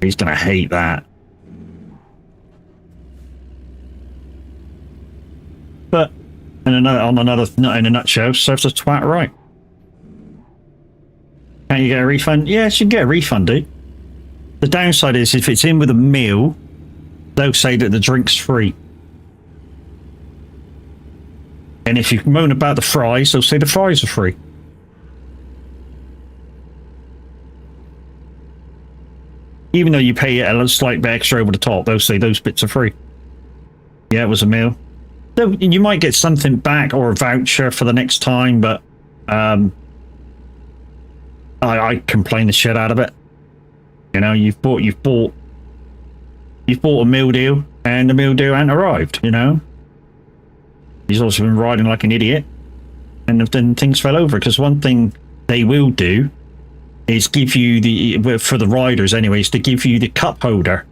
He's going to hate that. But in a nutshell, serves a twat right. Can't you get a refund? Yes, you can get a refund, dude. The downside is if it's in with a meal, they'll say that the drink's free. And if you moan about the fries, they'll say the fries are free. Even though you pay a slight bit extra over the top, they'll say those bits are free. Yeah, it was a meal. You might get something back or a voucher for the next time, but I complain the shit out of it. You've bought a meal deal and the meal deal ain't arrived, He's also been riding like an idiot and then things fell over because one thing they will do is give you for the riders anyways, to give you the cup holder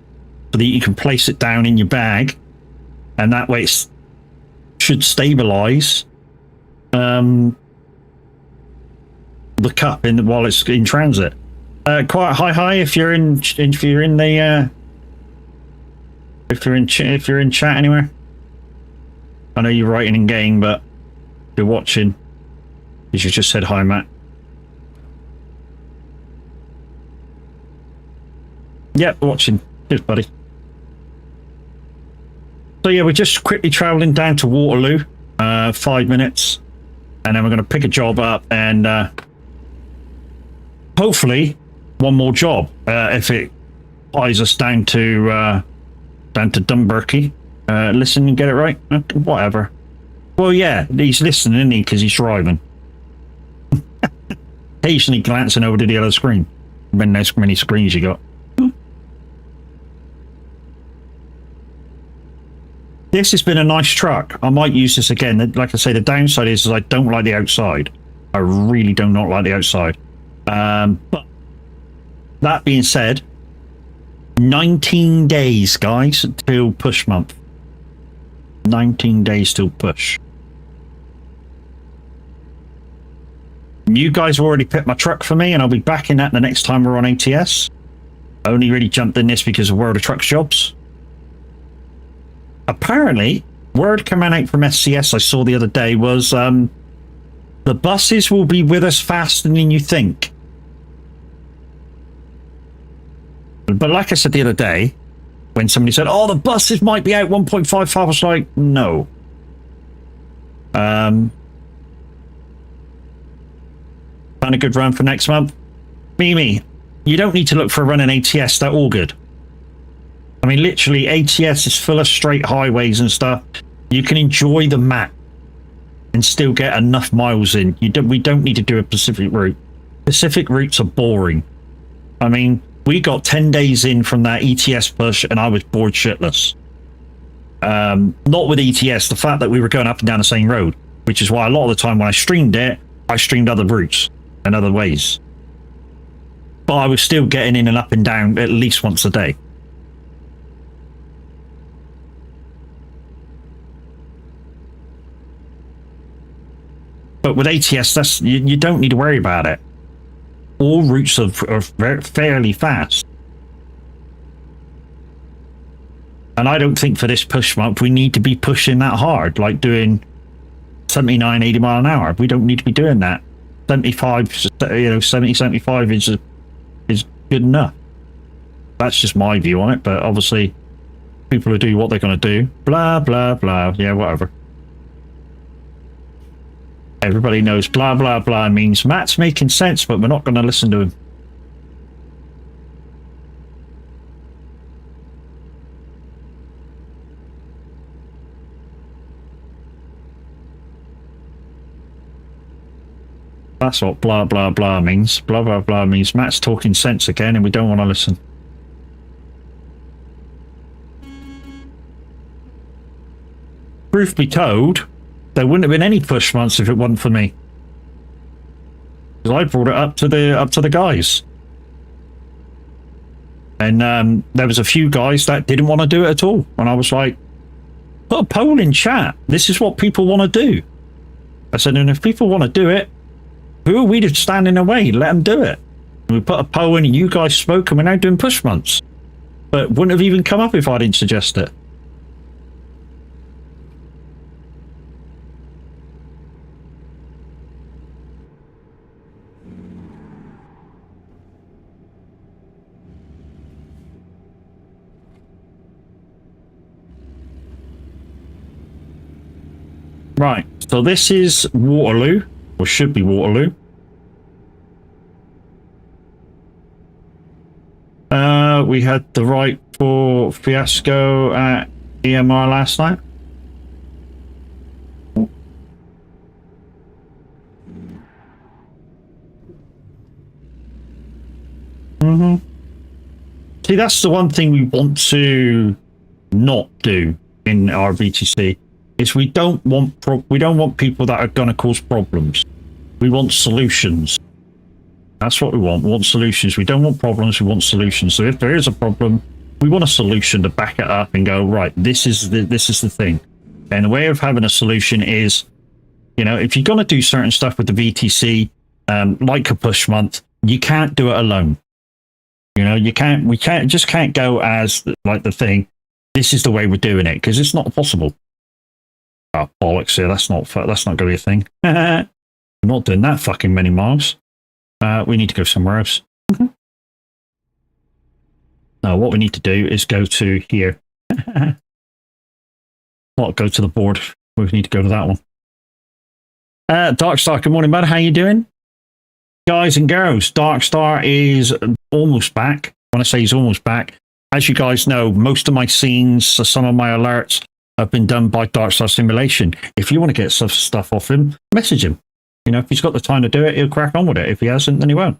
so that you can place it down in your bag and that way it should stabilize the cup while it's in transit. Quite hi if you're in chat anywhere. I know you're writing in game, but if you're watching, you just said hi, Matt. Yep, watching. Cheers, buddy. So yeah, we're just quickly traveling down to Waterloo, 5 minutes, and then we're going to pick a job up and hopefully one more job if it flies us down to Dunburkey. Listen and get it right. Whatever. Well, yeah, he's listening, isn't he? Because he's driving. Occasionally glancing over to the other screen. When there's many screens you got. this has been a nice truck. I might use this again. Like I say, the downside is I don't like the outside. I really do not like the outside. But that being said, 19 days, guys, till push month. 19 days till push. You guys have already picked my truck for me, and I'll be back in that the next time we're on ATS. I only really jumped in this because of World of Trucks jobs. Apparently, word coming out from SCS I saw the other day was the buses will be with us faster than you think. But like I said the other day, when somebody said, oh, the buses might be out 1.55, I was like, no. Plan a good run for next month. Mimi, you don't need to look for a run in ATS, they're all good. I mean, literally, ATS is full of straight highways and stuff. You can enjoy the map and still get enough miles in. We don't need to do a Pacific route. Pacific routes are boring. I mean, we got 10 days in from that ETS push and I was bored shitless. Not with ETS, the fact that we were going up and down the same road, which is why a lot of the time when I streamed it, I streamed other routes and other ways. But I was still getting in and up and down at least once a day. But with ATS, that's you don't need to worry about it. All routes are fairly fast. And I don't think for this push month we need to be pushing that hard, like doing 79, 80 mile an hour. We don't need to be doing that. 75, 70, 75 is good enough. That's just my view on it, but obviously people will do what they're going to do. Blah, blah, blah. Yeah, whatever. Everybody knows blah, blah, blah means Matt's making sense, but we're not going to listen to him. That's what blah, blah, blah means. Blah, blah, blah means Matt's talking sense again and we don't want to listen. Truth be told, there wouldn't have been any push months if it wasn't for me. Because I brought it up to the guys. And there was a few guys that didn't want to do it at all. And I was like, put a poll in chat. This is what people want to do. I said, and if people want to do it, who are we to stand in the way? Let them do it. And we put a poll in and you guys spoke and we're now doing push months. But it wouldn't have even come up if I didn't suggest it. Right, so this is Waterloo, or should be Waterloo. We had the right for fiasco at EMR last night. See, that's the one thing we want to not do in our VTC. Is we don't want people that are going to cause problems. We want solutions. That's what we want. We want solutions. We don't want problems. We want solutions. So if there is a problem, we want a solution to back it up and go, right, this is the thing. And the way of having a solution is, you know, if you're going to do certain stuff with the VTC, like a push month, you can't do it alone. You know, we can't go as like the thing. This is the way we're doing it because it's not possible. Oh, bollocks here. That's not going to be a thing. We're not doing that fucking many miles. We need to go somewhere else. Now, what we need to do is go to here. Not go to the board. We need to go to that one. Darkstar, good morning, man. How you doing? Guys and girls, Darkstar is almost back. When I say he's almost back, as you guys know, most of my scenes, some of my alerts have been done by Darkstar Simulation. If you want to get stuff off him, message him. You know, if he's got the time to do it, he'll crack on with it. If he hasn't, then he won't.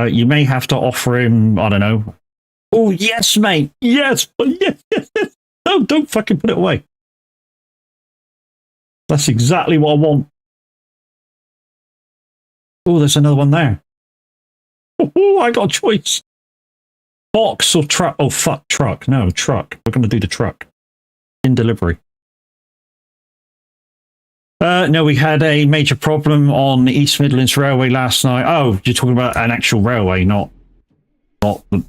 You may have to offer him, I don't know. Oh, yes, mate. Yes. Yes. No, don't fucking put it away. That's exactly what I want. Oh, there's another one there. Oh, I got a choice. Box or truck? Oh, fuck, truck. No, truck. We're going to do the truck. In delivery. No, we had a major problem on the East Midlands Railway last night. Oh, you're talking about an actual railway, not the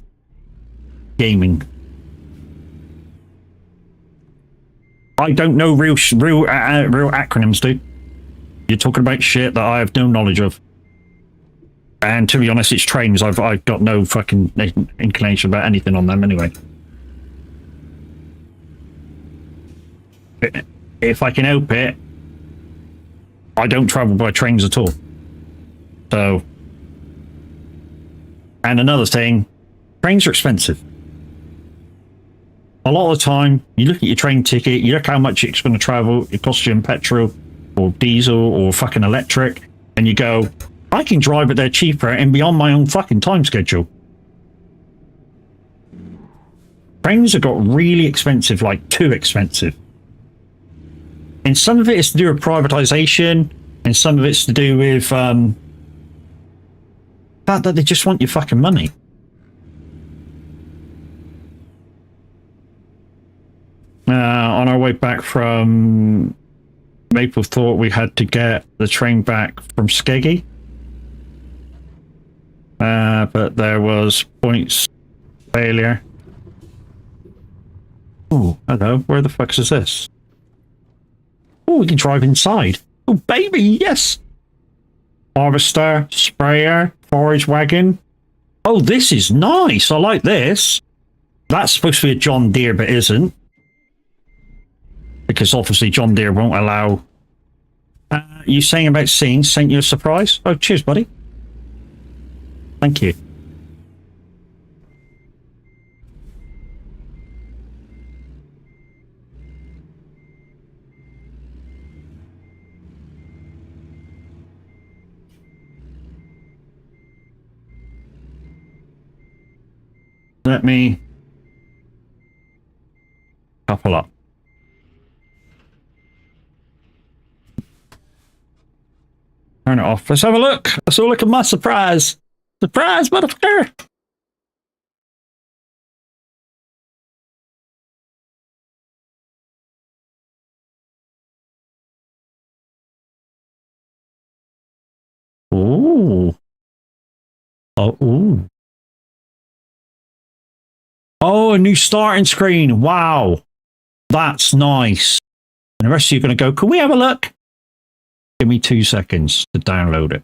gaming. I don't know real acronyms, dude. You're talking about shit that I have no knowledge of. And to be honest, it's trains. I've got no fucking inclination about anything on them anyway. If I can help it, I don't travel by trains at all. So, and another thing, trains are expensive. A lot of the time, you look at your train ticket, you look how much it's going to travel, it costs you in petrol, or diesel, or fucking electric, and you go, I can drive it there cheaper and be on my own fucking time schedule. Trains have got really expensive, like too expensive. And some of it is to do with privatization, and some of it's to do with the fact that they just want your fucking money. On our way back from Maplethorpe, we had to get the train back from Skeggy. But there was points failure. Oh, hello. Where the fuck is this? Oh, we can drive inside. Oh, baby, yes. Harvester, sprayer, forage wagon. Oh, this is nice. I like this. That's supposed to be a John Deere, but isn't. Because obviously John Deere won't allow... you saying about seeing sent you a surprise? Oh, cheers, buddy. Thank you. Let me couple up. Turn it off. Let's have a look. Let's all look at my surprise. Surprise, motherfucker! Ooh. Oh, ooh. Oh, a new starting screen. Wow. That's nice. And the rest of you are going to go, can we have a look? Give me 2 seconds to download it.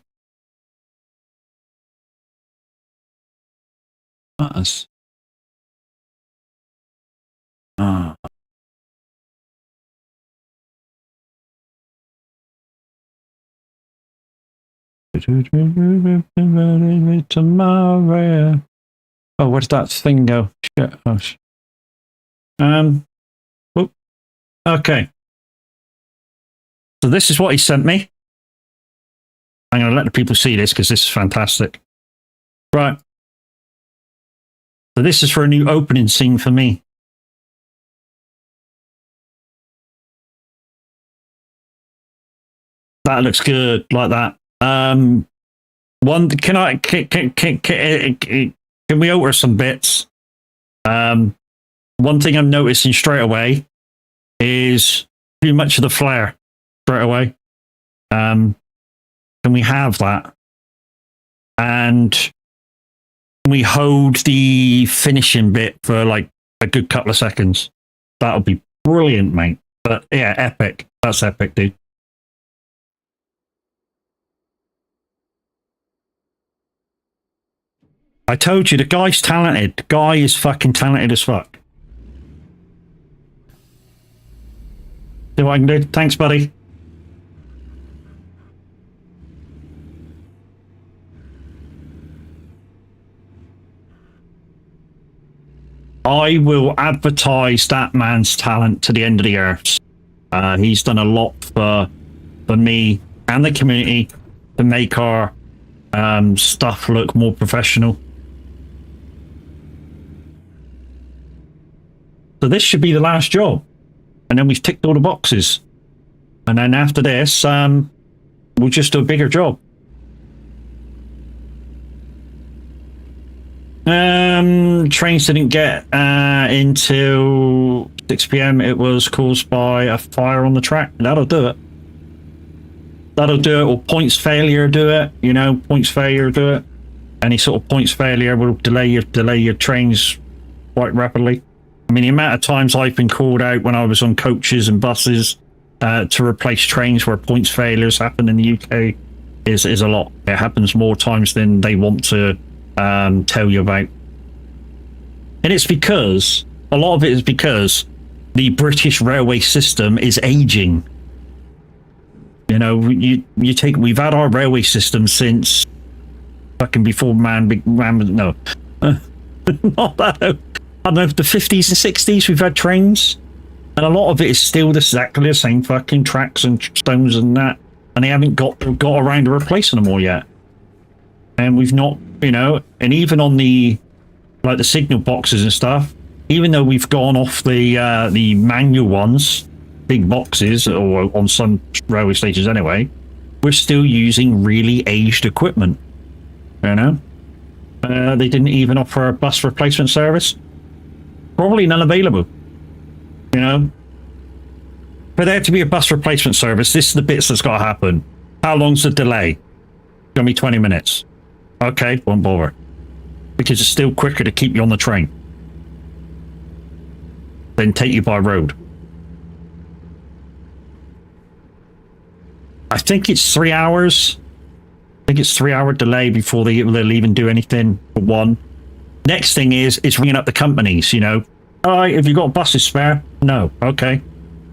That's... Ah. Tomorrow. Oh, where's that thing go? Shit. Oh, oh, okay. So this is what he sent me. I'm going to let the people see this because this is fantastic. Right. So this is for a new opening scene for me. That looks good, like that. One, can we alter some bits? One thing I'm noticing straight away is too much of the flare straight away. Can we have that? And can we hold the finishing bit for like a good couple of seconds? That would be brilliant, mate. But yeah, epic. That's epic, dude. I told you, the guy's talented. The guy is fucking talented as fuck. See what I can do? Thanks, buddy. I will advertise that man's talent to the end of the earth. He's done a lot for me and the community to make our stuff look more professional. So this should be the last job. And then we've ticked all the boxes. And then after this, we'll just do a bigger job. Trains didn't get until 6 p.m. It was caused by a fire on the track. That'll do it. That'll do it. Or points failure do it. You know, points failure do it. Any sort of points failure will delay your trains quite rapidly. I mean, the amount of times I've been called out when I was on coaches and buses to replace trains where points failures happen in the UK is a lot. It happens more times than they want to tell you about. And it's because, a lot of it is because the British railway system is aging. You know, we've had our railway system since fucking before not that. I don't know, the 50s and 60s we've had trains, and a lot of it is still exactly the same fucking tracks and stones and that, and they haven't got around to replacing them all yet. And we've not, you know, and even on the signal boxes and stuff, even though we've gone off the manual ones, big boxes, or on some railway stations anyway, we're still using really aged equipment, you know. They didn't even offer a bus replacement service. Probably none available, you know. For there to be a bus replacement service, this is the bits that's got to happen. How long's the delay? It's gonna be 20 minutes. Okay, won't bother, because it's still quicker to keep you on the train than take you by road. I think it's 3 hours. I think it's 3 hour delay before they'll even do anything for one. Next thing is ringing up the companies, you know. All right, have you got buses spare? No. Okay.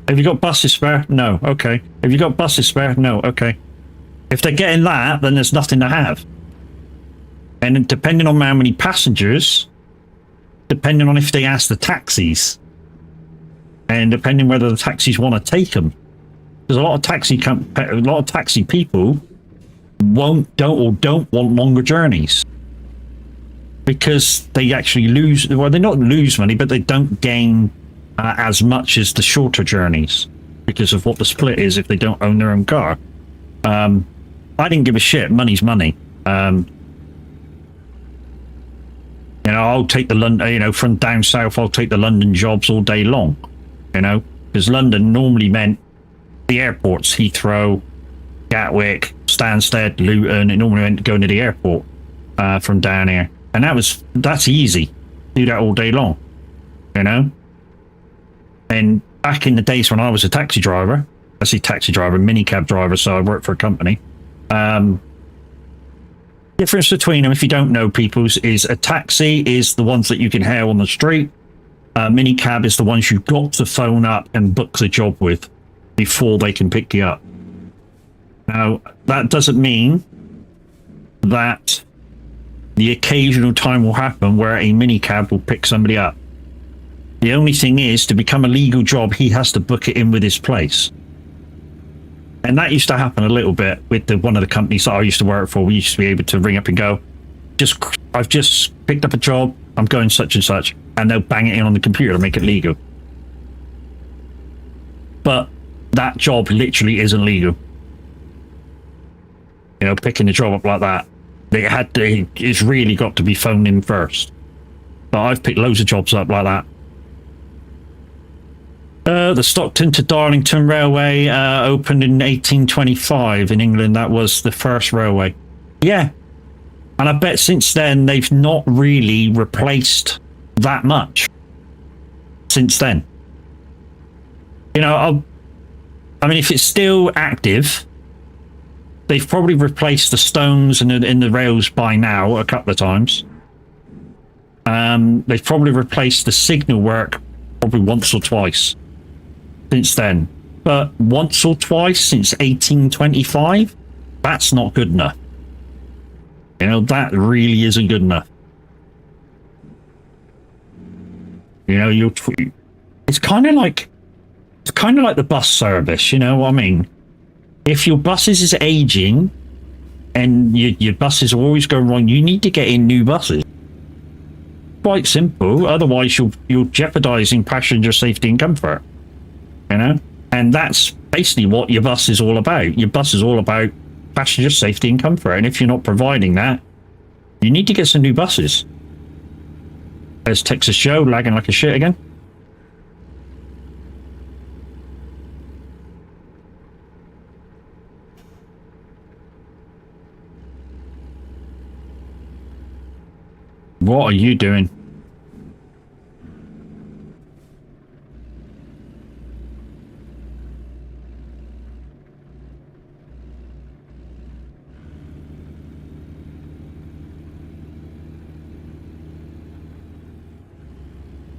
Have you got buses spare? No. Okay. Have you got buses spare? No. Okay. If they're getting that, then there's nothing to have. And depending on how many passengers, depending on if they ask the taxis, and depending whether the taxis want to take them, there's a lot of taxi people don't want longer journeys, because they actually lose. Well, they not lose money, but they don't gain as much as the shorter journeys because of what the split is if they don't own their own car. I didn't give a shit. Money's money. You know, I'll take the London. You know, from down south, I'll take the London jobs all day long. You know, because London normally meant the airports, Heathrow, Gatwick, Stansted, Luton. It normally meant going to the airport from down here. And that's easy. Do that all day long, you know? And back in the days when I was a taxi driver, minicab driver, so I worked for a company. Difference between them, if you don't know people's, is a taxi is the ones that you can hail on the street. Minicab is the ones you've got to phone up and book the job with before they can pick you up. Now, that doesn't mean that the occasional time will happen where a minicab will pick somebody up. The only thing is, to become a legal job, he has to book it in with his place. And that used to happen a little bit with one of the companies that I used to work for. We used to be able to ring up and go, I've just picked up a job, I'm going such and such, and they'll bang it in on the computer to make it legal. But that job literally isn't legal. You know, picking the job up like that, it's really got to be phoned in first. But I've picked loads of jobs up like that. The Stockton to Darlington Railway opened in 1825 in England. That was the first railway. Yeah. And I bet since then they've not really replaced that much since then. You know, I mean, if it's still active, they've probably replaced the stones in the rails by now a couple of times. They've probably replaced the signal work probably once or twice since then. But once or twice since 1825, that's not good enough. You know, that really isn't good enough. You know, it's kind of like the bus service, you know what I mean? If your buses is aging and your buses are always going wrong, you need to get in new buses. quite simple. Otherwise, you're jeopardizing passenger safety and comfort. You know, and that's basically what your bus is all about. Your bus is all about passenger safety and comfort. And if you're not providing that, you need to get some new buses. There's Texas Joe lagging like a shit again. What are you doing?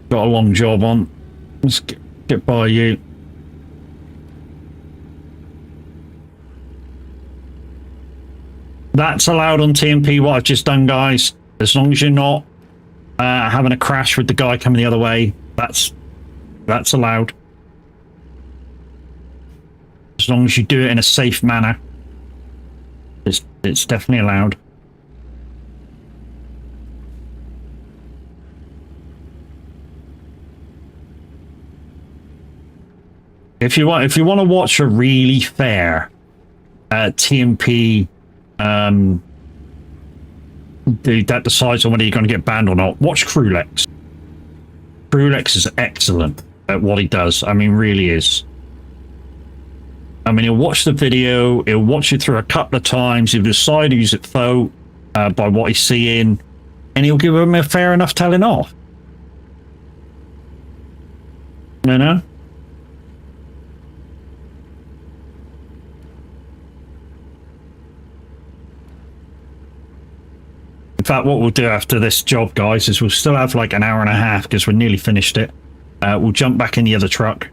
Got a long job on. Let's get by you. That's allowed on TMP, what I've just done, guys. As long as you're not having a crash with the guy coming the other way, that's allowed. As long as you do it in a safe manner, it's definitely allowed. If you want to watch a really fair TMP that decides on whether you're going to get banned or not, watch Crulex. Crulex is excellent at what he does. I mean, really is. I mean, he'll watch the video, he'll watch it through a couple of times, he'll decide who's at fault by what he's seeing, and he'll give him a fair enough telling off. You know? In fact, what we'll do after this job, guys, is we'll still have like an hour and a half because we're nearly finished it. We'll jump back in the other truck.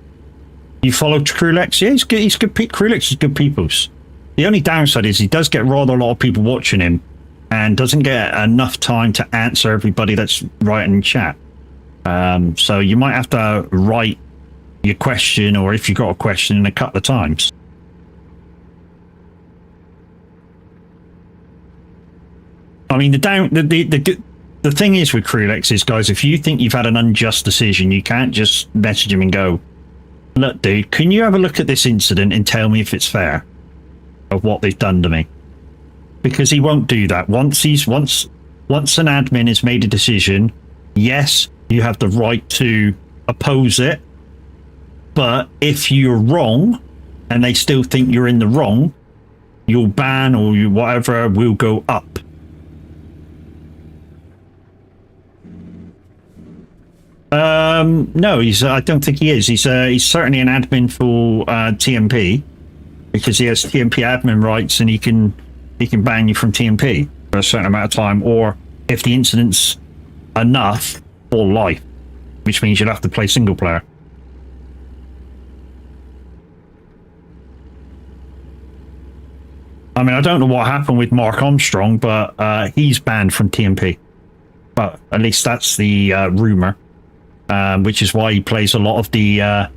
You follow Crulex? Yeah, he's good. He's good. Crulex is good peoples. The only downside is he does get rather a lot of people watching him and doesn't get enough time to answer everybody that's writing in chat. So you might have to write your question, or if you've got a question, in a couple of times. I mean, the thing is with Crulex is, guys, if you think you've had an unjust decision, you can't just message him and go, "Look, dude, can you have a look at this incident and tell me if it's fair of what they've done to me?" Because he won't do that. Once an admin has made a decision, yes, you have the right to oppose it. But if you're wrong and they still think you're in the wrong, your ban or your whatever will go up. No, I don't think he is. He's certainly an admin for TMP, because he has TMP admin rights, and he can ban you from TMP for a certain amount of time, or if the incident's enough, for life, which means you'll have to play single player. I mean, I don't know what happened with Mark Armstrong, but he's banned from TMP. But at least that's the rumor. Which is why he plays a lot of the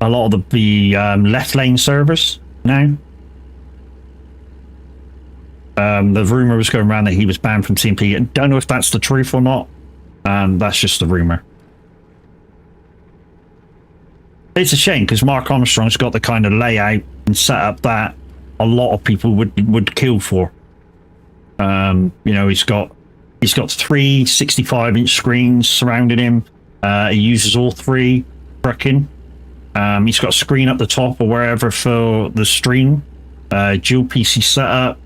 left lane servers now. The rumor was going around that he was banned from TMP. I don't know if that's the truth or not. That's just the rumor. It's a shame because Mark Armstrong's got the kind of layout and setup that a lot of people would kill for. You know, he's got 3 65-inch screens surrounding him. He uses all 3 trucking. He's got a screen up the top or wherever for the stream. Dual PC setup.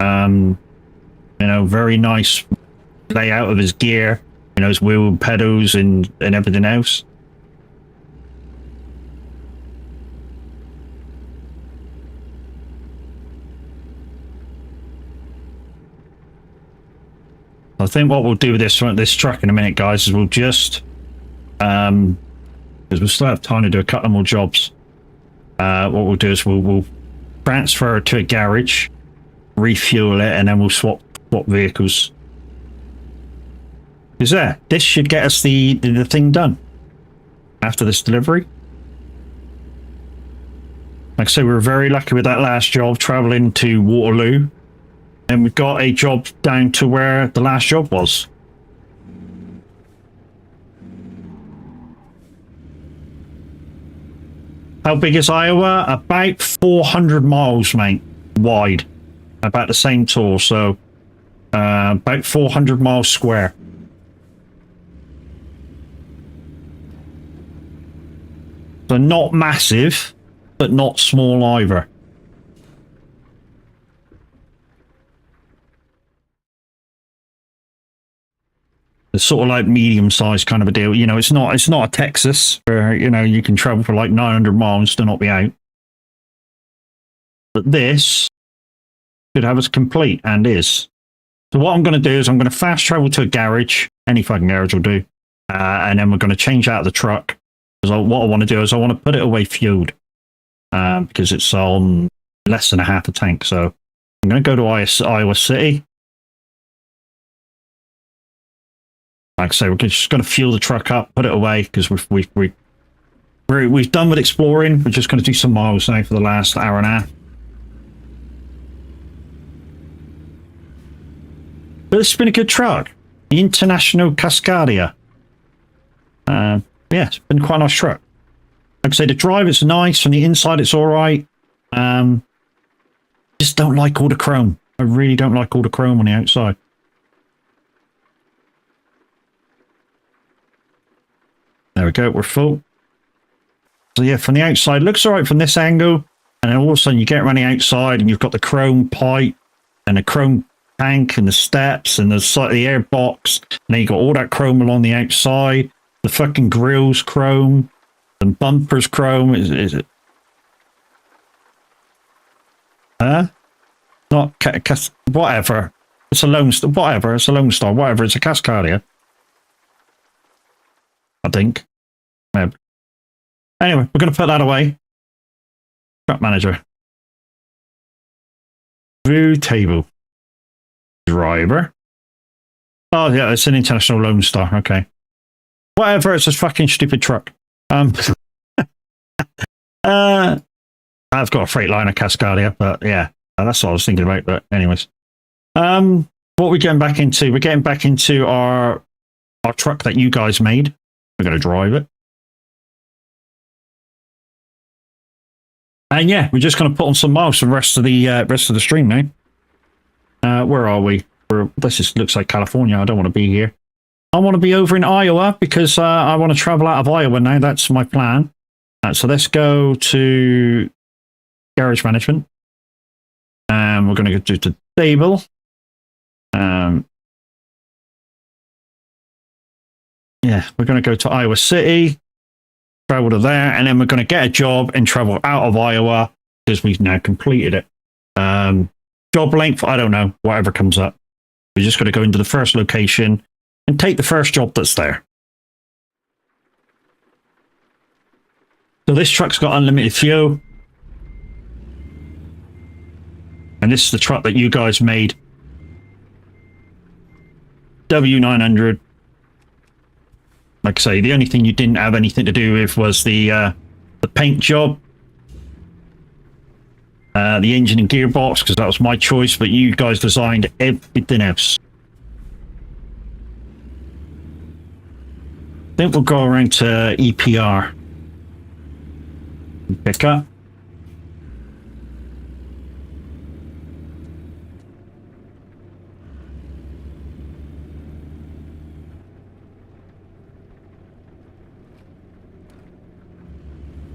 You know, very nice layout of his gear. You know, his wheel pedals and everything else. I think what we'll do with this truck in a minute, guys, is we'll just because we'll still have time to do a couple more jobs. What we'll do is we'll transfer it to a garage, refuel it, and then we'll swap vehicles. Is there? This should get us the thing done after this delivery. Like I say, we were very lucky with that last job, traveling to Waterloo, and we've got a job down to where the last job was. How big is Iowa? About 400 miles, mate, wide. About the same tour, so about 400 miles square. So not massive, but not small either. It's sort of like medium-sized kind of a deal. You know, it's not a Texas where, you know, you can travel for like 900 miles to not be out. But this should have us complete, and is. So what I'm going to do is I'm going to fast travel to a garage. Any fucking garage will do. And then we're going to change out the truck. Because what I want to do is I want to put it away fueled. Because it's on less than a half a tank. So I'm going to go to Iowa City. Like I say, we're just going to fuel the truck up, put it away, because we've done with exploring. We're just going to do some miles now for the last hour and a half. But it's been a good truck. The International Cascadia. Yeah, it's been quite a nice truck. Like I say, the drive is nice. From the inside, it's all right. Just don't like all the chrome. I really don't like all the chrome on the outside. There we go, we're full. So yeah, from the outside, looks all right from this angle. And then all of a sudden you get around the outside and you've got the chrome pipe and the chrome tank and the steps and the air box. And then you've got all that chrome along the outside. The fucking grill's chrome. And bumpers chrome. Is it? Huh? Not whatever. It's a Lone Star. Whatever. It's a Lone Star. Whatever. It's a Cascadia. I think. Maybe. Anyway, we're going to put that away. Truck manager. View table. Driver. Oh, yeah, it's an International Lone Star. Okay. Whatever, it's a fucking stupid truck. I've got a Freightliner Cascadia, but yeah, that's what I was thinking about. But anyways. What are we getting back into? We're getting back into our truck that you guys made. We're going to drive it. And yeah, we're just going to put on some miles for the rest of the stream now. Where are we? This just looks like California. I don't want to be here. I want to be over in Iowa because I want to travel out of Iowa now. That's my plan. So let's go to garage management. And we're going to go to stable. Yeah, we're going to go to Iowa City, travel to there, and then we're going to get a job and travel out of Iowa because we've now completed it. Job length, I don't know, whatever comes up. We're just going to go into the first location and take the first job that's there. So this truck's got unlimited fuel. And this is the truck that you guys made. W900. Like I say, the only thing you didn't have anything to do with was the paint job. The engine and gearbox, because that was my choice, but you guys designed everything else. I think we'll go around to EPR. Pick up.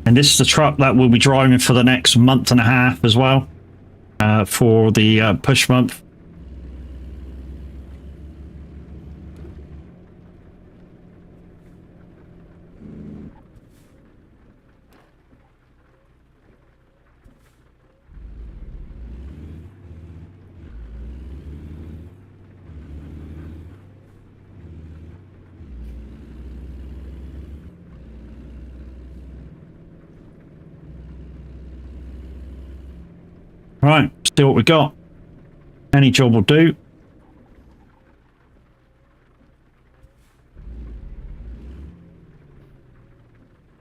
And this is the truck that we'll be driving for the next month and a half as well, for the push month. Right, see what we got. Any job will do.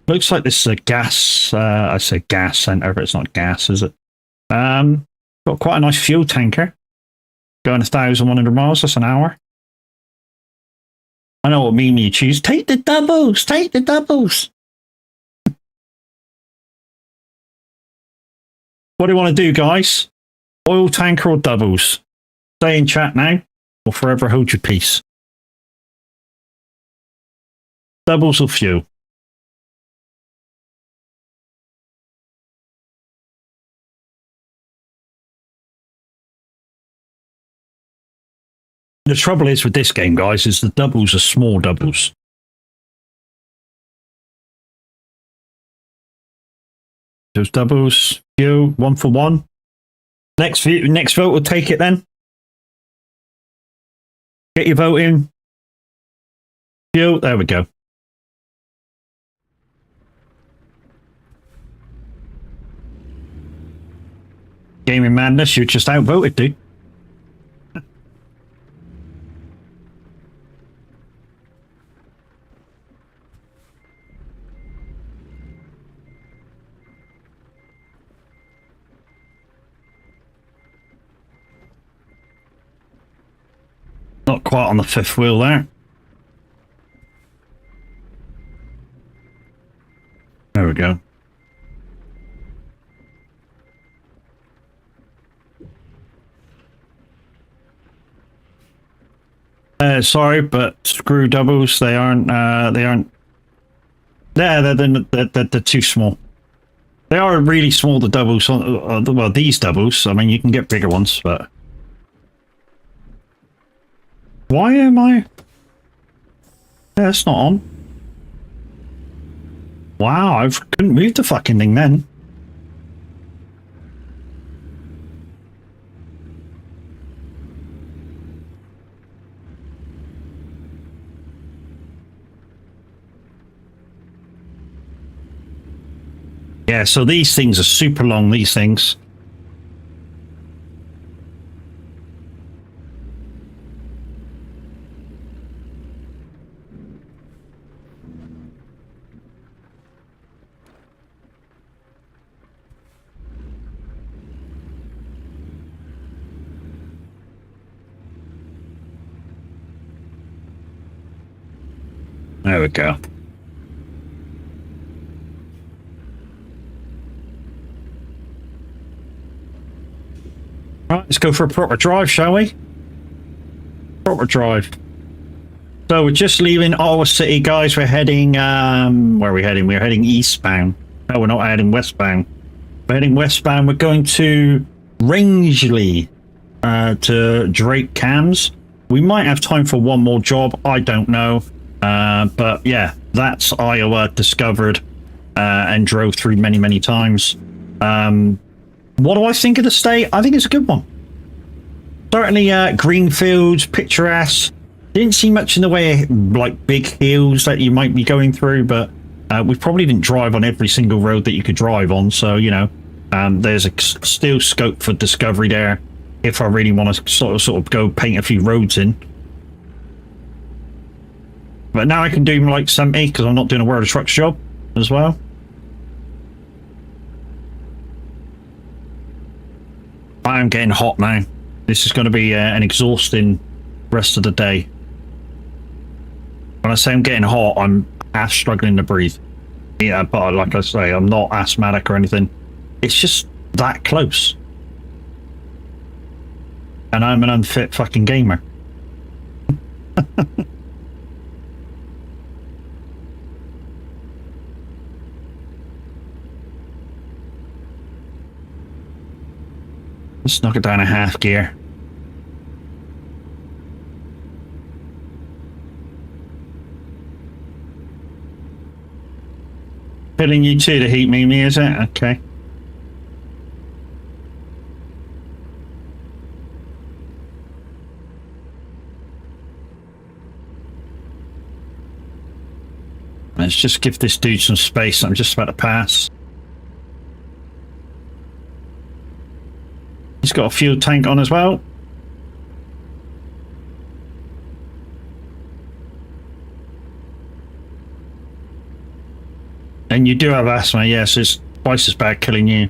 Looks like this is a gas, I say gas center, but it's not gas, is it? Got quite a nice fuel tanker. Going 1,100 miles, that's an hour. I know what meme you choose. Take the doubles, take the doubles. What do you want to do, guys? Oil tanker or doubles? Stay in chat now, or forever hold your peace. Doubles or fuel? The trouble is with this game, guys, is the doubles are small doubles. Those doubles, fuel, 1 for 1. Next vote will take it then. Get your vote in. Fuel, there we go. Gaming madness, you're just outvoted, dude. Not quite on the fifth wheel there. There we go. Sorry, but screw doubles. They aren't. They're too small. They are really small. The doubles. Well, these doubles. I mean, you can get bigger ones, but why am I? Yeah, it's not on. Wow, I couldn't move the fucking thing then. Yeah, so these things are super long, these things. There we go. Right, let's go for a proper drive, shall we? Proper drive. So we're just leaving Ottawa City, guys. We're heading, where are we heading? We're heading eastbound. No, we're not heading westbound. We're heading westbound. We're going to Rangeley, to Drake Cams. We might have time for one more job. I don't know. But yeah, that's Iowa discovered, and drove through many, many times. What do I think of the state? I think it's a good one. Certainly, greenfields, picturesque. Didn't see much in the way of like big hills that you might be going through, but we probably didn't drive on every single road that you could drive on. So you know, there's still scope for discovery there if I really want to sort of go paint a few roads in. But now I can do like 70 because I'm not doing a World of Trucks job as well. I am getting hot now. This is going to be an exhausting rest of the day. When I say I'm getting hot, I'm half struggling to breathe. Yeah, but like I say, I'm not asthmatic or anything. It's just that close. And I'm an unfit fucking gamer. Let's knock it down a half gear. Filling you too to heat me, is it? Okay. Let's just give this dude some space. I'm just about to pass. He's got a fuel tank on as well. And you do have asthma, yes, it's twice as bad killing you.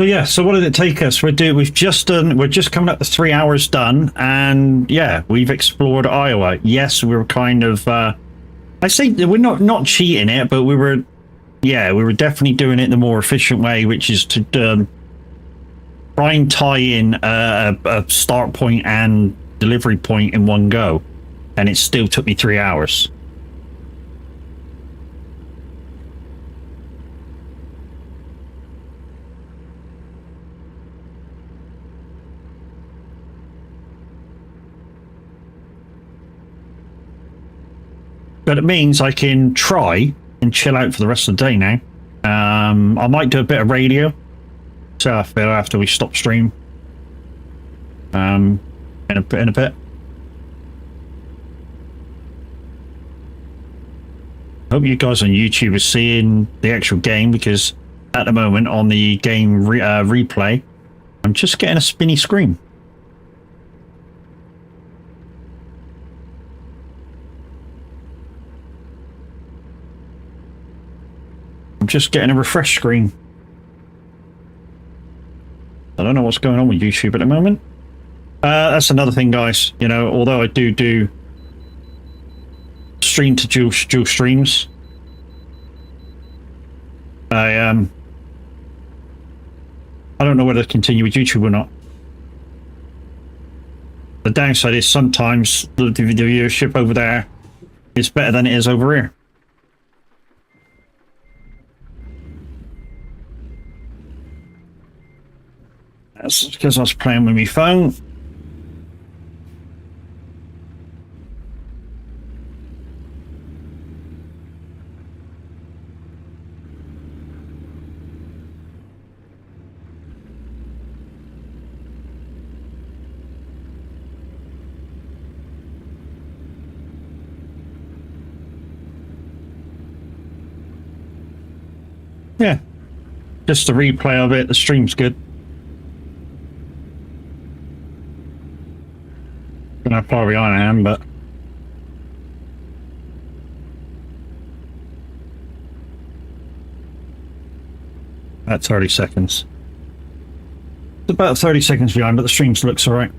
So yeah, so what did it take us? We're just coming up to 3 hours done, and yeah, we've explored Iowa. Yes, we were kind of I say we're not cheating it, but we were definitely doing it the more efficient way, which is to try and tie in a start point and delivery point in one go, and it still took me 3 hours. But it means I can try and chill out for the rest of the day now. I might do a bit of radio, so I feel after we stop stream. In a bit. Hope you guys on YouTube are seeing the actual game, because at the moment on the game replay, I'm just getting a spinny screen. I'm just getting a refresh screen. I don't know what's going on with YouTube at the moment. That's another thing, guys. You know, although I do stream to dual streams, I don't know whether to continue with YouTube or not. The downside is sometimes the viewership over there is better than it is over here. That's because I was playing with my phone. Yeah, just the replay of it. The stream's good. Don't know how far behind I am, but about 30 seconds. It's about 30 seconds behind, but the stream looks all right.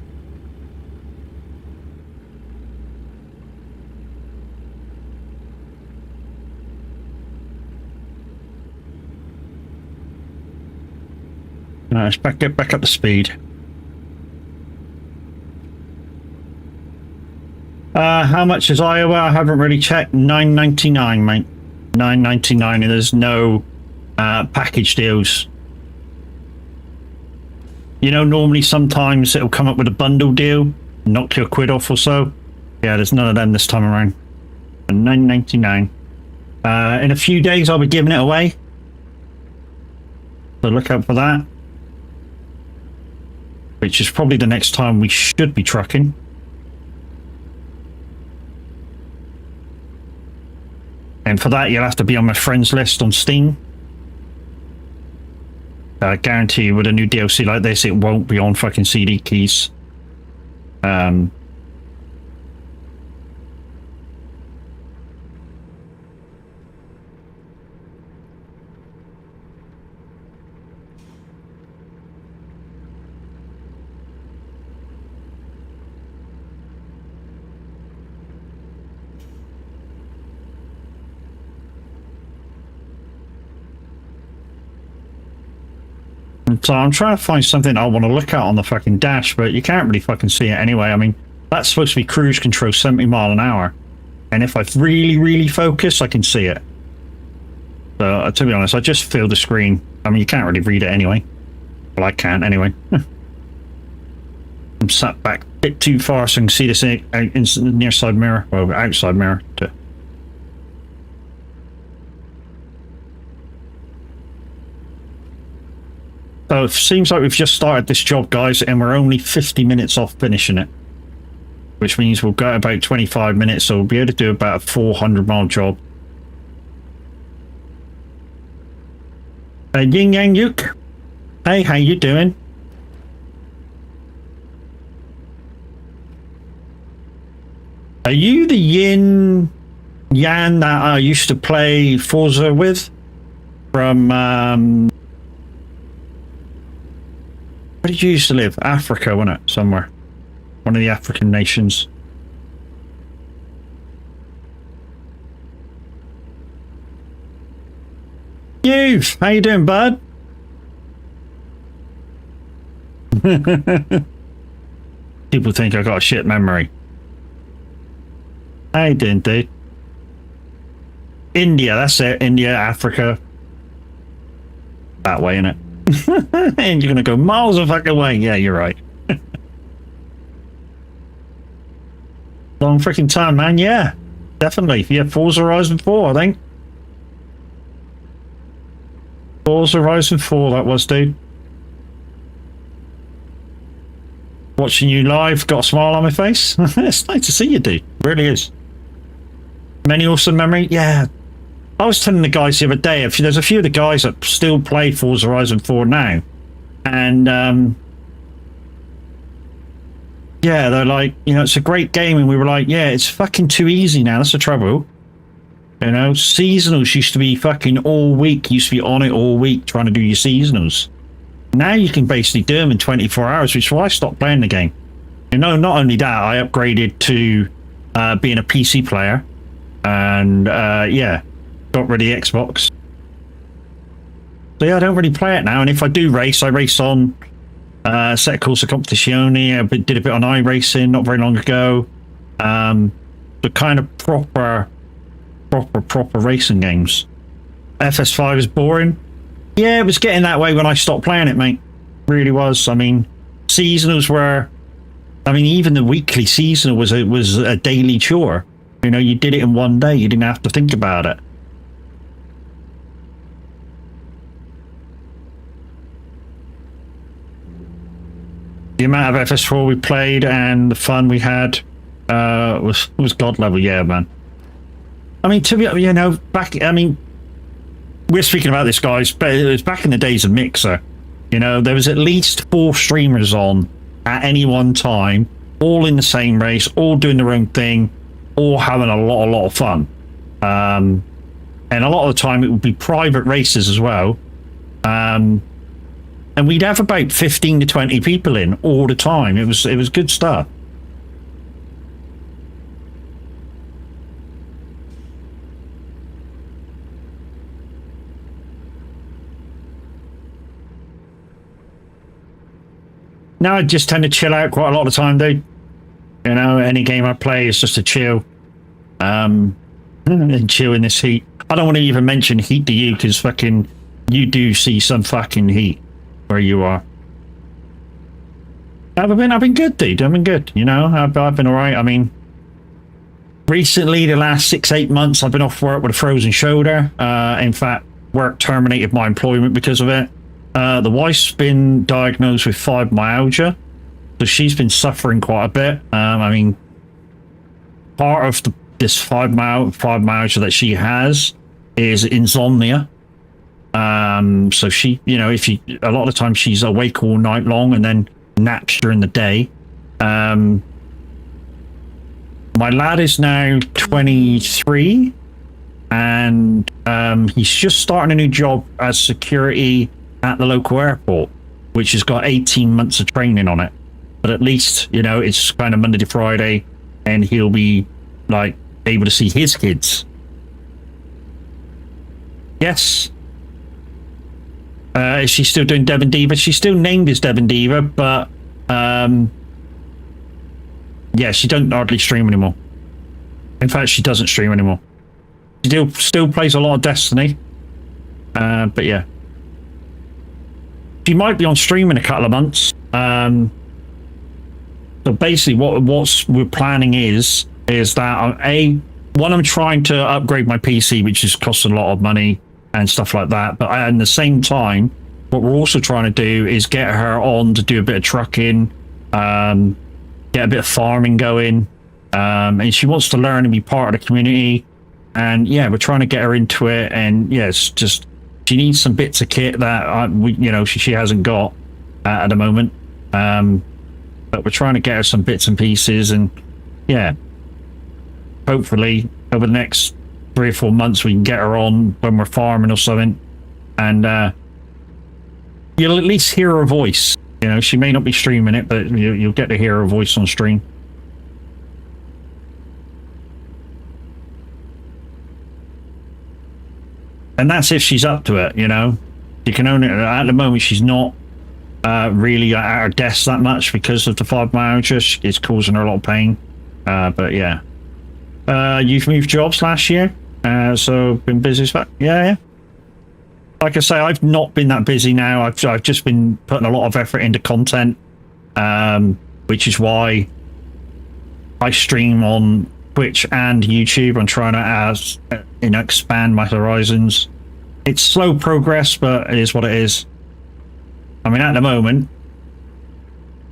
Let's get back up to speed. How much is Iowa? I haven't really checked. $9.99, mate. $9.99, and there's no package deals. You know, normally sometimes it'll come up with a bundle deal, knock you a quid off or so. Yeah, there's none of them this time around. $9.99. In a few days, I'll be giving it away, so look out for that. Which is probably the next time we should be trucking. And for that, you'll have to be on my friends list on Steam. I guarantee you with a new DLC like this, it won't be on fucking CD keys. So I'm trying to find something I want to look at on the fucking dash, but you can't really fucking see it anyway. I mean, that's supposed to be cruise control 70 mile an hour. And if I really focus, I can see it. So to be honest, I just feel the screen. I mean, you can't really read it anyway. Well, I can't anyway. I'm sat back a bit too far so I can see this out in the near side mirror. Well, outside mirror. So it seems like we've just started this job, guys, and we're only 50 minutes off finishing it. Which means we'll go about 25 minutes, so we'll be able to do about a 400-mile job. Yin Yang Yuk. Hey, how you doing? Are you the Yin Yan that I used to play Forza with? From, Where did you used to live? Africa, wasn't it? Somewhere. One of the African nations. Youth, how you doing, bud? People think I got a shit memory. How you doing, dude? India, that's it. India, Africa. That way, innit? And you're gonna go miles of fucking way. Yeah, you're right. Long freaking time, man. Yeah, definitely. Yeah, Forza Horizon 4, I think. Forza Horizon 4, that was, dude. Watching you live, got a smile on my face. It's nice to see you, dude. It really is. Many awesome memory. Yeah. I was telling the guys the other day, there's a few of the guys that still play Forza Horizon 4 now. And, yeah, they're like, you know, it's a great game. And we were like, yeah, it's fucking too easy now. That's the trouble. You know, seasonals used to be fucking all week. You used to be on it all week trying to do your seasonals. Now you can basically do them in 24 hours, which is why I stopped playing the game. You know, not only that, I upgraded to being a PC player. And, yeah, got rid of the Xbox. So, yeah, I don't really play it now. And if I do race, I race on Set Corsa Competizione. I did a bit on iRacing not very long ago. The kind of proper racing games. FS5 is boring. Yeah, it was getting that way when I stopped playing it, mate. Really was. I mean, seasonals were... I mean, even the weekly seasonal was a daily chore. You know, you did it in one day. You didn't have to think about it. The amount of FS4 we played and the fun we had was god level. Yeah, man. I mean, to be, you know, we're speaking about this, guys, but it was back in the days of Mixer. You know, there was at least 4 streamers on at any one time, all in the same race, all doing their own thing, all having a lot of fun. And a lot of the time it would be private races as well. And we'd have about 15 to 20 people in all the time. It was good stuff. Now I just tend to chill out quite a lot of the time, dude. You know, any game I play is just to chill. And chill in this heat. I don't want to even mention heat to you, because fucking you do see some fucking heat where you are. I've been good, dude. I've been good. You know, I've been all right. I mean, recently, the last 6-8 months, I've been off work with a frozen shoulder. In fact, work terminated my employment because of it. The wife's been diagnosed with fibromyalgia, so she's been suffering quite a bit. I mean, part of this fibromyalgia that she has is insomnia. So she, you know, a lot of the time she's awake all night long and then naps during the day. My lad is now 23, and he's just starting a new job as security at the local airport, which has got 18 months of training on it. But at least, you know, it's kind of Monday to Friday, and he'll be like able to see his kids. Yes. Is she still doing Deb and Diva? She's still named as Deb and Diva, but yeah, she don't hardly stream anymore. In fact, she doesn't stream anymore. She still plays a lot of Destiny, but yeah, she might be on stream in a couple of months. So basically, what we're planning is that I'm trying to upgrade my PC, which is costing a lot of money and stuff like that. But at the same time, what we're also trying to do is get her on to do a bit of trucking, get a bit of farming going, and she wants to learn and be part of the community. And yeah, we're trying to get her into it. And yes, just she needs some bits of kit that she hasn't got at the moment. But we're trying to get her some bits and pieces, and yeah, hopefully over the next 3 or 4 months we can get her on when we're farming or something, and you'll at least hear her voice. You know, she may not be streaming it, but you'll get to hear her voice on stream. And that's if she's up to it, you know. You can only, at the moment, she's not really at her desk that much because of the fibromyalgia. It's causing her a lot of pain. But yeah. You've moved jobs last year, so been busy as fuck. Yeah. Like I say, I've not been that busy now. I've just been putting a lot of effort into content, which is why I stream on Twitch and YouTube. I'm trying to expand my horizons. It's slow progress, but it is what it is. I mean, at the moment,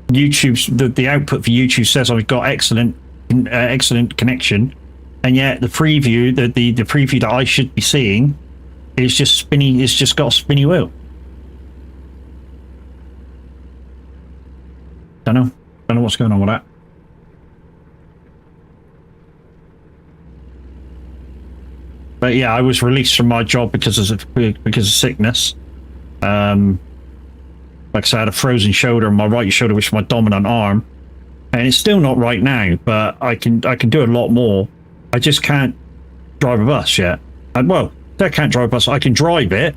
YouTube's the output for YouTube says I've got excellent connection, and yet the preview, the preview that I should be seeing, is just spinny. It's just got a spinny wheel. Don't know what's going on with that. But yeah, I was released from my job because of sickness. Like I said, I had a frozen shoulder on my right shoulder, which is my dominant arm, and it's still not right now. But I can do a lot more. I just can't drive a bus yet. I can't drive a bus. I can drive it,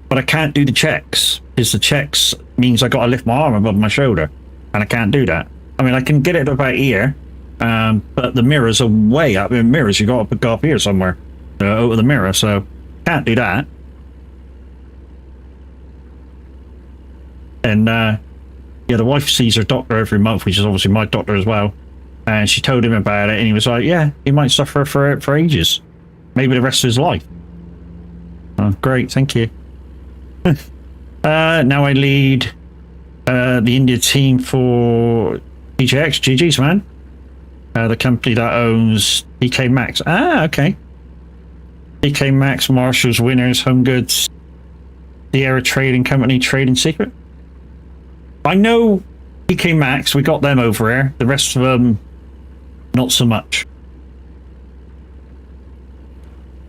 but I can't do the checks because the checks means I got to lift my arm above my shoulder, and I can't do that. I mean, I can get it about here, but the mirrors are way up. In mirrors, you got to go up here somewhere over the mirror, so can't do that. And yeah, the wife sees her doctor every month, which is obviously my doctor as well. And she told him about it, and he was like, "Yeah, he might suffer for ages, maybe the rest of his life." Oh, great, thank you. Now I lead the India team for DJX. GG's, man. The company that owns DK Maxx. Ah, okay. DK Maxx, Marshalls, Winners, Home Goods, the Era Trading Company, Trading Secret. I know DK Maxx, we got them over here. The rest of them, not so much.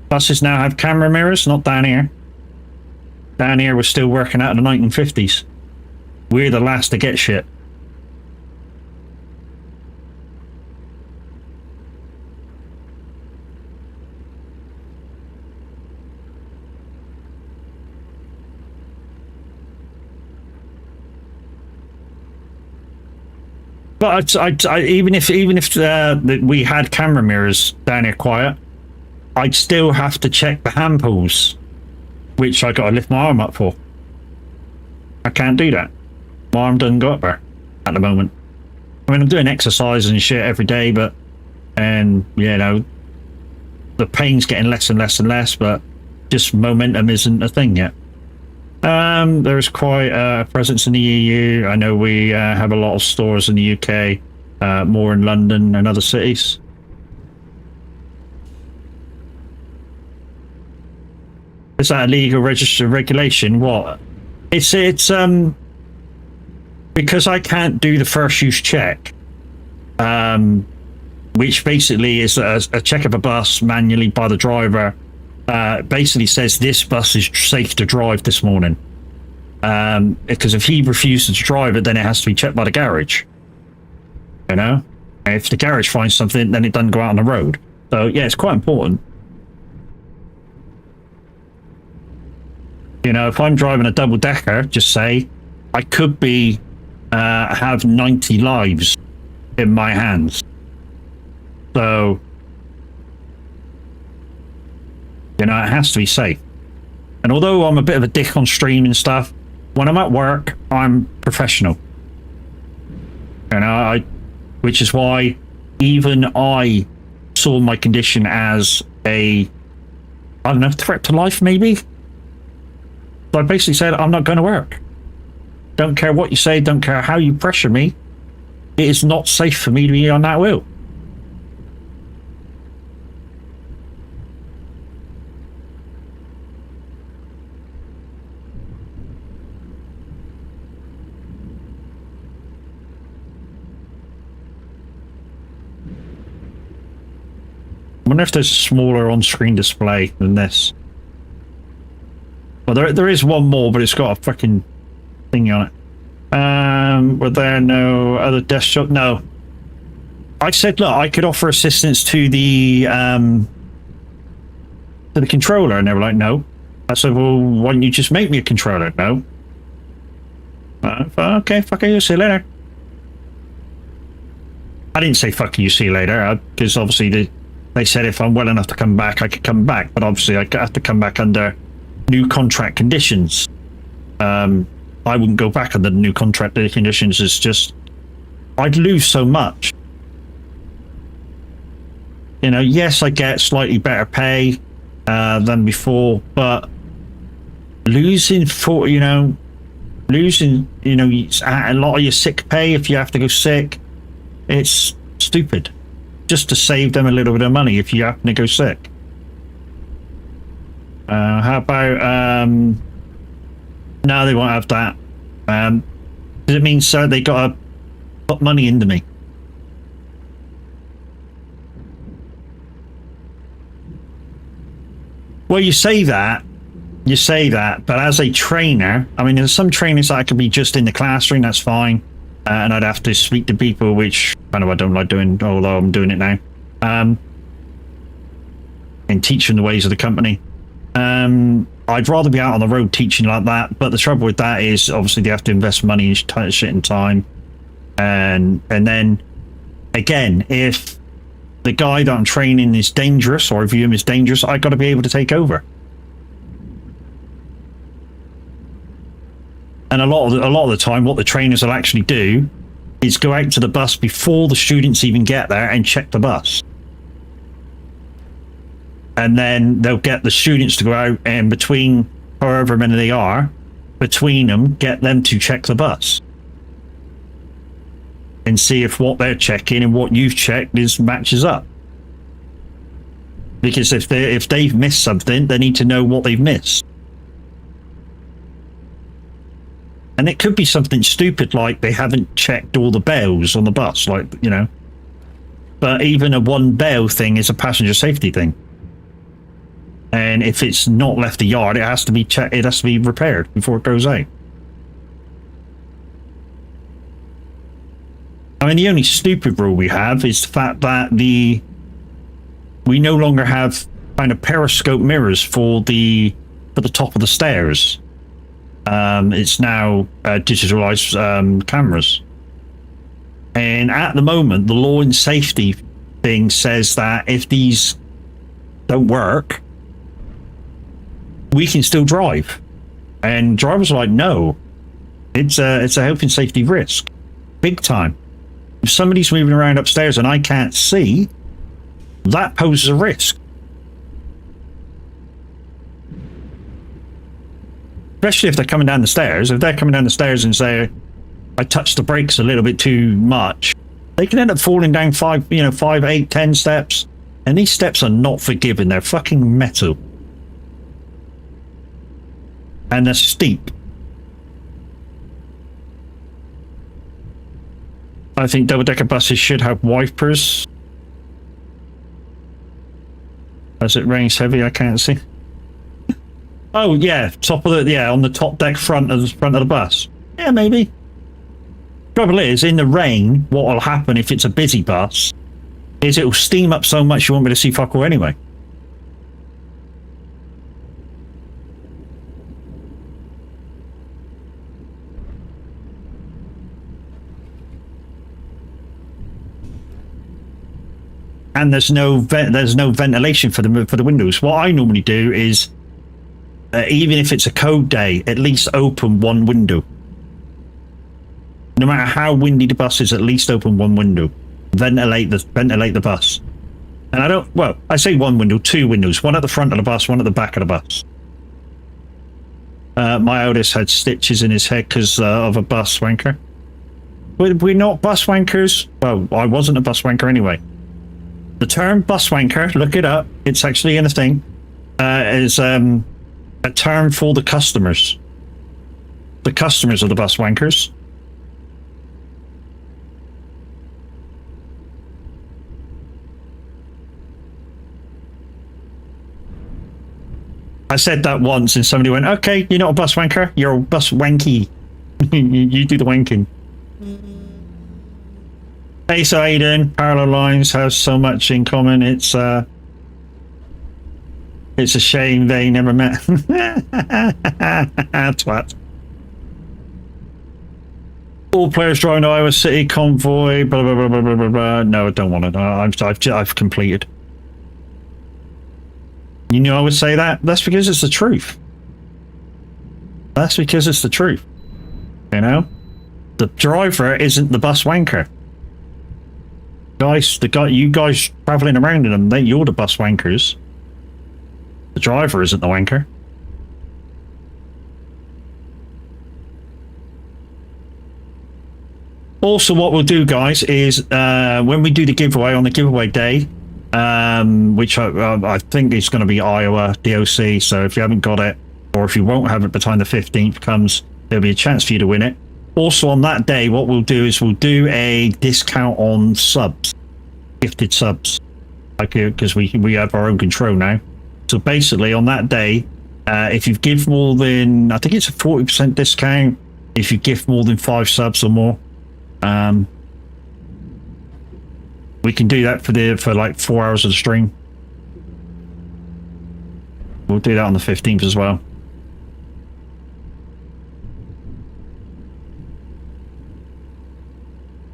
Buses now have camera mirrors, not down here. Down here, we're still working out of the 1950s. We're the last to get shit. But even if we had camera mirrors down here quiet, I'd still have to check the hand pulls, which I got to lift my arm up for. I can't do that. My arm doesn't go up there at the moment. I mean, I'm doing exercise and shit every day, and you know, the pain's getting less and less and less, but just momentum isn't a thing yet. There's quite a presence in the EU. I know we have a lot of stores in the UK, more in London and other cities. Is that a legal registered regulation? What? It's because I can't do the first use check, which basically is a check of a bus manually by the driver. Basically says this bus is safe to drive this morning, because if he refuses to drive it, then it has to be checked by the garage, you know. And if the garage finds something, then it doesn't go out on the road. So yeah, it's quite important, you know. If I'm driving a double-decker, just say I could be have 90 lives in my hands, so you know, it has to be safe. And although I'm a bit of a dick on stream and stuff, when I'm at work, I'm professional. You know, which is why even I saw my condition as a, I don't know, threat to life, maybe? So I basically said, I'm not going to work. Don't care what you say, don't care how you pressure me. It is not safe for me to be on that wheel. I wonder if there's a smaller on-screen display than this. Well, there is one more, but it's got a fucking thingy on it. Were there no other desktop? No. I said, look, I could offer assistance to the controller, and they were like, no. I said, well, why don't you just make me a controller? No. Okay, fuck you, see you later. I didn't say fuck you, see you later, because obviously they said if I'm well enough to come back, I could come back, but obviously I have to come back under new contract conditions. I wouldn't go back under the new contract conditions. It's just, I'd lose so much. You know, yes, I get slightly better pay than before, but losing a lot of your sick pay if you have to go sick, it's stupid. Just to save them a little bit of money if you happen to go sick. How about no, they won't have that. Does it mean so they gotta put money into me? Well, you say that, but as a trainer, I mean, there's some trainers that I could be just in the classroom, that's fine, and I'd have to speak to people, which kind of I don't like doing, although I'm doing it now, and teaching the ways of the company. I'd rather be out on the road teaching like that, but the trouble with that is obviously they have to invest money and shit and time, and then again, if the guy that I'm training is dangerous, or I view him as dangerous, I got to be able to take over. And a lot of the time, what the trainers will actually do is go out to the bus before the students even get there and check the bus. And then they'll get the students to go out and between however many they are, between them, get them to check the bus. And see if what they're checking and what you've checked matches up. Because if they've missed something, they need to know what they've missed. And it could be something stupid like they haven't checked all the bells on the bus, like, you know. But even a one bell thing is a passenger safety thing. And if it's not left the yard, it has to be checked, it has to be repaired before it goes out. I mean, the only stupid rule we have is the fact that we no longer have kind of periscope mirrors for the top of the stairs. It's now digitalized cameras. And at the moment, the law and safety thing says that if these don't work, we can still drive. And drivers are like, no, it's a health and safety risk, big time. If somebody's moving around upstairs and I can't see, that poses a risk. Especially if they're coming down the stairs. If they're coming down the stairs and say, I touched the brakes a little bit too much, they can end up falling down 5, 8, 10 steps. And these steps are not forgiving. They're fucking metal. And they're steep. I think double-decker buses should have wipers. As it rains heavy, I can't see. Oh yeah, on the top deck front of the bus. Yeah, maybe. Trouble is, in the rain, what will happen if it's a busy bus is it will steam up so much you won't be able to see fuck all anyway. And there's no ventilation for the windows. What I normally do is, even if it's a cold day, at least open one window. No matter how windy the bus is, at least open one window. Ventilate the bus. And I say one window, two windows. One at the front of the bus, one at the back of the bus. My eldest had stitches in his head because of a bus wanker. We're not bus wankers. Well, I wasn't a bus wanker anyway. The term bus wanker, look it up, it's actually in a thing, is a term for the customers. The customers are the bus wankers. I said that once and somebody went, okay, you're not a bus wanker, you're a bus wanky. You do the wanking. Hey, so Aiden, parallel lines have so much in common. It's a shame they never met. Twat. All players driving to Iowa City, Convoy, blah, blah, blah, blah, blah, blah, blah. No, I don't want it. I've completed. You knew I would say that? That's because it's the truth. That's because it's the truth. You know? The driver isn't the bus wanker. You guys travelling around in them, you're the bus wankers. The driver isn't the wanker. Also, what we'll do, guys, is when we do the giveaway on the giveaway day, which I think is going to be Iowa DOC, so if you haven't got it, or if you won't have it by the time the 15th comes, there'll be a chance for you to win it. Also, on that day, what we'll do is we'll do a discount on subs, gifted subs, like because we have our own control now. So basically, on that day, if you give more than, I think it's a 40% discount if you give more than 5 subs or more. We can do that for like 4 hours of the stream. We'll do that on the 15th as well.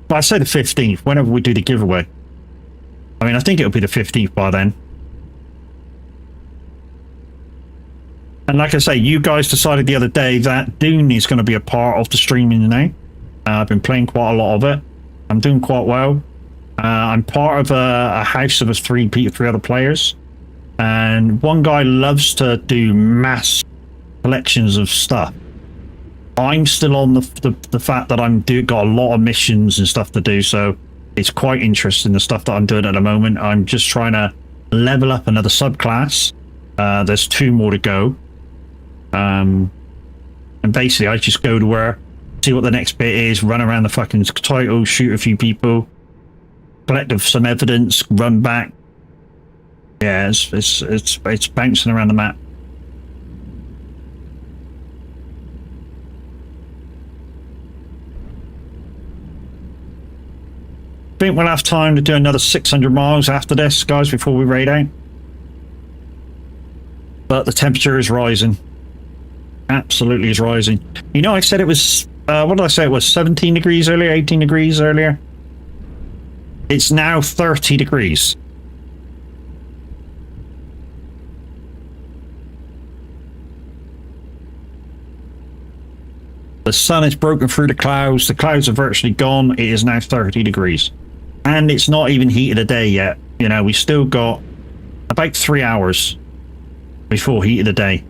But I say the 15th, whenever we do the giveaway. I mean, I think it'll be the 15th by then. And like I say, you guys decided the other day that Dune is going to be a part of the streaming now. I've been playing quite a lot of it. I'm doing quite well. I'm part of a house of three other players. And one guy loves to do mass collections of stuff. I'm still on the fact that got a lot of missions and stuff to do, so it's quite interesting the stuff that I'm doing at the moment. I'm just trying to level up another subclass. There's 2 more to go. And basically I just go to where, see what the next bit is, run around the fucking title, shoot a few people, collect some evidence, run back. Yeah, it's bouncing around the map. I think we'll have time to do another 600 miles after this, guys, before we raid out. But the temperature is rising. Absolutely is rising. You know, I said it was, what did I say? It was 17 degrees earlier, 18 degrees earlier. It's now 30 degrees. The sun has broken through the clouds are virtually gone. It is now 30 degrees. And it's not even heat of the day yet. You know, we still got about 3 hours before heat of the day.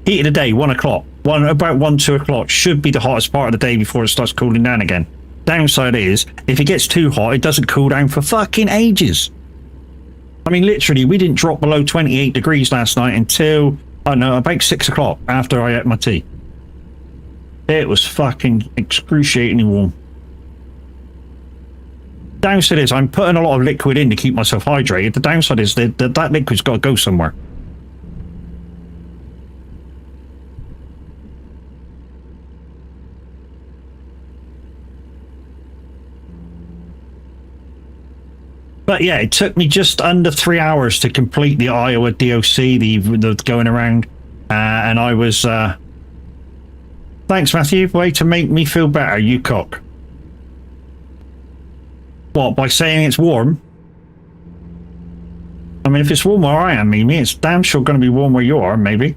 Heat of the day, 1 o'clock. About 1, 2 o'clock should be the hottest part of the day before it starts cooling down again. Downside is, if it gets too hot, it doesn't cool down for fucking ages. I mean, literally, we didn't drop below 28 degrees last night until, I don't know, about 6 o'clock after I ate my tea. It was fucking excruciatingly warm. Downside is, I'm putting a lot of liquid in to keep myself hydrated. The downside is that liquid's got to go somewhere. But yeah, it took me just under 3 hours to complete the Iowa DOC, the going around, and I was. Thanks, Matthew. Way to make me feel better, you cock. What, by saying it's warm? I mean, if it's warm where I am, Mimi, it's damn sure going to be warm where you are, maybe.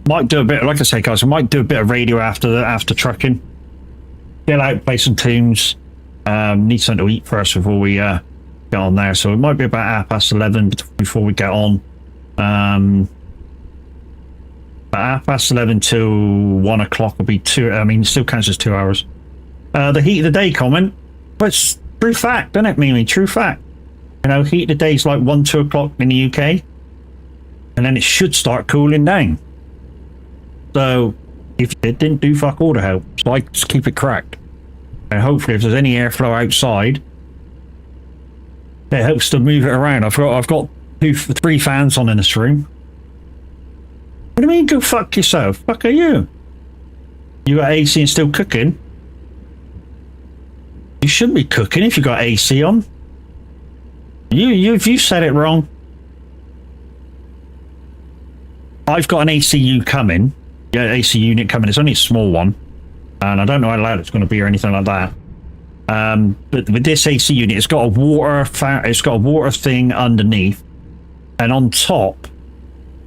Might do a bit, like I say, guys, I might do a bit of radio after trucking. Get out, play some tunes. Need something to eat first before we get on there. So it might be about 11:30 before we get on. About 11:30 till 1 o'clock will be 2. I mean, it still counts as 2 hours. The heat of the day comment, but it's true fact, isn't it, Mimi? True fact. You know, heat of the day is like 1, 2 o'clock in the UK, and then it should start cooling down. So if it didn't do fuck all to help. So I just keep it cracked. And hopefully if there's any airflow outside, it helps to move it around. I've got 3 fans on in this room. What do you mean go fuck yourself? Fuck are you? You got AC and still cooking? You shouldn't be cooking if you got AC on. You said it wrong. I've got an ACU coming. Yeah, AC unit coming. It's only a small one. And I don't know how loud it's going to be or anything like that. But with this AC unit, it's got a water thing underneath. And on top,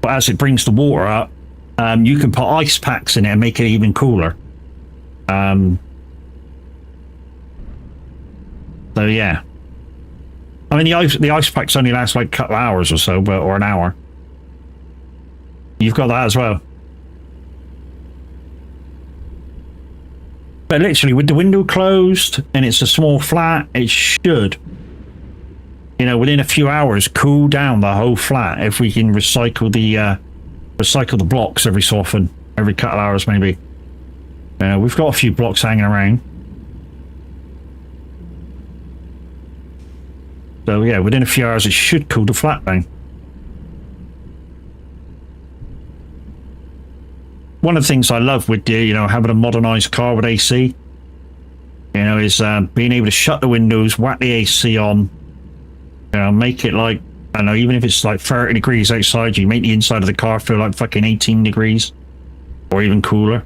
but as it brings the water up, you can put ice packs in it and make it even cooler. So yeah. I mean, the ice packs only last like a couple of hours or so, or an hour. You've got that as well. But literally, with the window closed and it's a small flat, it should, you know, within a few hours, cool down the whole flat if we can recycle the blocks every so often, every couple of hours maybe. We've got a few blocks hanging around. So yeah, within a few hours, it should cool the flat down. One of the things I love with having a modernized car with AC, is being able to shut the windows, whack the AC on, make it like, I don't know, even if it's like 30 degrees outside, you make the inside of the car feel like fucking 18 degrees or even cooler.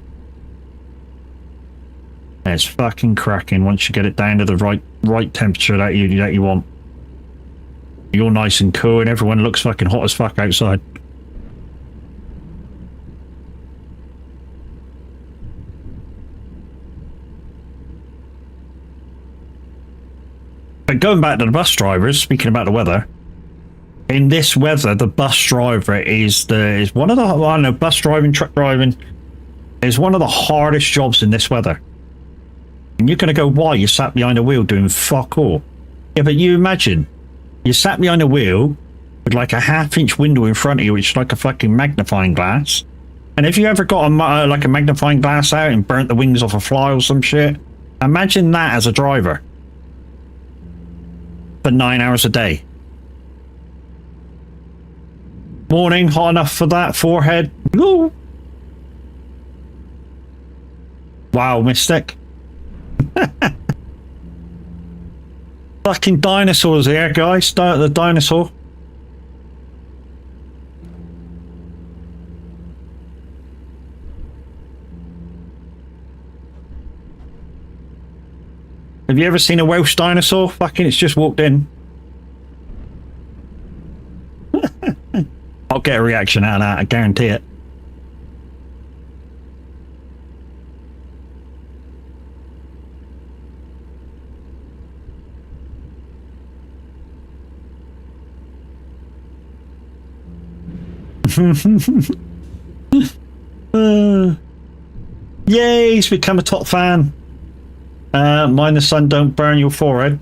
And it's fucking cracking once you get it down to the right temperature that you want. You're nice and cool and everyone looks fucking hot as fuck outside. But going back to the bus drivers, speaking about the weather, in this weather, the bus driver is one of the, I don't know, bus driving, truck driving, is one of the hardest jobs in this weather. And you're going to go, why? You sat behind a wheel doing fuck all. Yeah, but you imagine, you sat behind a wheel with like a half-inch window in front of you, which is like a fucking magnifying glass. And if you ever got like a magnifying glass out and burnt the wings off a fly or some shit, imagine that as a driver. For 9 hours a day. Morning, hot enough for that forehead. Ooh. Wow, Mystic. Fucking dinosaurs here, guys. Start the dinosaur. Have you ever seen a Welsh dinosaur? Fucking, it's just walked in. I'll get a reaction out of that, I guarantee it. Yay, he's become a top fan. Mind the sun don't burn your forehead.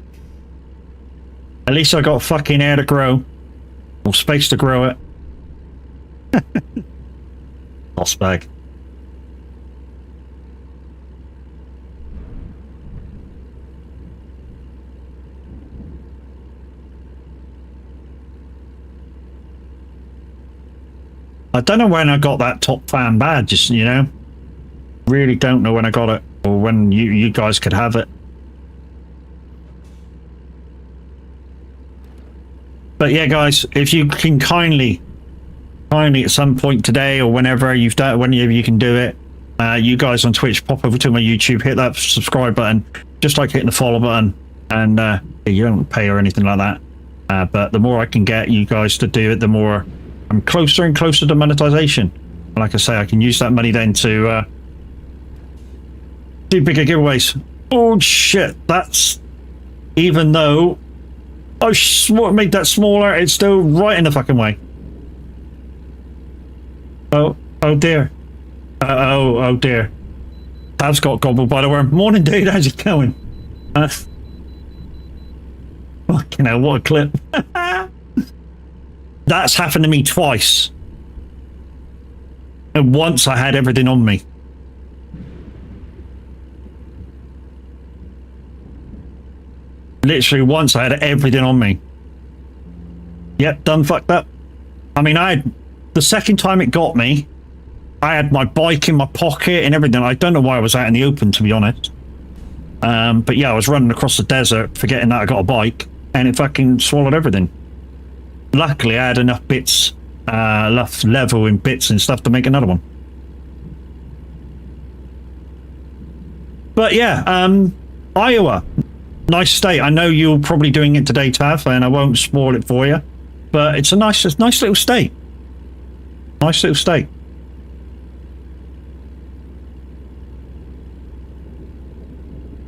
At least I got fucking air to grow. Or space to grow it. Lost bag. I don't know when I got that top fan badge, Really don't know when I got it. Or when you guys could have it. But yeah, guys, if you can kindly at some point today or whenever you can do it, you guys on Twitch, pop over to my YouTube, hit that subscribe button, just like hitting the follow button, and you don't pay or anything like that. But the more I can get you guys to do it, the more I'm closer and closer to monetization. And like I say, I can use that money then to do bigger giveaways. Oh shit, that's, even though I made that smaller, it's still right in the fucking way. Oh dear. Oh dear. Tab's got gobbled by the worm. Morning, dude, how's it going? Fucking hell, what a clip. That's happened to me twice. And once I had everything on me. Literally once I had everything on me. Yep, done fucked up. I mean, the second time it got me, I had my bike in my pocket and everything. I don't know why I was out in the open, to be honest. But yeah, I was running across the desert, forgetting that I got a bike, and it fucking swallowed everything. Luckily, I had enough bits, enough level in bits and stuff to make another one. But yeah, Iowa, nice state. I know you're probably doing it today, Tav, and I won't spoil it for you. But it's a nice little state. Nice little state.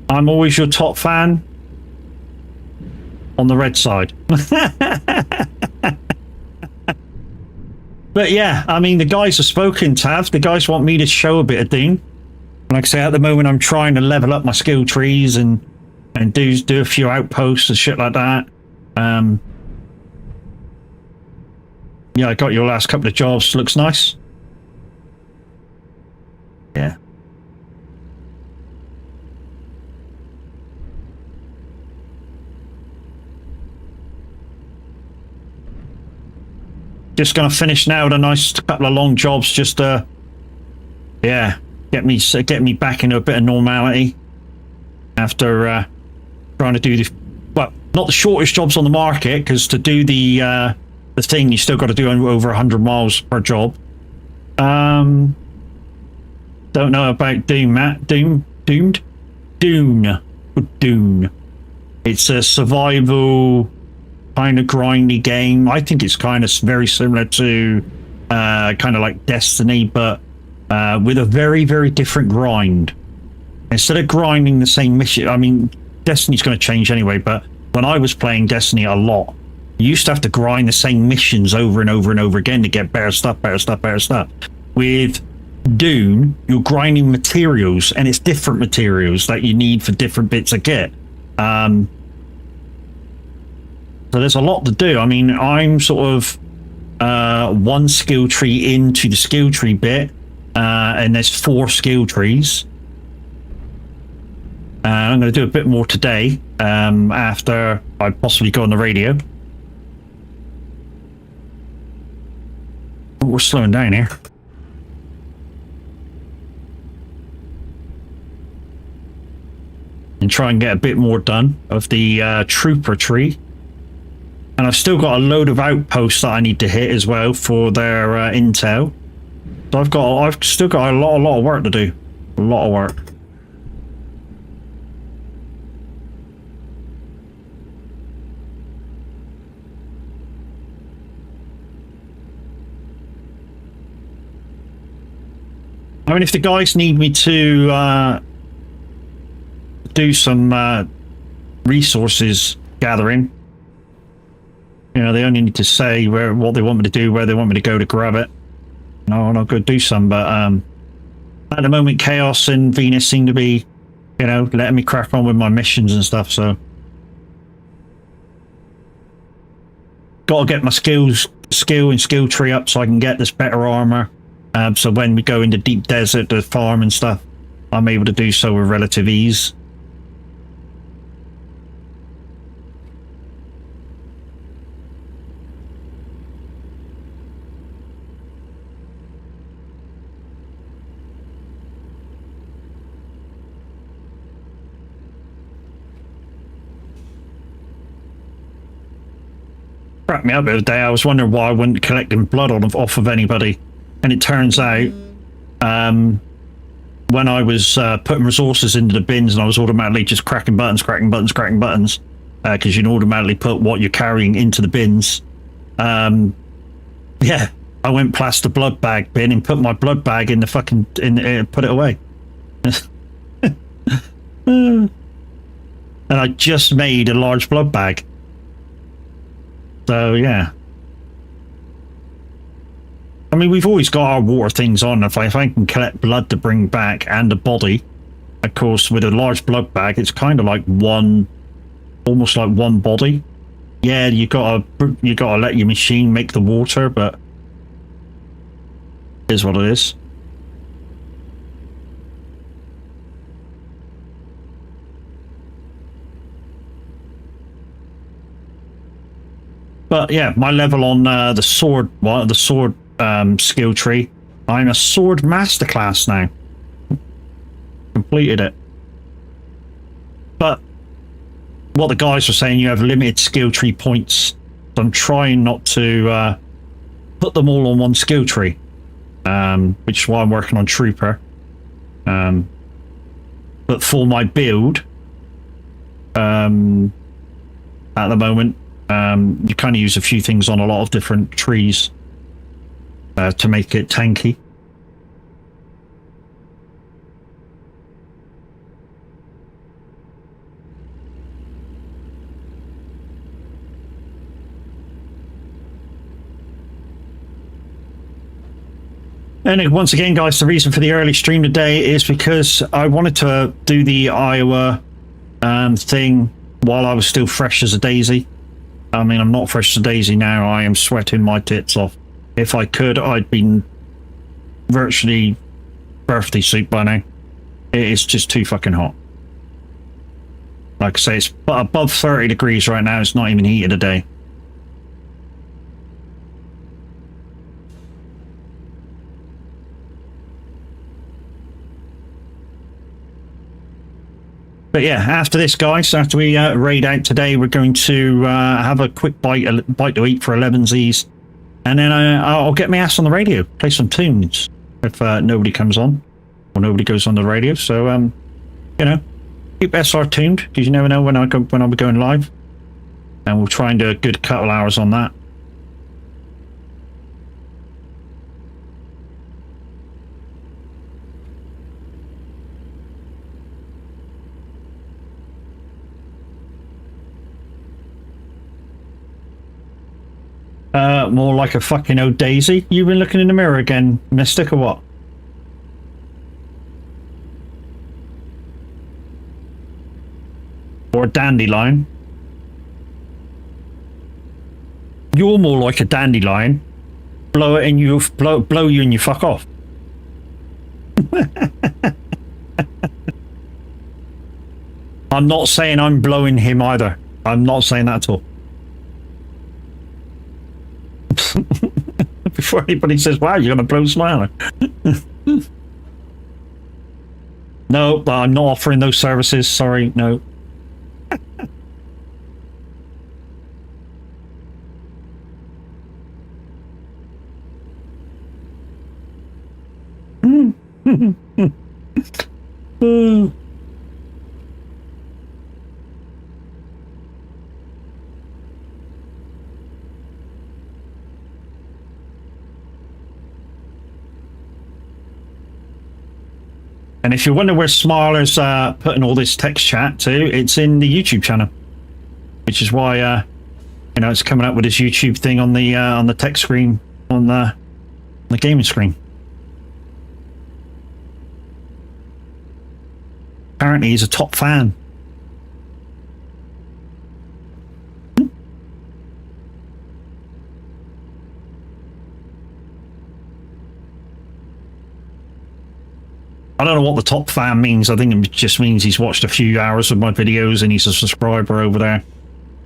I'm always your top fan on the red side. But yeah, I mean, the guys have spoken, Tav. The guys want me to show a bit of Doom. Like I say, at the moment, I'm trying to level up my skill trees and do a few outposts and shit like that. Yeah, I got your last couple of jobs. Looks nice. Yeah. Just gonna finish now with a nice couple of long jobs, just to, yeah, get me back into a bit of normality after trying to do the, well, not the shortest jobs on the market, because to do the thing, you still got to do over 100 miles per job. Don't know about Doom, Matt. Dune. It's a survival kind of grindy game. I think it's kind of very similar to kind of like Destiny, but with a very, very different grind. Instead of grinding the same mission, I mean, Destiny's going to change anyway, but when I was playing Destiny a lot, you used to have to grind the same missions over and over and over again to get better stuff. With Dune, you're grinding materials, and it's different materials that you need for different bits of kit. So there's a lot to do. I mean, I'm sort of one skill tree into the skill tree bit, and there's 4 skill trees. I'm going to do a bit more today after I possibly go on the radio. Oh, we're slowing down here. And try and get a bit more done of the trooper tree. And I've still got a load of outposts that I need to hit as well for their intel. So I've still got a lot of work to do. A lot of work. I mean, if the guys need me to do some resources gathering, you know, they only need to say what they want me to do, where they want me to go to grab it. No, I'll go do some, but at the moment, Chaos and Venus seem to be, you know, letting me crack on with my missions and stuff, so. Got to get my skill and skill tree up so I can get this better armor. So when we go into deep desert to farm and stuff, I'm able to do so with relative ease. Cracked me up the other day. I was wondering why I wasn't collecting blood off of anybody. And it turns out, when I was putting resources into the bins, and I was automatically just cracking buttons, because you can automatically put what you're carrying into the bins. Yeah, I went past the blood bag bin and put my blood bag in the fucking put it away. And I just made a large blood bag. So yeah. I mean, we've always got our water things on. If I can collect blood to bring back and a body, of course, with a large blood bag, it's kind of like almost like one body. Yeah, you gotta let your machine make the water, but it is what it is. But yeah, my level on the sword skill tree, I'm a sword masterclass now. Completed it. But what the guys were saying, you have limited skill tree points. So I'm trying not to put them all on one skill tree, which is why I'm working on Trooper. But for my build, at the moment, you kind of use a few things on a lot of different trees to make it tanky. And once again, guys, the reason for the early stream today is because I wanted to do the Iowa thing while I was still fresh as a daisy. I mean, I'm not fresh as a daisy now. I am sweating my tits off. If I could, I'd been virtually birthday suit by now. It is just too fucking hot. Like I say, it's above 30 degrees right now. It's not even heated a day. But yeah, after this, guys, after we raid out today, we're going to have a quick bite to eat for 11Zs. And then I'll get my ass on the radio, play some tunes if nobody comes on or nobody goes on the radio. So, you know, keep SR tuned because you never know when I'll be going live. And we'll try and do a good couple hours on that. More like a fucking old daisy. You've been looking in the mirror again, Mystic, or what? Or a dandelion. You're more like a dandelion. Blow it and you blow you and you fuck off. I'm not saying I'm blowing him either. I'm not saying that at all. Before anybody says, wow, you're gonna blow Smiler. No, I'm not offering those services, sorry, no. And if you wonder where Smiler's putting all this text chat to, it's in the YouTube channel, which is why you know, it's coming up with his YouTube thing on the text screen on the gaming screen. Apparently, he's a top fan. I don't know what the top fan means. I think it just means he's watched a few hours of my videos and he's a subscriber over there.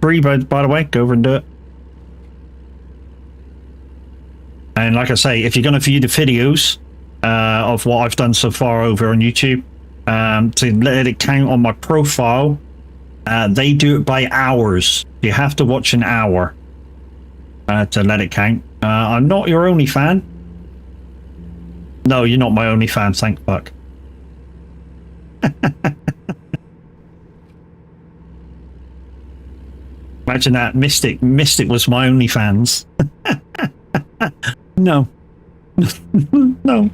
Free, by the way, go over and do it. And like I say, if you're going to view the videos of what I've done so far over on YouTube, to let it count on my profile, they do it by hours. You have to watch an hour to let it count. I'm not your only fan. No, you're not my only fan, thank fuck. Imagine that. Mystic was my only fans. No. No,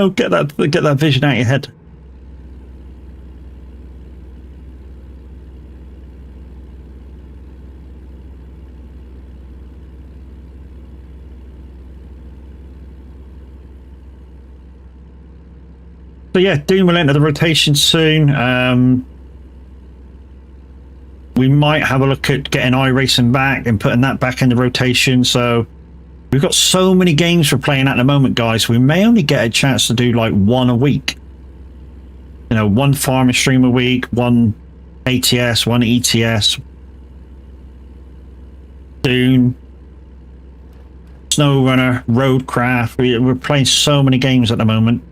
get that vision out of your head. So yeah, Doom will enter the rotation soon. We might have a look at getting iRacing back and putting that back in the rotation. So we've got so many games we're playing at the moment, guys. We may only get a chance to do like one a week. You know, one farming stream a week, one ATS, one ETS. Dune, SnowRunner, Roadcraft. We're playing so many games at the moment.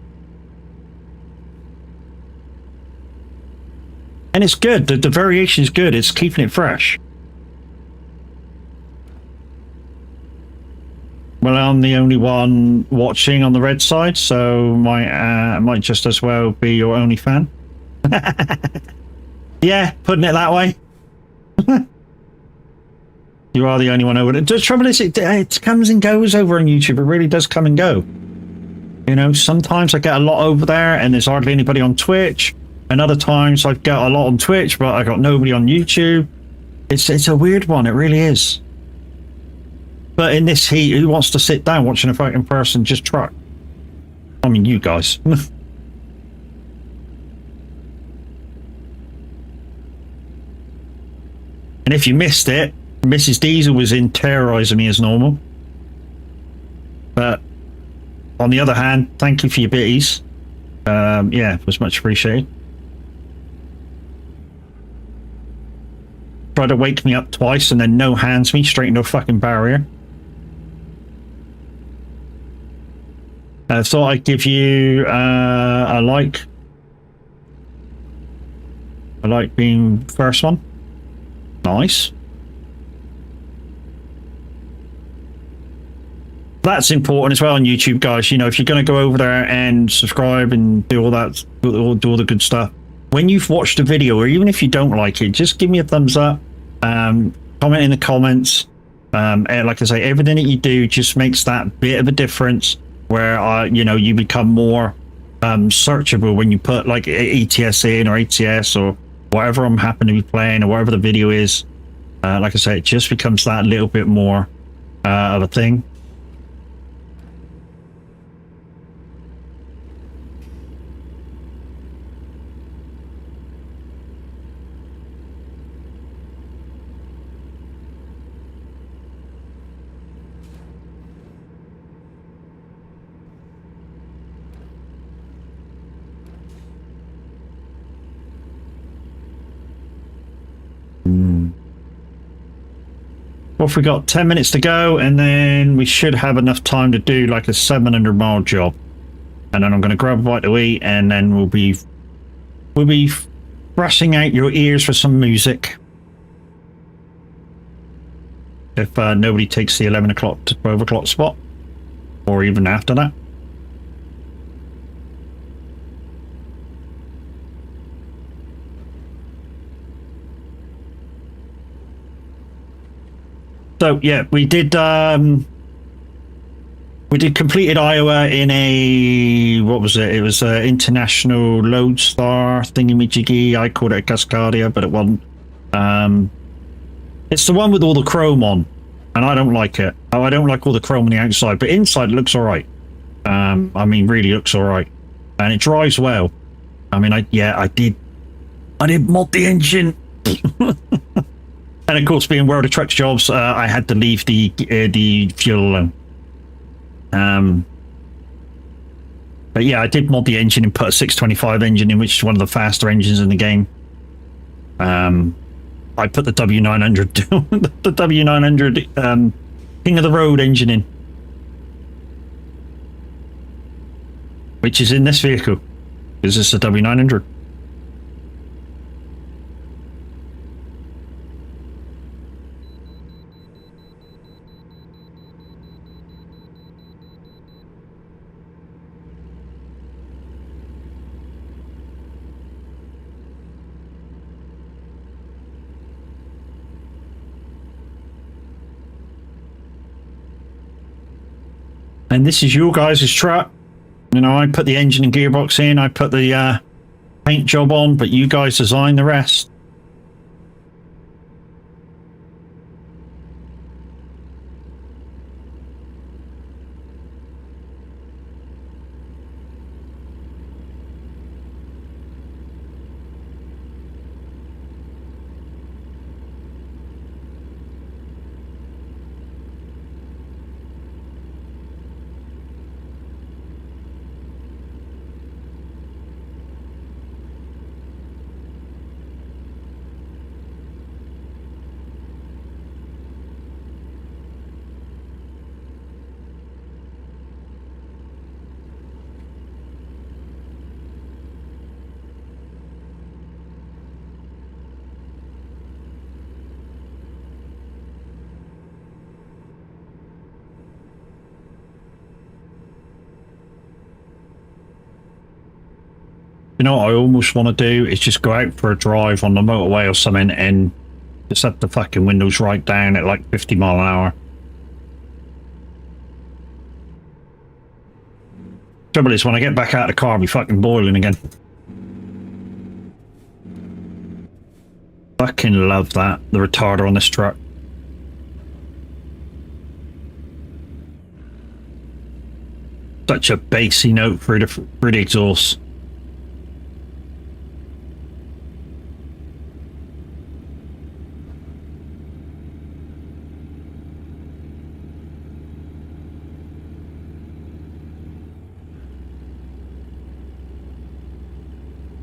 And it's good. The variation is good. It's keeping it fresh. Well, I'm the only one watching on the red side, so might just as well be your only fan. Yeah, putting it that way. You are the only one over there. The trouble is, it comes and goes over on YouTube. It really does come and go. You know, sometimes I get a lot over there and there's hardly anybody on Twitch. And other times I've got a lot on Twitch, but I got nobody on YouTube. It's a weird one. It really is. But in this heat, who wants to sit down watching a fucking person just truck? I mean, you guys. And if you missed it, Mrs. Diesel was in terrorizing me as normal. But on the other hand, thank you for your bitties. Yeah, it was much appreciated. Tried to wake me up twice and then no hands me straight into a fucking barrier. I thought I'd give you a like. I like being first one. Nice. That's important as well on YouTube, guys. You know, if you're going to go over there and subscribe and do all that, do all the good stuff. When you've watched a video, or even if you don't like it, just give me a thumbs up. Comment in the comments. And like I say, everything that you do just makes that bit of a difference. Where you know, you become more searchable when you put like ETS in or ATS or whatever I'm happen to be playing or whatever the video is. Like I say, it just becomes that little bit more of a thing. Well, if we got 10 minutes to go, and then we should have enough time to do like a 700-mile job. And then I'm going to grab a bite to eat, and then we'll be brushing out your ears for some music. If nobody takes the 11 o'clock to 12 o'clock spot, or even after that. So yeah, we did completed Iowa in a, what was it? It was a international lodestar thingamajiggy. I called it a Cascadia, but it wasn't. It's the one with all the chrome on, and I don't like it. I don't like all the chrome on the outside, but inside it looks all right. I mean, really looks all right, and it drives well. I mean, I did mod the engine. And of course, being World of Trucks jobs, I had to leave the fuel alone. But yeah, I did mod the engine and put a 625 engine in, which is one of the faster engines in the game. I put the W900, the W900 King of the Road engine in, which is in this vehicle. Is this a W900? And this is your guys' truck. You know, I put the engine and gearbox in, I put the paint job on, but you guys design the rest. You know what I almost want to do is just go out for a drive on the motorway or something and just have the fucking windows right down at like 50 mile an hour. Trouble is, when I get back out of the car, I'll be fucking boiling again. Fucking love that, the retarder on this truck. Such a bassy note through the exhaust.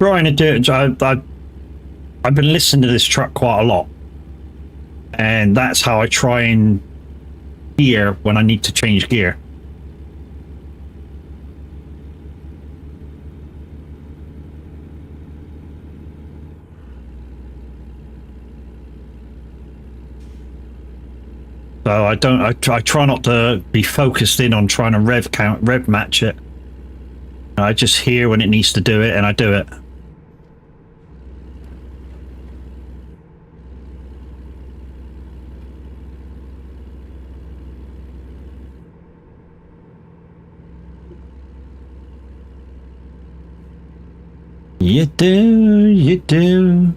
Trying to do it. I've been listening to this truck quite a lot, and that's how I try and hear when I need to change gear. So I try not to be focused in on trying to rev match it. I just hear when it needs to do it, and I do it. You do.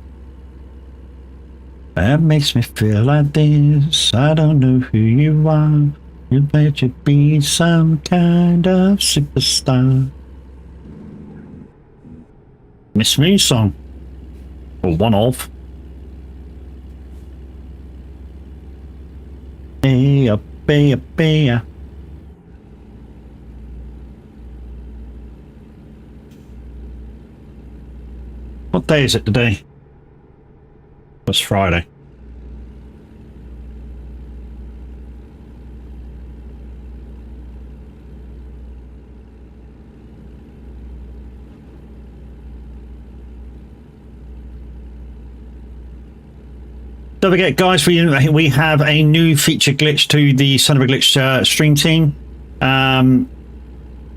That makes me feel like this. I don't know who you are. You bet you be some kind of superstar. Miss Me song. Or one of. Hey, up, hey, up, hey. What day is it today? It's Friday. Don't forget, guys, we have a new feature glitch to the Son of a Glitch stream team.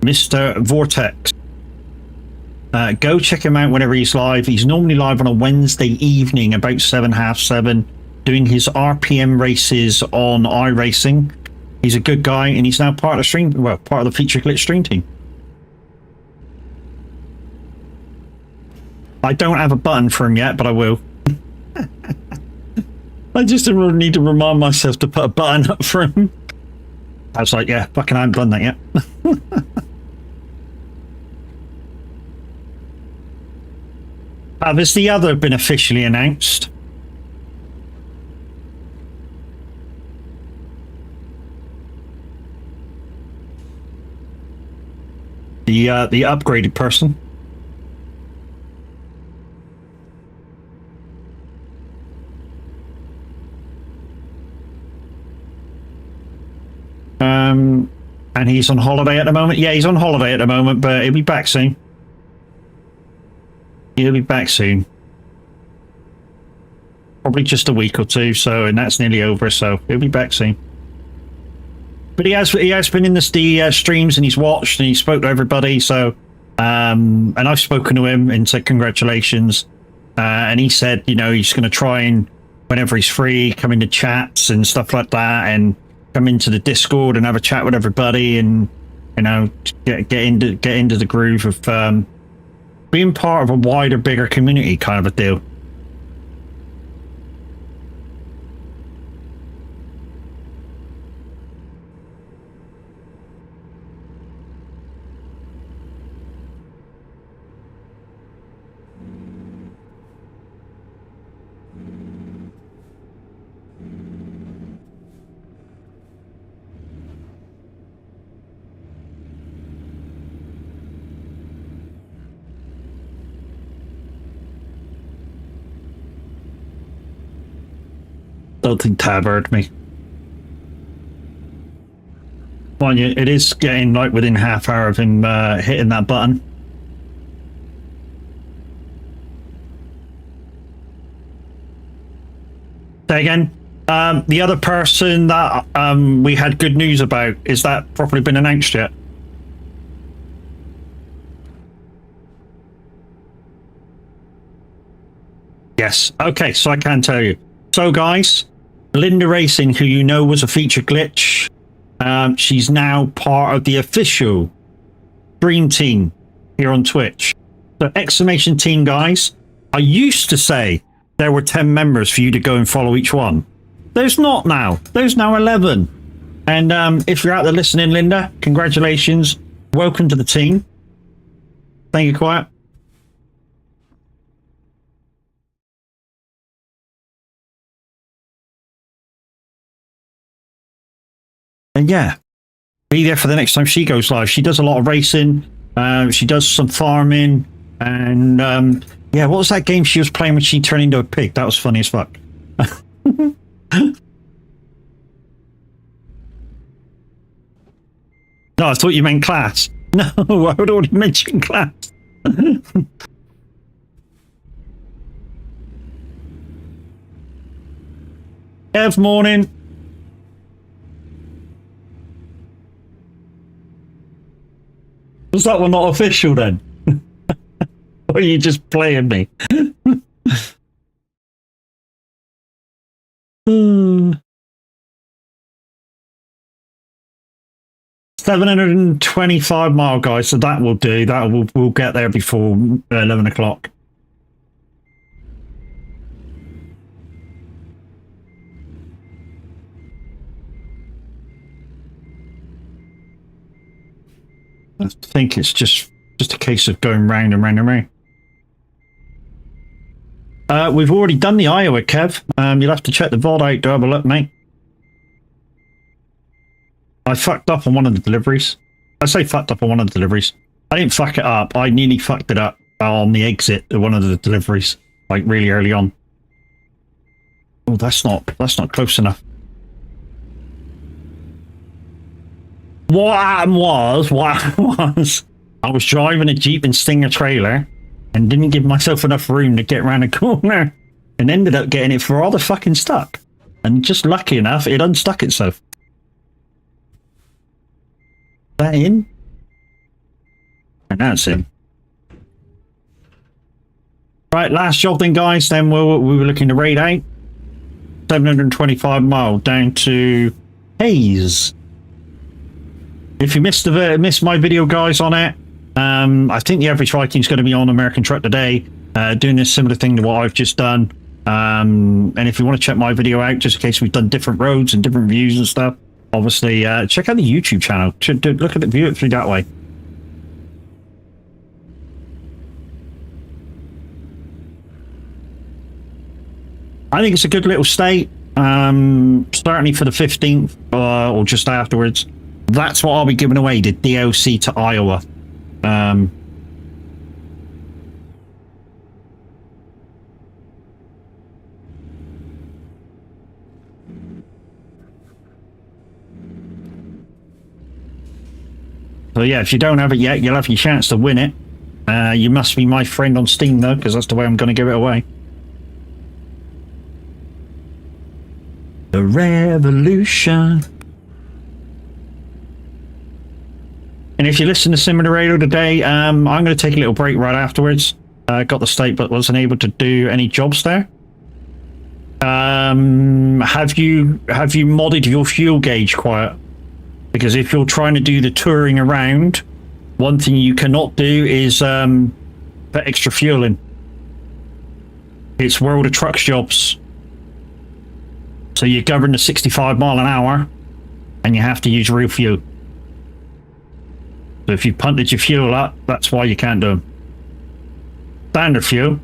Mr. Vortex. Go check him out whenever he's live. He's normally live on a Wednesday evening about 7, half 7, doing his RPM races on iRacing. He's a good guy, and he's now part of the stream, well, part of the Feature Glitch stream team. I don't have a button for him yet, but I will. I just need to remind myself to put a button up for him. I was like, yeah, fucking I haven't done that yet. Has the other been officially announced? The upgraded person. And he's on holiday at the moment. Yeah, he's on holiday at the moment, but he'll be back soon. He'll be back soon. Probably just a week or two, so, and that's nearly over, so he'll be back soon. But he has been in the streams, and he's watched, and he spoke to everybody, so, and I've spoken to him and said congratulations. And he said, you know, he's going to try and, whenever he's free, come into chats and stuff like that, and come into the Discord and have a chat with everybody, and, you know, get into the groove of being part of a wider, bigger community kind of a deal. Don't think Tab heard me. Well, it is getting like within half hour of him hitting that button. Say again. The other person that we had good news about, is that properly been announced yet? Yes. Okay, so I can tell you. So, guys, Linda Racing, who you know was a feature glitch, she's now part of the official Dream Team here on Twitch. So, exclamation team, guys. I used to say there were 10 members for you to go and follow each one. There's not now. There's now 11. And if you're out there listening, Linda, congratulations. Welcome to the team. Thank you, Quiet. And yeah, be there for the next time she goes live. She does a lot of racing. She does some farming. And yeah, what was that game she was playing when she turned into a pig? That was funny as fuck. No, I thought you meant class. No, I would already mentioned class. Ev, morning. Was that one not official then? Or are you just playing me? 725 mile, guys, so that will do. We'll get there before 11 o'clock. I think it's just a case of going round and round and round. We've already done the Iowa, Kev. You'll have to check the VOD out to have a look, mate. I fucked up on one of the deliveries. I say fucked up on one of the deliveries. I didn't fuck it up. I nearly fucked it up on the exit of one of the deliveries, like really early on. Oh, that's not close enough. What happened was, I was driving a Jeep and Stinger trailer and didn't give myself enough room to get around a corner and ended up getting it rather fucking stuck. And just lucky enough, it unstuck itself. That in? And that's in. Right, last job then, guys. Then we were looking to raid out 725 mile down to Hayes. If you missed my video, guys, on it, I think the average Viking is going to be on American Truck today, doing a similar thing to what I've just done. And if you want to check my video out, just in case we've done different roads and different views and stuff, obviously check out the YouTube channel. Look at it, view it through that way. I think it's a good little state, certainly for the 15th or just afterwards. That's what I'll be giving away, the DLC to Iowa. So yeah, if you don't have it yet, you'll have your chance to win it. You must be my friend on Steam though, because that's the way I'm going to give it away. The revolution. And if you listen to Simulator Radio today, I'm going to take a little break right afterwards. Got the state, but wasn't able to do any jobs there. Have you modded your fuel gauge, Quiet? Because if you're trying to do the touring around, one thing you cannot do is put extra fuel in. It's World of Trucks jobs. So you're governed to 65 mile an hour, and you have to use real fuel. So if you punted your fuel up, that's why you can't do them. Standard fuel.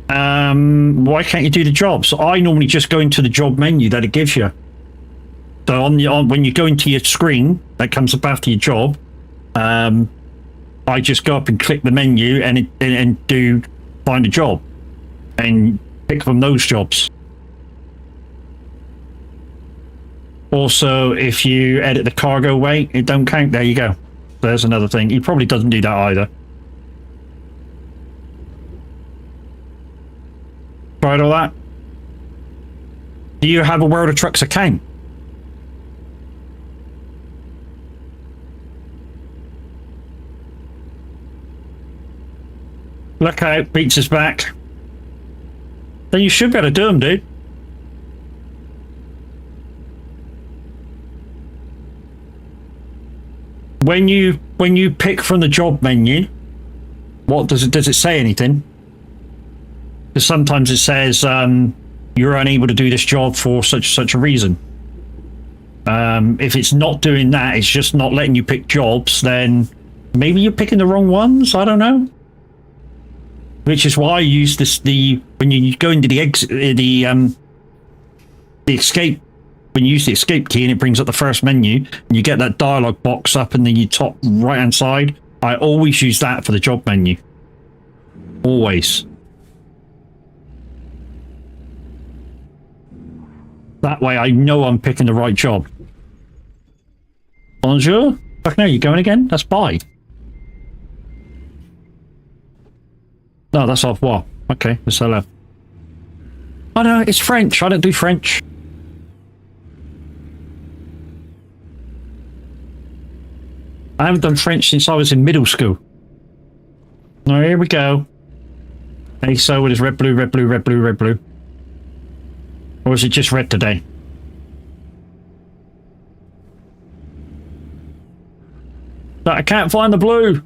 Why can't you do the jobs? I normally just go into the job menu that it gives you. So when you go into your screen that comes up after your job, I just go up and click the menu and do find a job and pick from those jobs. Also, if you edit the cargo weight, it don't count. There you go. There's another thing. He probably doesn't do that either. Tried all that? Do you have a World of Trucks account? Look out, Pizza's back. Then you should be able to do them, dude. When you pick from the job menu, what does it say anything? Because sometimes it says you're unable to do this job for such a reason. If it's not doing that, it's just not letting you pick jobs, then maybe you're picking the wrong ones. I don't know. Which is why I use when you go into the exit, the escape. When you use the escape key and it brings up the first menu, and you get that dialog box up in the top right hand side, I always use that for the job menu. Always. That way I know I'm picking the right job. Bonjour? Fuck no, you going again? That's bye. No, that's off what? Okay, let's hello. Oh no, it's French. I don't do French. I haven't done French since I was in middle school. Oh, here we go. Hey, so it is red, blue, red, blue, red, blue, red, blue. Or is it just red today? But I can't find the blue.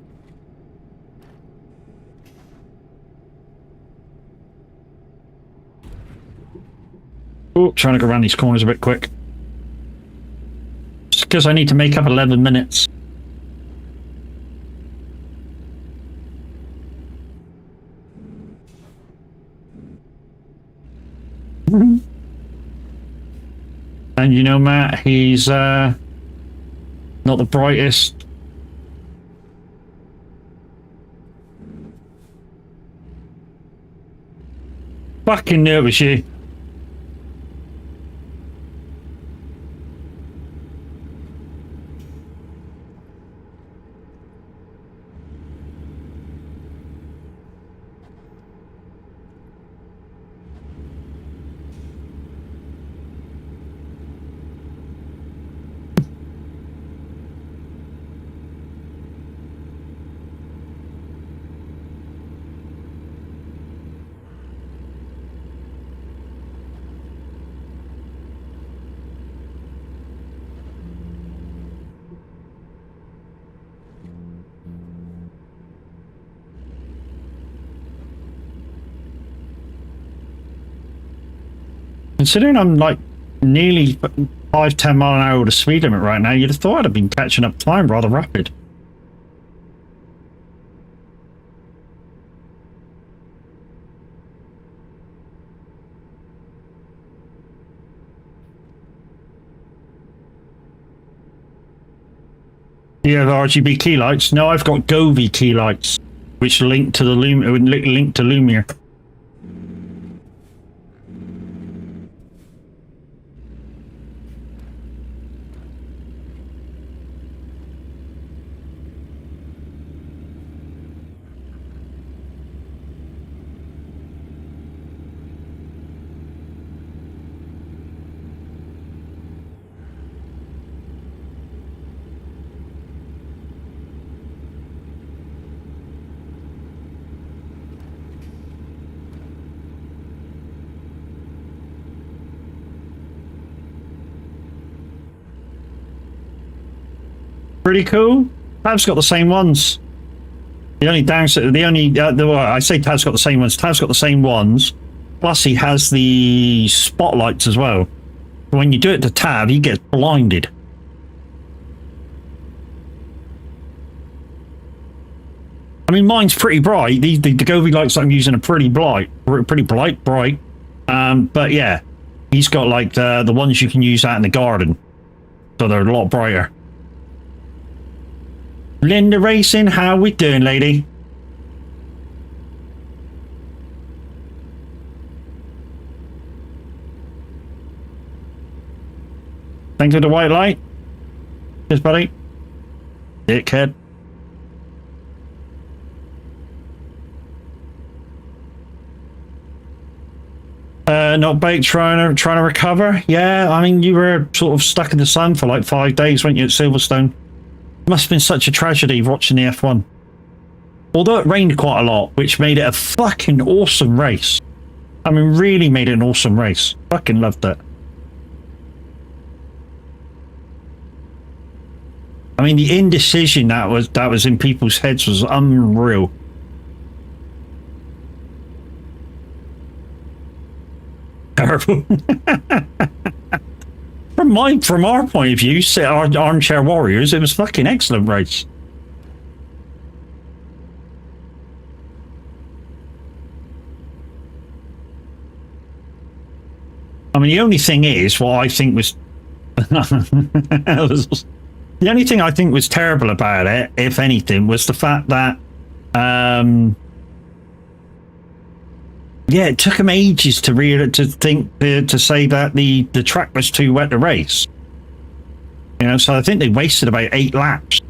Oh, trying to go around these corners a bit quick. Just because I need to make up 11 minutes. And you know, Matt, he's not the brightest. Fucking nervous, you. Considering I'm like nearly 5-10 mile an hour with the speed limit right now, you'd have thought I'd have been catching up time rather rapid. Do you have RGB key lights? No, I've got Govee key lights, which link to the link to Lumiere. Pretty cool. Tav's got the same ones. The only downside, well, I say Tav's got the same ones. Tav's got the same ones. Plus, he has the spotlights as well. When you do it to Tav, he gets blinded. I mean, mine's pretty bright. The Govee lights I'm using are pretty bright. But yeah, he's got like the ones you can use out in the garden, so they're a lot brighter. Linda Racing, how we doing, lady? Thank you for the white light. Cheers, buddy. Dickhead. Not baked, trying to recover. Yeah, I mean, you were sort of stuck in the sun for like 5 days, weren't you, at Silverstone? Must have been such a tragedy watching the F1. Although it rained quite a lot, which made it a fucking awesome race. I mean, really made it an awesome race. Fucking loved it. I mean, the indecision that was in people's heads was unreal. Terrible. From our point of view, our armchair warriors, it was fucking excellent race. I mean, the only thing is, what I think was, the only thing I think was terrible about it, if anything, was the fact that, yeah, it took them ages to say that the track was too wet to race. You know, so I think they wasted about 8 laps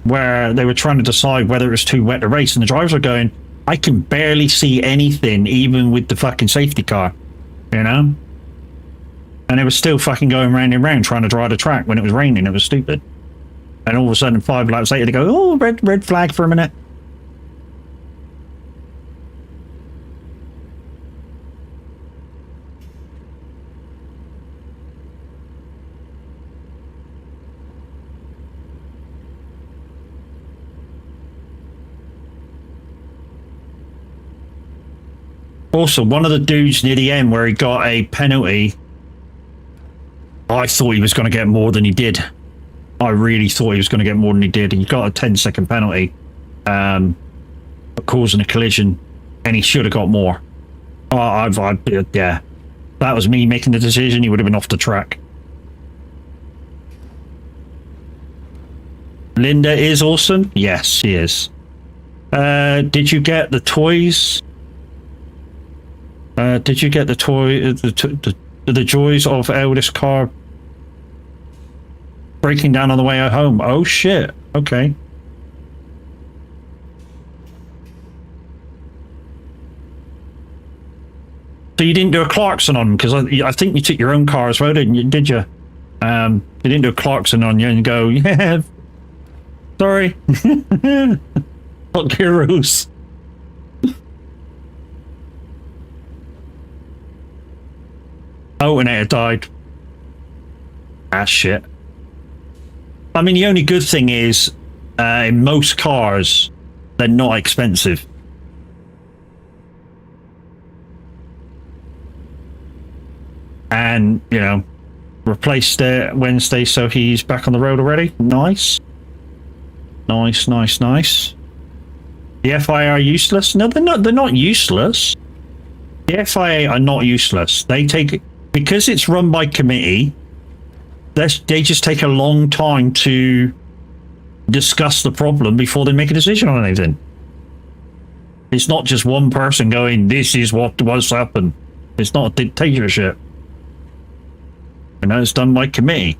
where they were trying to decide whether it was too wet to race, and the drivers were going, I can barely see anything, even with the fucking safety car. You know, and it was still fucking going round and round trying to dry the track when it was raining. It was stupid. And all of a sudden, 5 laps later, they go, "Oh, red flag for a minute." Also, one of the dudes near the end where he got a penalty, I thought he was going to get more than he did. I really thought he was going to get more than he did. He got a 10-second penalty for causing a collision, and he should have got more. Yeah. That was me making the decision. He would have been off the track. Linda is awesome. Yes, she is. Did you get the toys? Did you get the toy, the joys of eldest car breaking down on the way home? Oh shit! Okay. So you didn't do a Clarkson on them, because I think you took your own car as well, didn't you? Did you? You didn't do a Clarkson on you and go, yeah, sorry, fuck your rules. Alternator died. Ah, shit. I mean, the only good thing is, in most cars, they're not expensive. And, you know, replaced it Wednesday, so he's back on the road already. Nice. Nice, nice, nice. The FIA are useless? No, they're not useless. The FIA are not useless. They take... Because it's run by committee, they just take a long time to discuss the problem before they make a decision on anything. It's not just one person going, this is what's happened. It's not a dictatorship. You know, it's done by committee.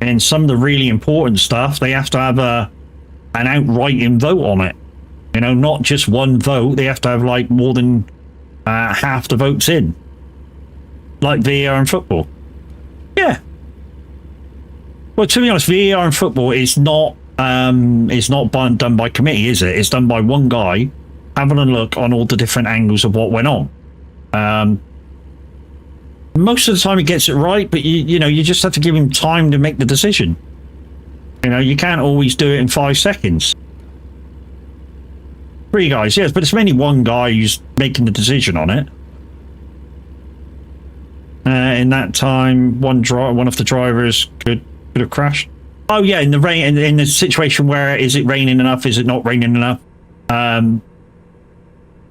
And some of the really important stuff, they have to have an outright vote on it. You know, not just one vote. They have to have like more than half the votes in, like VAR in football. Yeah. Well, to be honest, VAR in football is not done by committee, is it? It's done by one guy having a look on all the different angles of what went on. Most of the time, he gets it right, but you know, you just have to give him time to make the decision. You know, you can't always do it in 5 seconds. 3 guys, yes, but it's mainly one guy who's making the decision on it. In that time, one of the drivers could have crashed. Oh yeah, in the rain, in the situation where is it raining enough? Is it not raining enough?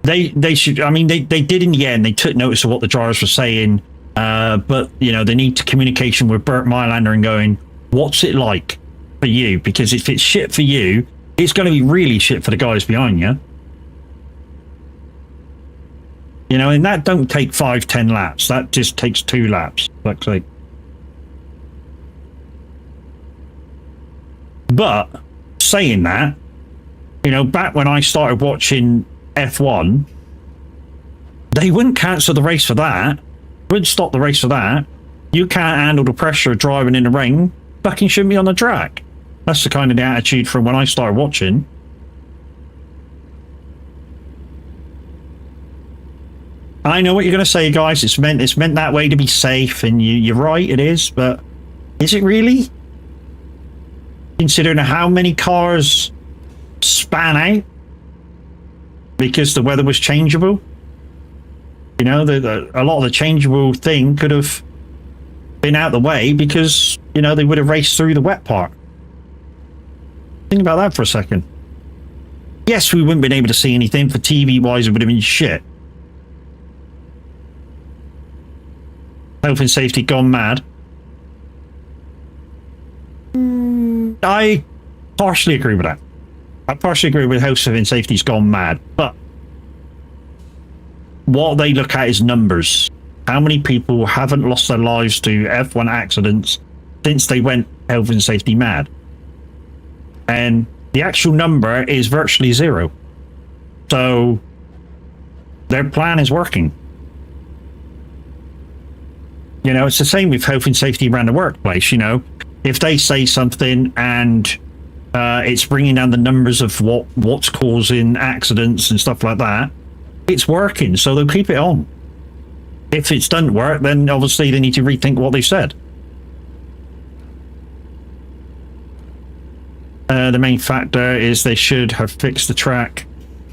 They should. I mean, they did in the end. They took notice of what the drivers were saying, but you know, they need to communication with Bert Mylander and going, what's it like for you? Because if it's shit for you, it's going to be really shit for the guys behind you. You know, and that don't take 5-10 laps. That just takes 2 laps. Fuck's sake. But saying that, you know, back when I started watching F1, they wouldn't cancel the race for that. Wouldn't stop the race for that. You can't handle the pressure of driving in the rain. Fucking shouldn't be on the track. That's the kind of the attitude from when I started watching. I know what you're going to say, guys. It's meant that way to be safe, and you're right, it is. But is it really? Considering how many cars span out because the weather was changeable. You know, a lot of the changeable thing could have been out the way because, you know, they would have raced through the wet part. Think about that for a second. Yes, we wouldn't have been able to see anything. For TV-wise, it would have been shit. Health and safety gone mad. I partially agree with that. I partially agree with health and safety's gone mad, but what they look at is numbers. How many people haven't lost their lives to F1 accidents since they went health and safety mad? And the actual number is virtually zero. So their plan is working. You know, it's the same with health and safety around the workplace. You know, if they say something and it's bringing down the numbers of what's causing accidents and stuff like that, it's working, so they'll keep it on. If it doesn't work, then obviously they need to rethink what they said. The main factor is they should have fixed the track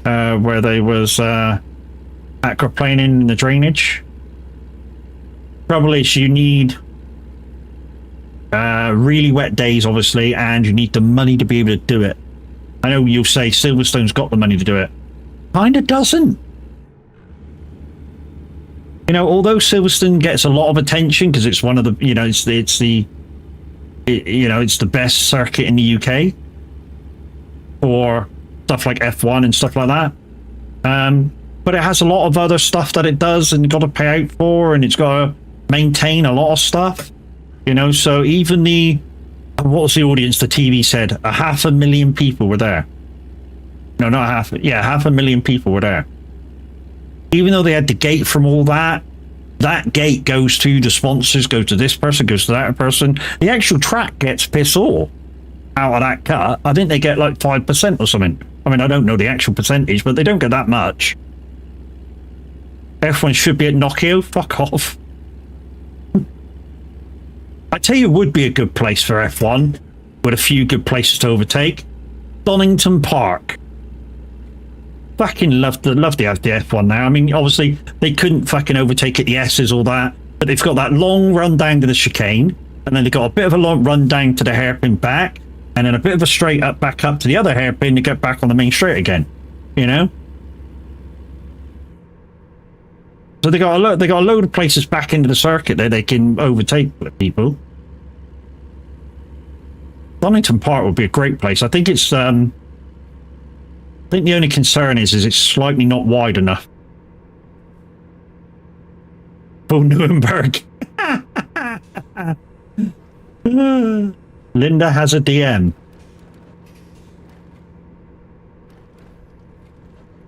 where there was aquaplaning in the drainage. Trouble is you need really wet days, obviously, and you need the money to be able to do it. I know you'll say Silverstone's got the money to do it. Kinda doesn't. You know, although Silverstone gets a lot of attention because it's one of the, you know, it's the best circuit in the UK for stuff like F1 and stuff like that. But it has a lot of other stuff that it does and got to pay out for, and it's got to maintain a lot of stuff. You know, so even what was the audience? The TV said 500,000 people were there. No, not half. Yeah, 500,000 people were there. Even though they had the gate from all that, that gate goes to the sponsors, goes to this person, goes to that person. The actual track gets piss all out of that cut. I think they get like 5% or something. I mean, I don't know the actual percentage, but they don't get that much. F1 should be at Nokia. Fuck off. I tell you, it would be a good place for F1 with a few good places to overtake. Donington Park. Fucking love to have the F1 now. I mean, obviously they couldn't fucking overtake at the S's or that, but they've got that long run down to the chicane, and then they've got a bit of a long run down to the hairpin back, and then a bit of a straight up back up to the other hairpin to get back on the main straight again. You know. So they got a load of places back into the circuit that they can overtake people. Donington Park would be a great place. I think it's I think the only concern is it's slightly not wide enough. For Nuremberg. Linda has a DM.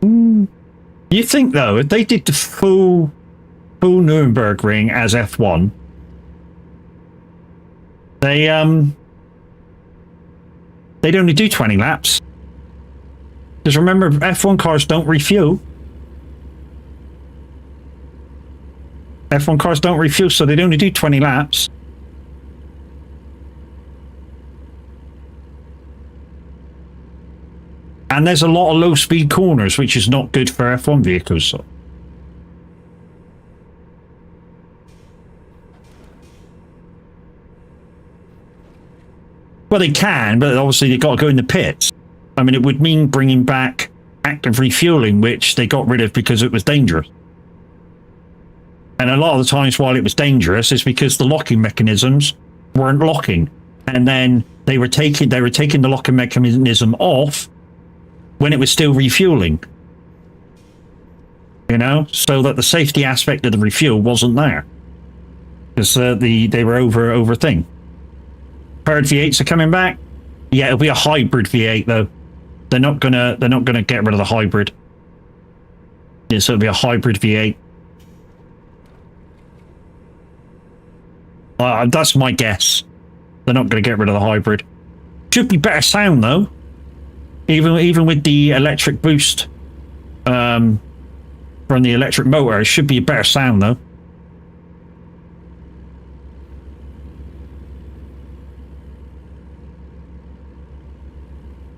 You think though, if they did the full Nuremberg ring as F1, they'd only do 20 laps. Because remember, F1 cars don't refuel. F1 cars don't refuel, so they'd only do 20 laps. And there's a lot of low-speed corners, which is not good for F1 vehicles. So. Well, they can, but obviously they've got to go in the pits. I mean, it would mean bringing back active refueling, which they got rid of because it was dangerous. And a lot of the times while it was dangerous is because the locking mechanisms weren't locking. And then they were taking the locking mechanism off when it was still refueling. You know, so that the safety aspect of the refuel wasn't there. Because they were over thing. Purred V8s are coming back. Yeah, it'll be a hybrid V8 though. They're not gonna get rid of the hybrid. Yeah, so it'll be a hybrid V8. That's my guess. They're not going to get rid of the hybrid. Should be better sound though. Even with the electric boost from from the electric motor. It should be a better sound though.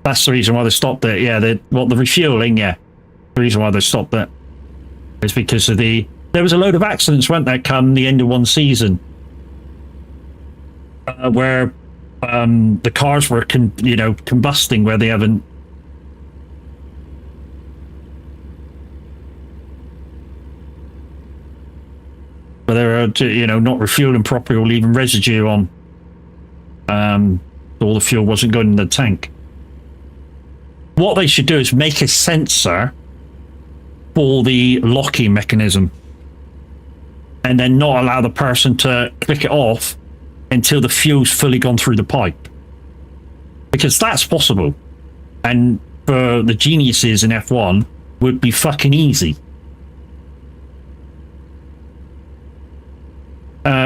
That's the reason why they stopped it. Yeah, the refueling. Yeah, the reason why they stopped it is because of there was a load of accidents, weren't there, come the end of one season, where the cars were combusting where they haven't. But they were, not refueling properly or leaving residue on. All the fuel wasn't going in the tank. What they should do is make a sensor for the locking mechanism, and then not allow the person to click it off until the fuel's fully gone through the pipe. Because that's possible. And for the geniuses in F1, would be fucking easy.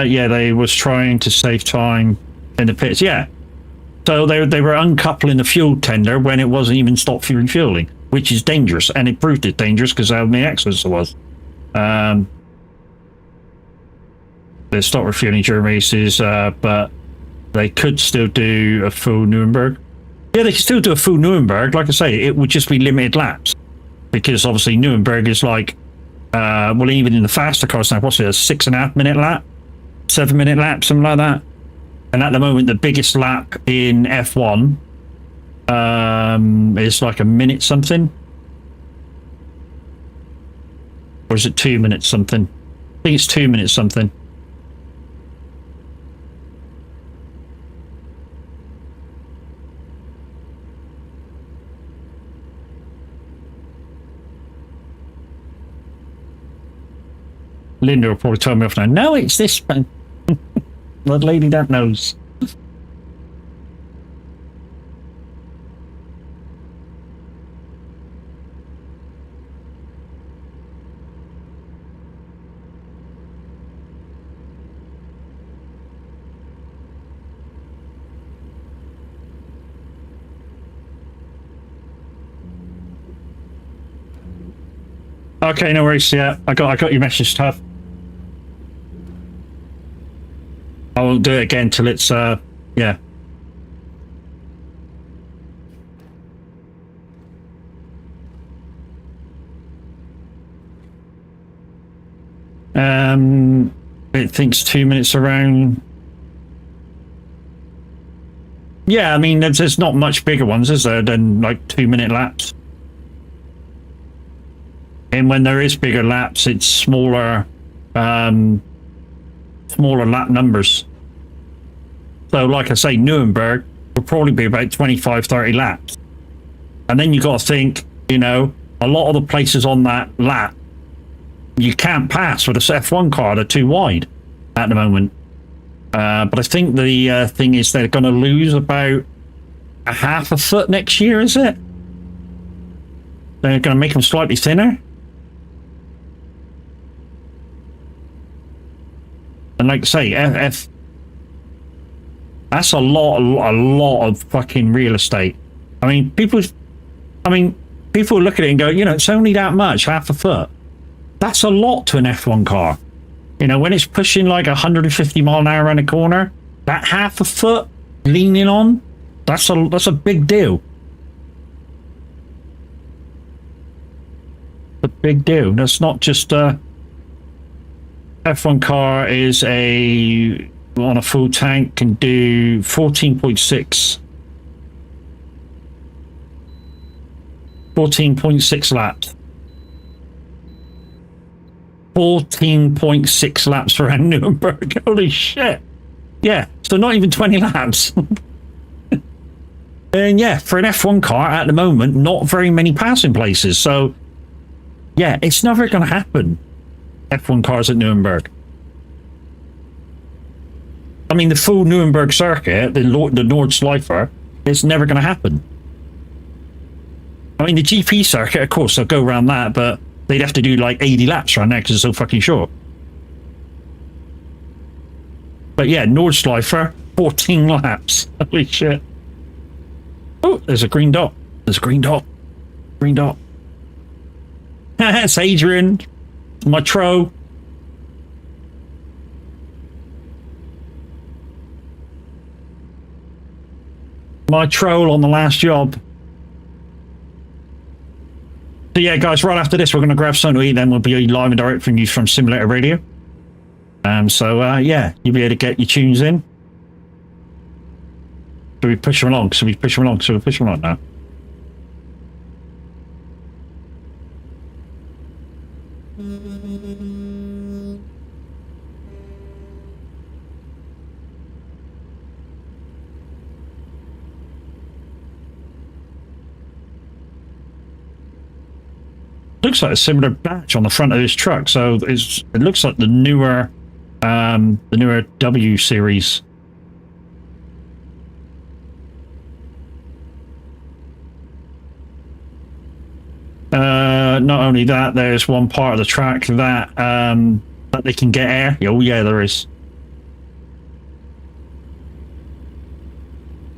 Yeah, they was trying to save time in the pits. Yeah. So they were uncoupling the fuel tender when it wasn't even stopped for refueling, which is dangerous, and it proved it dangerous because how many accidents there was. They stopped refueling during races, but they could still do a full Nuremberg. Yeah, they could still do a full Nuremberg. Like I say, it would just be limited laps, because obviously Nuremberg is like, well, even in the faster cars now, what's it, a 6.5 minute lap, 7 minute lap, something like that. And at the moment, the biggest lap in F1 is like a minute something. Or is it 2 minutes something? I think it's 2 minutes something. Linda will probably tell me off now. No, it's this one. The lady that knows. Okay, no worries. Yeah, I got your message, Tav. I won't do it again till it's yeah. It thinks 2 minutes around. Yeah, I mean there's not much bigger ones, is there, than like 2 minute laps. And when there is bigger laps, it's smaller lap numbers. So like I say, Nuremberg will probably be about 25, 30 laps. And then you got to think, a lot of the places on that lap, you can't pass with a F1 car. They're too wide at the moment. But I think the thing is they're going to lose about a half a foot next year, is it? They're going to make them slightly thinner. And like I say, that's a lot of fucking real estate. I mean, people look at it and go, it's only that much, half a foot. That's a lot to an F1 car. When it's pushing like 150 mile an hour around a corner, that half a foot leaning on, that's a big deal. A big deal. That's not just F1 car is on a full tank can do 14.6 laps. 14.6 laps around Nuremberg. Holy shit. Yeah, so not even 20 laps. And yeah, for an F1 car at the moment, not very many passing places. So yeah, it's never going to happen. F1 cars at Nuremberg. I mean, the full Nuremberg circuit, the Nordschleife, it's never going to happen. I mean, the GP circuit, of course, they'll go around that, but they'd have to do like 80 laps around there because it's so fucking short. But yeah, Nordschleife, 14 laps. Holy shit. Oh, there's a green dot. There's a green dot. Green dot. It's Adrian. My tro. My troll on the last job. So yeah, guys, right after this, we're going to grab something to eat, then we'll be live and direct from you from Simulator Radio. Yeah, you'll be able to get your tunes in. So we push them along, so we push them along now. Looks like a similar batch on the front of this truck, so it looks like the newer W series. Not only that, there's one part of the track that that they can get air. Oh yeah, there is.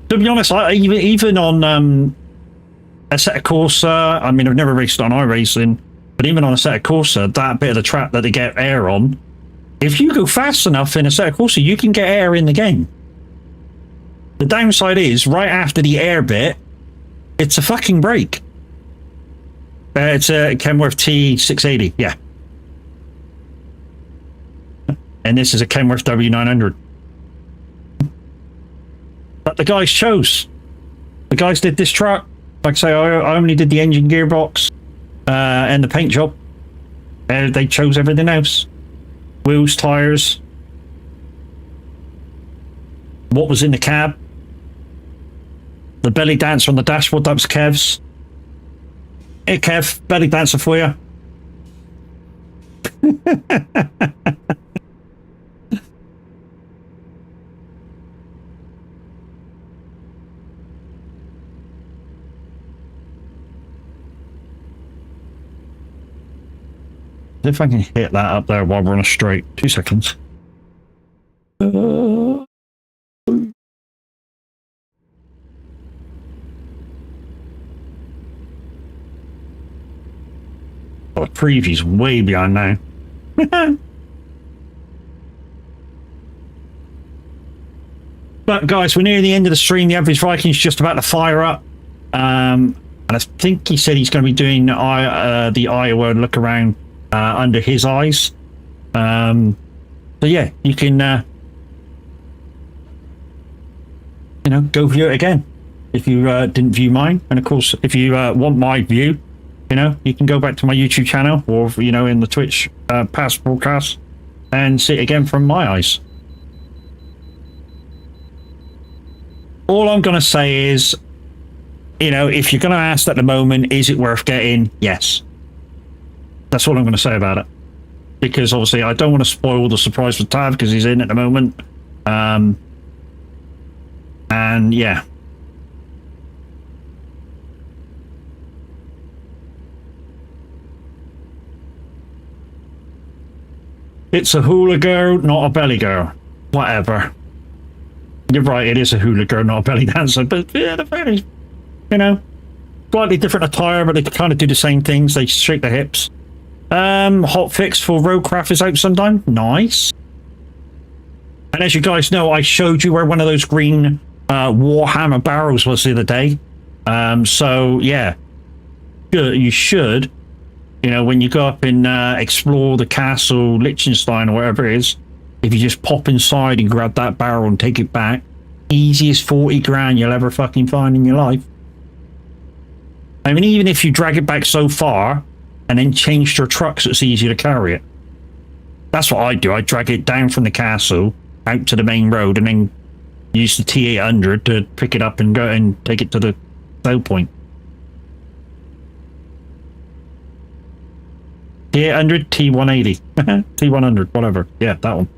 To be honest, even on a set of Corsa, I mean, I've never raced on iRacing, but even on a set of Corsa, that bit of the track that they get air on, if you go fast enough in a set of Corsa, you can get air in the game. The downside is, right after the air bit, it's a fucking brake. It's a Kenworth T680, yeah. And this is a Kenworth W900. But the guys chose. The guys did this truck. Like I say, I only did the engine, gearbox, and the paint job. They chose everything else. Wheels, tyres. What was in the cab. The belly dancer on the dashboard, that was Kev's. Hey Kev, belly dancer for you. If I can hit that up there while we're on a straight. 2 seconds. Oh, the preview's way behind now. But guys, we're near the end of the stream. The average Viking's just about to fire up. And I think he said he's going to be doing the Iowa look around under his eyes. So yeah, you can go view it again if you didn't view mine. And of course, if you want my view, you can go back to my YouTube channel or in the Twitch past broadcast and see it again from my eyes. All I'm going to say is, if you're going to ask at the moment, is it worth getting? Yes. That's all I'm going to say about it. Because obviously I don't want to spoil the surprise for Tav because he's in at the moment. And yeah. It's a hula girl, not a belly girl. Whatever. You're right, it is a hula girl, not a belly dancer. But yeah, they're very, slightly different attire, but they kind of do the same things. They shake their hips. Hot fix for Roadcraft is out sometime. Nice. And as you guys know, I showed you where one of those green Warhammer barrels was the other day. So yeah, you should, when you go up and explore the castle, Liechtenstein or whatever it is, if you just pop inside and grab that barrel and take it back, easiest 40 grand you'll ever fucking find in your life. I mean, even if you drag it back so far and then change your truck so it's easier to carry it. That's what I do. I drag it down from the castle out to the main road and then use the T800 to pick it up and go and take it to the sale point. T800, T180, T100, whatever. Yeah, that one.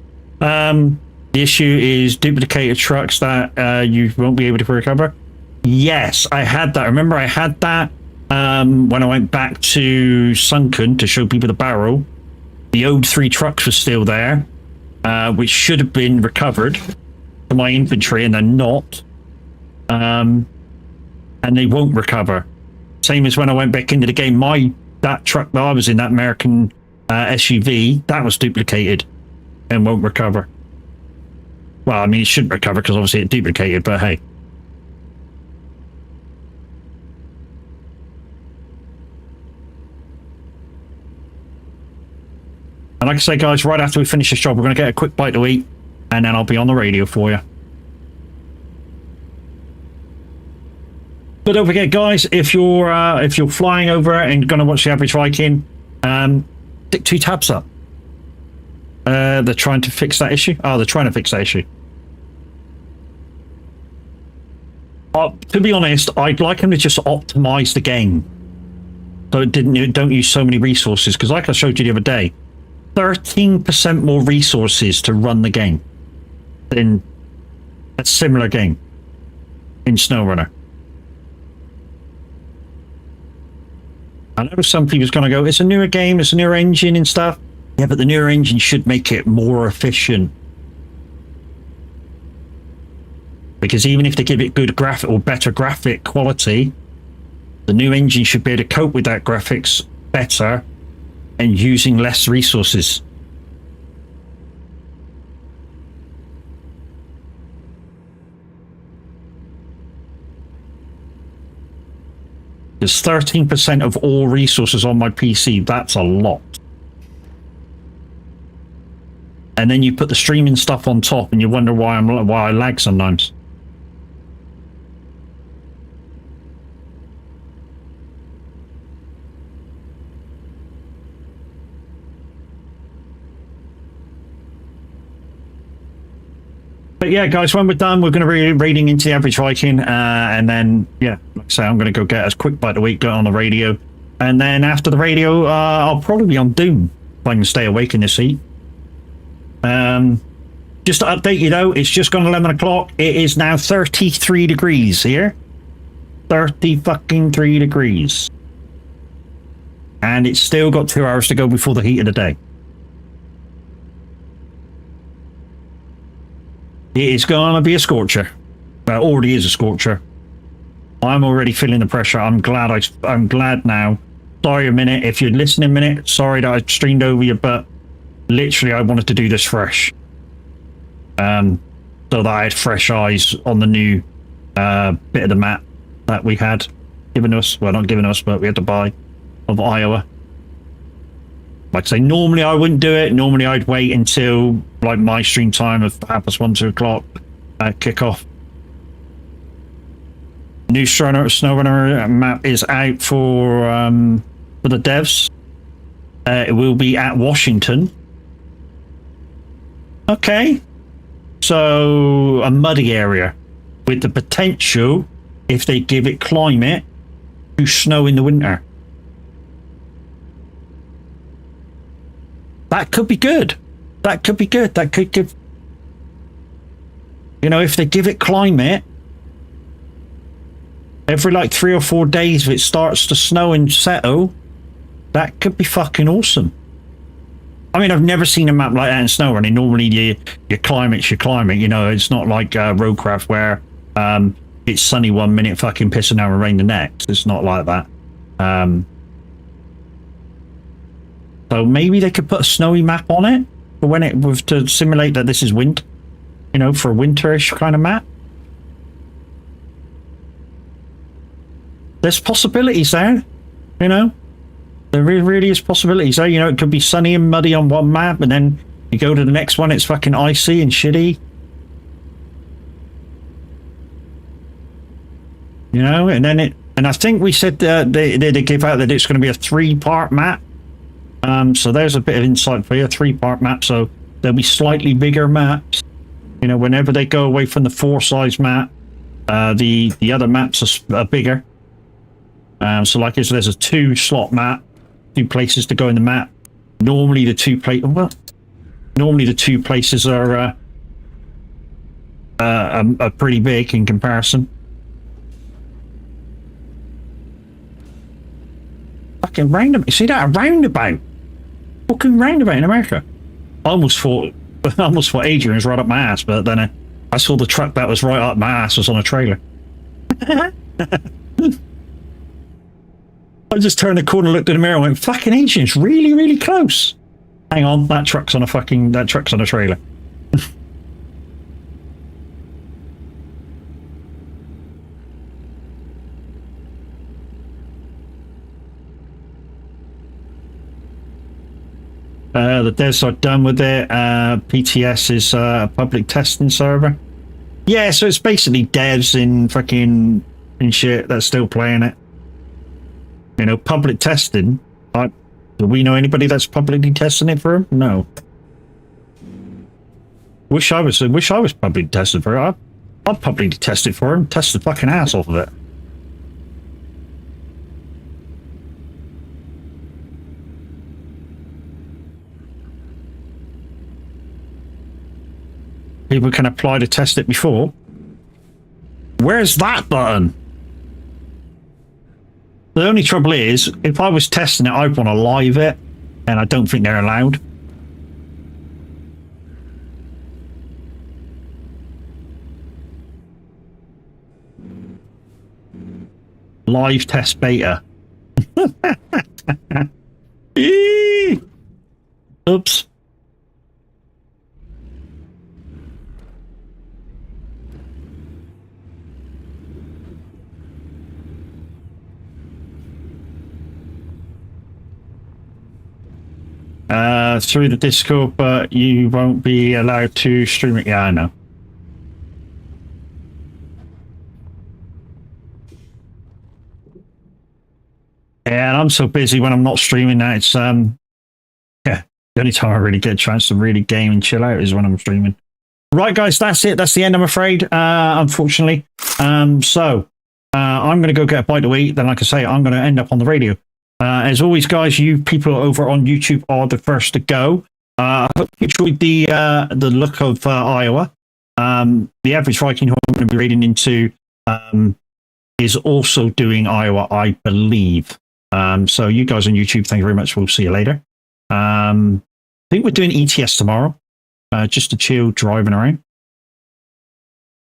The issue is duplicated trucks that you won't be able to recover. Yes, I had that. Remember, I had that when I went back to Sunken to show people the barrel. The old 3 trucks were still there, which should have been recovered from my inventory, and they're not. And they won't recover. Same as when I went back into the game. That truck that I was in, that American SUV, that was duplicated and won't recover. Well, I mean, it shouldn't recover because obviously it duplicated, but hey. And like I say, guys, right after we finish this job, we're going to get a quick bite to eat, and then I'll be on the radio for you. But don't forget, guys, if you're flying over and going to watch the average Viking, stick 2 tabs up. They're trying to fix that issue. Oh, they're trying to fix that issue. To be honest, I'd like them to just optimize the game so it don't use so many resources. Because like I showed you the other day, 13% more resources to run the game than a similar game in SnowRunner. I know some people's going to go, it's a newer game, it's a newer engine and stuff. Yeah, but the newer engine should make it more efficient. Because even if they give it good graphic or better graphic quality, the new engine should be able to cope with that graphics better and using less resources. There's 13% of all resources on my PC. That's a lot. And then you put the streaming stuff on top, and you wonder why I lag sometimes. But yeah, guys, when we're done, we're going to be raiding into the average Viking, and then, yeah, like I say, I'm going to go get a quick bite to eat, go on the radio, and then after the radio, I'll probably be on Doom if I can stay awake in this heat. Just to update you though, it's just gone 11 o'clock. It is now 33 degrees here. 30 fucking 3 degrees. And it's still got 2 hours to go before the heat of the day. It is going to be a scorcher. Well, it already is a scorcher. I'm already feeling the pressure. I'm glad now. Sorry a minute. If you're listening a minute, sorry that I streamed over you, but literally I wanted to do this fresh. So that I had fresh eyes on the new bit of the map that we had given us. Well, not given us, but we had to buy of Iowa. Like I say, normally I wouldn't do it. Normally I'd wait until like my stream time of perhaps 1, 2 o'clock kick off. New SnowRunner map is out for the devs. It will be at Washington. Okay. So a muddy area with the potential, if they give it climate, to snow in the winter. That could be good. That could be good. That could give, you know, if they give it climate, every like 3 or 4 days if it starts to snow and settle, that could be fucking awesome. I mean, I've never seen a map like that in SnowRunning. Normally your climate's your climate, you know, it's not like Roadcraft where it's sunny 1 minute, fucking pissing down and rain the next. It's not like that. So maybe they could put a snowy map on it for when it was to simulate that this is winter, you know, for a winterish kind of map. There's possibilities there, you know. There really is possibilities there. You know, it could be sunny and muddy on one map, and then you go to the next one, it's fucking icy and shitty. You know, and then and I think we said they gave out that it's going to be a 3-part map. So there's a bit of insight for you, a 3-part map. So there'll be slightly bigger maps. You know, whenever they go away from the 4-size map, the other maps are bigger. So like there's a 2-slot map, 2 places to go in the map. Normally the 2 places are pretty big in comparison. Fucking roundabout. See that? A roundabout. Fucking roundabout in America. I almost thought Adrian was right up my ass, but then I saw the truck that was right up my ass was on a trailer. I just turned the corner, looked in the mirror, and went, fucking ancients, really, really close. Hang on, that truck's on a trailer. The devs are done with it. PTS is a public testing server. Yeah, so it's basically devs in fucking and shit that's still playing it. You know, public testing. Do we know anybody that's publicly testing it for him? No. Wish I was publicly tested for it. I'd publicly test it for him. Test the fucking ass off of it. People can apply to test it before. Where's that button? The only trouble is, if I was testing it, I'd want to live it, and I don't think they're allowed. Live test beta. Oops. Through the Discord, but you won't be allowed to stream it. Yeah, I know. Yeah, and I'm so busy when I'm not streaming that it's yeah, the only time I really get a chance to really game and chill out is when I'm streaming. Right, guys, that's it. That's the end, I'm afraid. Unfortunately. I'm gonna go get a bite to eat. Then, like I say, I'm gonna end up on the radio. As always, guys, you people over on YouTube are the first to go. I hope you enjoyed the look of Iowa. The average Viking who I'm going to be reading into is also doing Iowa, I believe. So you guys on YouTube, thank you very much. We'll see you later. I think we're doing ETS tomorrow, just to chill driving around.